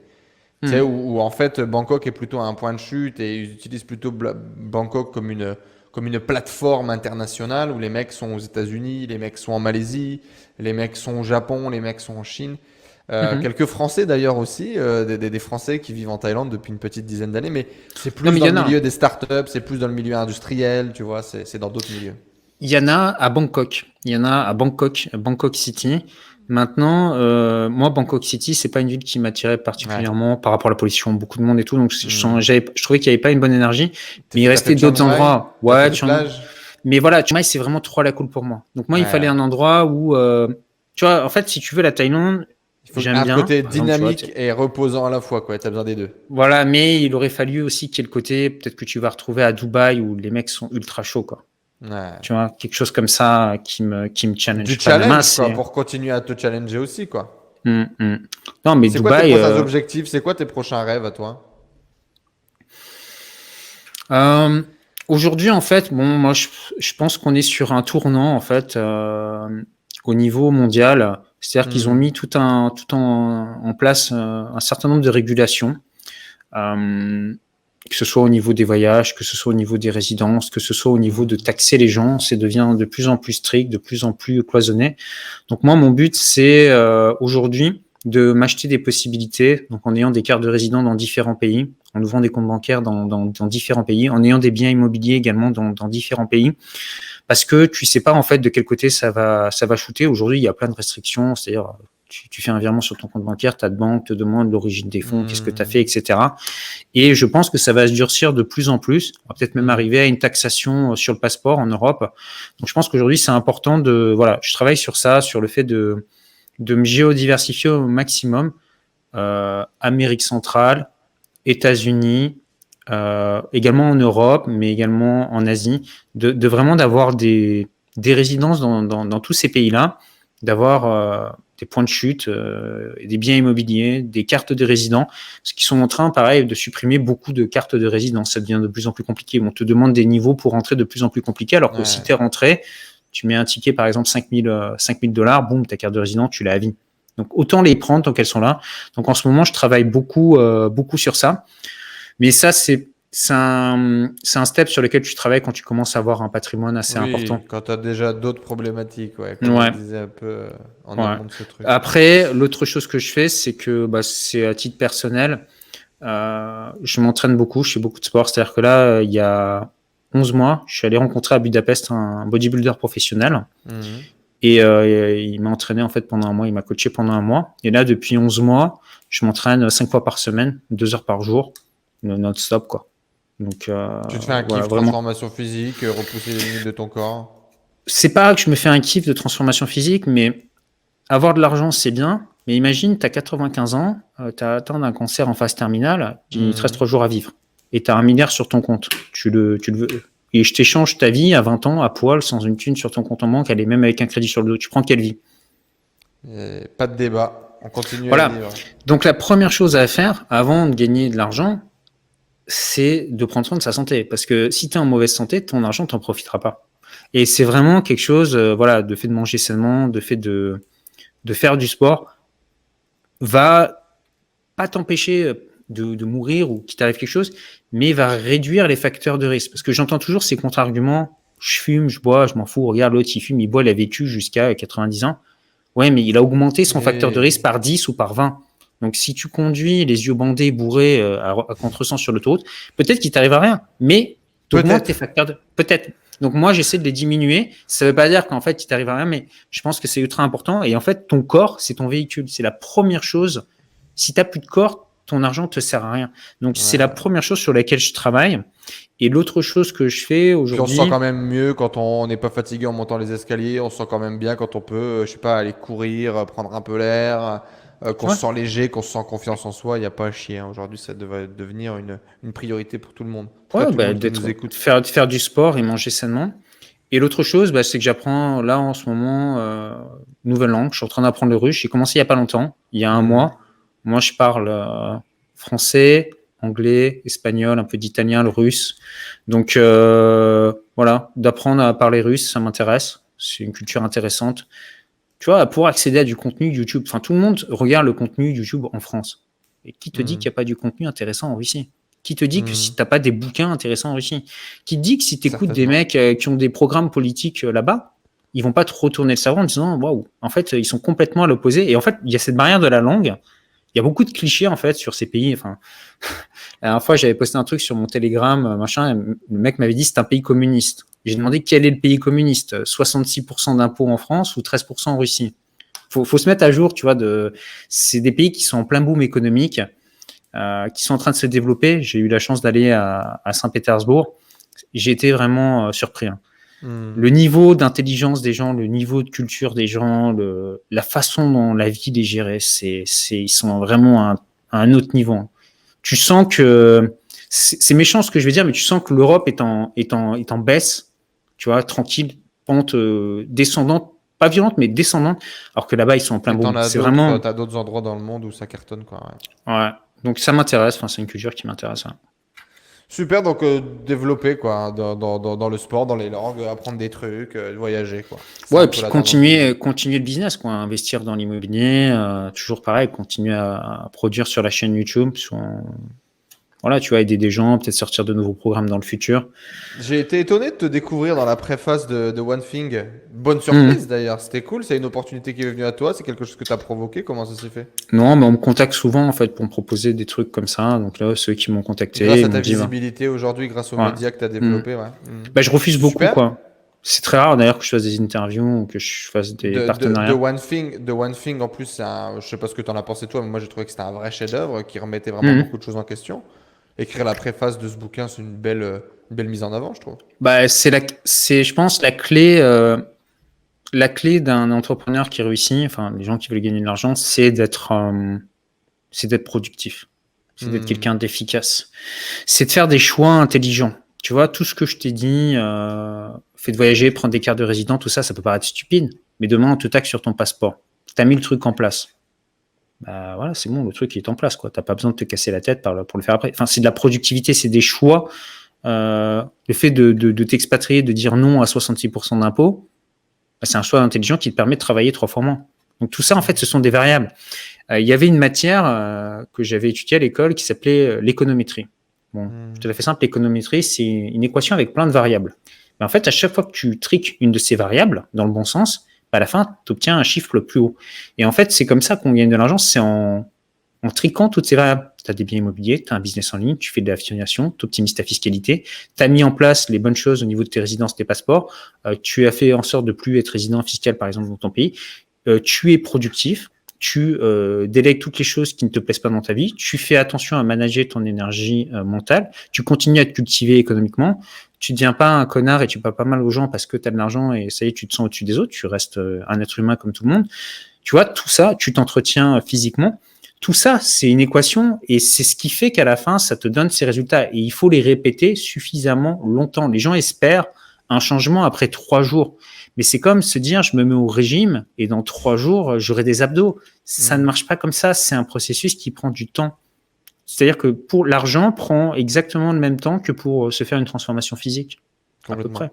Tu sais, où en fait Bangkok est plutôt un point de chute et ils utilisent plutôt Bangkok comme une plateforme internationale où les mecs sont aux États-Unis, les mecs sont en Malaisie, les mecs sont au Japon, les mecs sont en Chine. Quelques Français d'ailleurs aussi, des Français qui vivent en Thaïlande depuis une petite dizaine d'années, mais c'est plus dans le milieu des startups, c'est plus dans le milieu industriel, tu vois, c'est dans d'autres milieux. Il y en a à Bangkok. Il y en a à Bangkok City. Maintenant, moi, Bangkok City, c'est pas une ville qui m'attirait particulièrement par rapport à la pollution, beaucoup de monde et tout. Donc, je trouvais qu'il n'y avait pas une bonne énergie. Mais il restait d'autres endroits. Ouais, mais voilà, Chiang Mai, c'est vraiment trop à la cool pour moi. Donc, moi, il fallait un endroit où, tu vois, en fait, si tu veux la Thaïlande, j'aime bien. Un côté dynamique et reposant à la fois, quoi. T'as besoin des deux. Voilà, mais il aurait fallu aussi qu'il y ait le côté, peut-être que tu vas retrouver à Dubaï où les mecs sont ultra chauds, quoi. Tu vois, quelque chose comme ça qui me challenge. Du challenge, quoi, pour continuer à te challenger aussi, quoi. Non, mais c'est Dubaï. C'est quoi tes prochains objectifs? C'est quoi tes prochains rêves à toi? Aujourd'hui, en fait, bon, moi, je pense qu'on est sur un tournant, en fait, au niveau mondial. C'est-à-dire qu'ils ont mis tout en place un certain nombre de régulations. que ce soit au niveau des voyages, que ce soit au niveau des résidences, que ce soit au niveau de taxer les gens, c'est devient de plus en plus strict, de plus en plus cloisonné. Donc moi, mon but, c'est aujourd'hui de m'acheter des possibilités, donc en ayant des cartes de résident dans différents pays, en ouvrant des comptes bancaires dans différents pays, en ayant des biens immobiliers également dans différents pays, parce que tu sais pas en fait de quel côté ça va shooter. Aujourd'hui, il y a plein de restrictions, c'est-à-dire tu fais un virement sur ton compte bancaire, ta banque te demande l'origine des fonds, qu'est-ce que tu as fait, etc. Et je pense que ça va se durcir de plus en plus. On va peut-être même arriver à une taxation sur le passeport en Europe. Donc je pense qu'aujourd'hui, c'est important de... Voilà, je travaille sur ça, sur le fait de me géodiversifier au maximum. Amérique centrale, États-Unis, également en Europe, mais également en Asie, de vraiment d'avoir des résidences dans tous ces pays-là, d'avoir des points de chute, des biens immobiliers, des cartes de résidents, parce qu'ils sont en train, pareil, de supprimer beaucoup de cartes de résidence. Ça devient de plus en plus compliqué. On te demande des niveaux pour rentrer de plus en plus compliqués, alors que si tu es rentré, tu mets un ticket, par exemple, $5 000, boum, ta carte de résident, tu l'as à vie. Donc, autant les prendre tant qu'elles sont là. Donc, en ce moment, je travaille beaucoup sur ça. Mais ça, c'est un step sur lequel tu travailles quand tu commences à avoir un patrimoine assez important. Quand tu as déjà d'autres problématiques, comme on disait un peu en amont de ce truc. Après, l'autre chose que je fais, c'est que c'est à titre personnel. Je m'entraîne beaucoup, je fais beaucoup de sport. C'est-à-dire que là, il y a 11 mois, je suis allé rencontrer à Budapest un bodybuilder professionnel. Et il m'a entraîné en fait pendant un mois, il m'a coaché pendant un mois. Et là, depuis 11 mois, je m'entraîne 5 fois par semaine, 2 heures par jour, non-stop, quoi. Donc, tu te fais un kiff, transformation physique, repousser les limites de ton corps? C'est pas que je me fais un kiff de transformation physique, mais avoir de l'argent, c'est bien. Mais imagine, tu as 95 ans, tu as atteint un cancer en phase terminale, il te reste 3 jours à vivre. Et tu as 1 milliard sur ton compte. Tu le veux. Et je t'échange ta vie à 20 ans, à poil, sans une thune sur ton compte en banque, elle est même avec un crédit sur le dos. Tu prends quelle vie? Pas de débat. On continue voilà. À vivre. Donc la première chose à faire, avant de gagner de l'argent, c'est de prendre soin de sa santé. Parce que si tu es en mauvaise santé, ton argent, tu n'en profiteras pas. Et c'est vraiment quelque chose, de fait de manger sainement, de fait de faire du sport, va pas t'empêcher de mourir ou qu'il t'arrive quelque chose, mais va réduire les facteurs de risque. Parce que j'entends toujours ces contre-arguments, je fume, je bois, je m'en fous, regarde l'autre, il fume, il boit, il a vécu jusqu'à 90 ans. Ouais, mais il a augmenté son facteur de risque par 10 ou par 20. Donc, si tu conduis les yeux bandés, bourrés, à contresens sur l'autoroute, peut-être qu'il t'arrive à rien, mais tu augmentes tes facteurs de... Peut-être. Donc, moi, j'essaie de les diminuer. Ça ne veut pas dire qu'en fait, il t'arrive à rien, mais je pense que c'est ultra important. Et en fait, ton corps, c'est ton véhicule. C'est la première chose. Si tu n'as plus de corps, ton argent ne te sert à rien. Donc, c'est la première chose sur laquelle je travaille. Et l'autre chose que je fais aujourd'hui... Puis on se sent quand même mieux quand on n'est pas fatigué en montant les escaliers. On se sent quand même bien quand on peut, aller courir, prendre un peu l'air, qu'on se sent léger, qu'on se sent confiance en soi. Il n'y a pas à chier. Aujourd'hui, ça devrait devenir une priorité pour tout le monde. Faire du sport et manger sainement. Et l'autre chose, c'est que j'apprends là en ce moment nouvelle langue. Je suis en train d'apprendre le russe. J'ai commencé il n'y a pas longtemps, il y a un mois. Moi, je parle français, anglais, espagnol, un peu d'italien, le russe. Donc, d'apprendre à parler russe, ça m'intéresse. C'est une culture intéressante. Tu vois, pour accéder à du contenu YouTube, tout le monde regarde le contenu YouTube en France. Et qui te dit qu'il n'y a pas du contenu intéressant en Russie? Qui te dit que si tu n'as pas des bouquins intéressants en Russie? Qui te dit que si tu écoutes des mecs qui ont des programmes politiques là-bas, ils vont pas te retourner le cerveau en disant waouh, en fait, ils sont complètement à l'opposé. Et en fait, il y a cette barrière de la langue. Il y a beaucoup de clichés en fait sur ces pays. La dernière fois, j'avais posté un truc sur mon Telegram, le mec m'avait dit c'est un pays communiste. J'ai demandé quel est le pays communiste, 66% d'impôts en France ou 13% en Russie. Faut se mettre à jour, tu vois. C'est des pays qui sont en plein boom économique, qui sont en train de se développer. J'ai eu la chance d'aller à Saint-Pétersbourg. J'ai été vraiment surpris. Le niveau d'intelligence des gens, le niveau de culture des gens, la façon dont la ville est gérée, ils sont vraiment à un autre niveau. Tu sens que c'est méchant ce que je vais dire, mais tu sens que l'Europe est en baisse, tu vois, tranquille, pente descendante, pas violente mais descendante, alors que là-bas ils sont en plein boom. C'est vraiment. T'as d'autres endroits dans le monde où ça cartonne, quoi. Ouais. Donc ça m'intéresse. C'est une culture qui m'intéresse. Ouais. Super, donc développer quoi dans le sport, dans les langues, apprendre des trucs, voyager quoi. Ouais, et puis continuer le business quoi, investir dans l'immobilier, toujours pareil, continuer à produire sur la chaîne YouTube. voilà, tu vois, aider des gens, peut-être sortir de nouveaux programmes dans le futur. J'ai été étonné de te découvrir dans la préface de One Thing. Bonne Mhm. surprise d'ailleurs, c'était cool. C'est une opportunité qui est venue à toi, c'est quelque chose que tu as provoqué. Comment ça s'est fait? Non, mais on me contacte souvent en fait pour me proposer des trucs comme ça. Donc là, ceux qui m'ont contacté, Grâce ils à m'ont ta dit, visibilité aujourd'hui, grâce aux ouais. médias que tu as Mhm. développés, ouais. Bah, je refuse beaucoup, Super. quoi. C'est très rare d'ailleurs que je fasse des interviews ou que je fasse des De partenariats. One Thing, en plus, je sais pas ce que tu en as pensé toi, mais moi j'ai trouvé que c'était un vrai chef-d'œuvre qui remettait vraiment Mhm. beaucoup de choses en question. Écrire la préface de ce bouquin, c'est une belle mise en avant, je trouve. Bah, c'est, je pense, la clé d'un entrepreneur qui réussit, enfin, les gens qui veulent gagner de l'argent, c'est d'être productif. C'est d'être Hmm. quelqu'un d'efficace. C'est de faire des choix intelligents. Tu vois, tout ce que je t'ai dit, fait de voyager, prendre des cartes de résident, tout ça, ça peut paraître stupide. Mais demain, on te taxe sur ton passeport. T'as mis le truc en place. Bah voilà, c'est bon, le truc est en place, quoi. T'as pas besoin de te casser la tête pour le faire après. Enfin, c'est de la productivité, c'est des choix. Le fait de t'expatrier, de dire non à 66% d'impôts, bah, c'est un choix intelligent qui te permet de travailler 3 fois moins. Donc tout ça, en fait, ce sont des variables. Il y avait une matière que j'avais étudiée à l'école qui s'appelait l'économétrie. Bon, je te la fais simple, l'économétrie, c'est une équation avec plein de variables. Mais en fait, à chaque fois que tu triques une de ces variables dans le bon sens, bah, à la fin, tu obtiens un chiffre le plus haut. Et en fait, c'est comme ça qu'on gagne de l'argent, c'est en triquant toutes ces variables. Tu as des biens immobiliers, tu as un business en ligne, tu fais de l'affiliation, tu optimises ta fiscalité, tu as mis en place les bonnes choses au niveau de tes résidences, tes passeports, tu as fait en sorte de plus être résident fiscal, par exemple, dans ton pays, tu es productif, tu délègues toutes les choses qui ne te plaisent pas dans ta vie, tu fais attention à manager ton énergie mentale, tu continues à te cultiver économiquement, tu ne deviens pas un connard et tu parles pas mal aux gens parce que tu as de l'argent et ça y est, tu te sens au-dessus des autres, tu restes un être humain comme tout le monde. Tu vois, tout ça, tu t'entretiens physiquement. Tout ça, c'est une équation et c'est ce qui fait qu'à la fin, ça te donne ces résultats. Et il faut les répéter suffisamment longtemps. Les gens espèrent un changement après 3 jours. Mais c'est comme se dire, je me mets au régime et dans 3 jours, j'aurai des abdos. Ça ne marche pas comme ça. C'est un processus qui prend du temps. C'est-à-dire que pour l'argent prend exactement le même temps que pour se faire une transformation physique, à peu Complètement. près.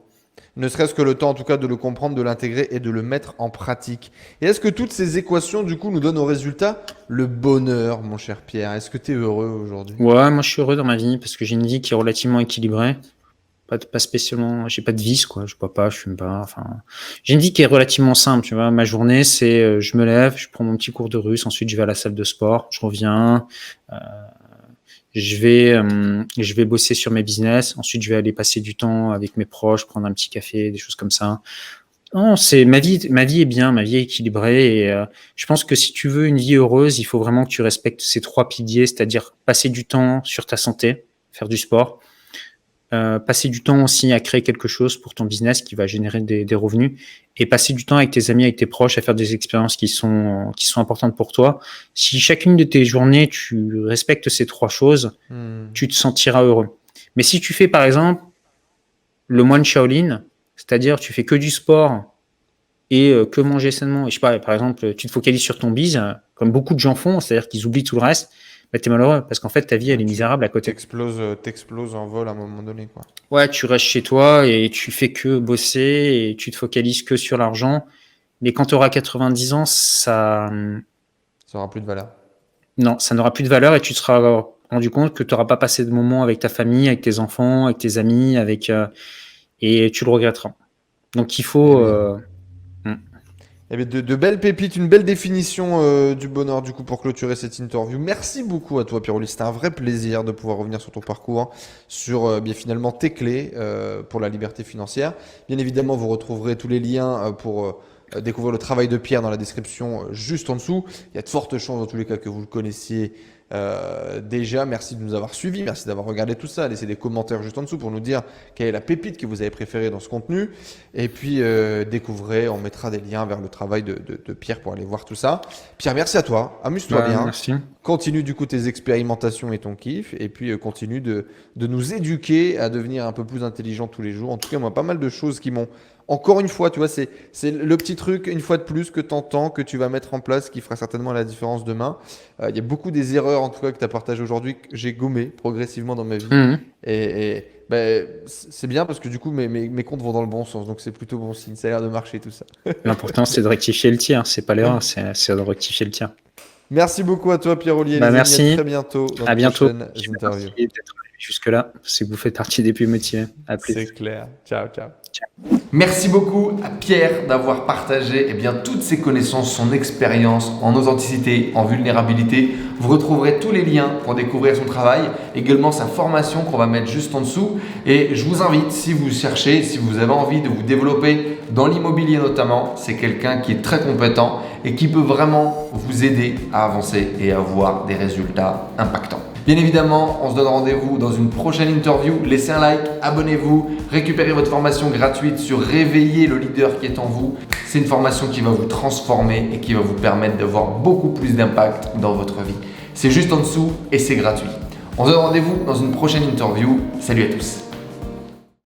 Ne serait-ce que le temps, en tout cas, de le comprendre, de l'intégrer et de le mettre en pratique. Et est-ce que toutes ces équations, du coup, nous donnent au résultat le bonheur, mon cher Pierre? Est-ce que tu es heureux aujourd'hui? Ouais, moi je suis heureux dans ma vie parce que j'ai une vie qui est relativement équilibrée. Pas spécialement, j'ai pas de vice, quoi. Je bois pas, je fume pas. Enfin, j'ai une vie qui est relativement simple, tu vois. Ma journée, c'est, je me lève, je prends mon petit cours de russe, ensuite je vais à la salle de sport, je reviens, euh, je vais bosser sur mes business, ensuite je vais aller passer du temps avec mes proches, prendre un petit café, des choses comme ça. Non, c'est ma vie est bien, ma vie est équilibrée et je pense que si tu veux une vie heureuse, il faut vraiment que tu respectes ces 3 piliers, c'est-à-dire passer du temps sur ta santé, faire du sport, passer du temps aussi à créer quelque chose pour ton business qui va générer des revenus et passer du temps avec tes amis, avec tes proches à faire des expériences qui sont importantes pour toi. Si chacune de tes journées, tu respectes ces 3 choses, Hmm. tu te sentiras heureux. Mais si tu fais par exemple le moine Shaolin, c'est-à-dire tu fais que du sport et que manger sainement, et je sais pas, par exemple, tu te focalises sur ton bise, comme beaucoup de gens font, c'est-à-dire qu'ils oublient tout le reste, bah, t'es malheureux parce qu'en fait ta vie elle Ouais, est misérable à côté. t'exploses en vol à un moment donné, quoi. Ouais, tu restes chez toi et tu fais que bosser et tu te focalises que sur l'argent. Mais quand tu auras 90 ans, Ça aura plus de valeur. non, ça n'aura plus de valeur et tu te seras rendu compte que tu n'auras pas passé de moments avec ta famille, avec tes enfants, avec tes amis, et tu le regretteras. Donc il Eh faut, bien, hmm. eh bien, de belles pépites, une belle définition du bonheur du coup pour clôturer cette interview. Merci beaucoup à toi Pierre-Oli, c'était un vrai plaisir de pouvoir revenir sur ton parcours, sur bien finalement tes clés pour la liberté financière. Bien évidemment, vous retrouverez tous les liens pour découvrir le travail de Pierre dans la description juste en dessous. Il y a de fortes chances dans tous les cas que vous le connaissiez déjà. Merci de nous avoir suivis, merci d'avoir regardé tout ça. Laissez des commentaires juste en dessous pour nous dire quelle est la pépite que vous avez préférée dans ce contenu. Et puis découvrez, on mettra des liens vers le travail de Pierre pour aller voir tout ça. Pierre, merci à toi, amuse-toi Bah, bien. merci. Continue du coup tes expérimentations et ton kiff. Et puis continue de nous éduquer à devenir un peu plus intelligent tous les jours. En tout cas, moi, pas mal de choses qui m'ont... Encore une fois, tu vois, c'est le petit truc, une fois de plus, que tu entends, que tu vas mettre en place, qui fera certainement la différence demain. Il y a beaucoup des erreurs, en tout cas, que tu as partagées aujourd'hui, que j'ai gommées progressivement dans ma vie. Mhm. Et ben, c'est bien parce que du coup, mes comptes vont dans le bon sens. Donc, c'est plutôt bon signe. Ça a l'air de marcher tout ça. L'important c'est de rectifier le tir, c'est pas l'erreur, c'est de rectifier le tir. Merci beaucoup à toi, Pierre-Olivier. Bah, Les amis, merci. à très bientôt dans À de bientôt. prochaines interviews. Merci d'être arrivé jusque-là. C'est que vous faites partie des plus motivés. À plus. C'est clair. Ciao, ciao. Merci beaucoup à Pierre d'avoir partagé toutes ses connaissances, son expérience en authenticité, en vulnérabilité. Vous retrouverez tous les liens pour découvrir son travail, également sa formation qu'on va mettre juste en dessous. Et je vous invite, si vous cherchez, si vous avez envie de vous développer dans l'immobilier notamment, c'est quelqu'un qui est très compétent et qui peut vraiment vous aider à avancer et à avoir des résultats impactants. Bien évidemment, on se donne rendez-vous dans une prochaine interview. Laissez un like, abonnez-vous, récupérez votre formation gratuite sur Réveiller le leader qui est en vous. C'est une formation qui va vous transformer et qui va vous permettre d'avoir beaucoup plus d'impact dans votre vie. C'est juste en dessous et c'est gratuit. On se donne rendez-vous dans une prochaine interview. Salut à tous.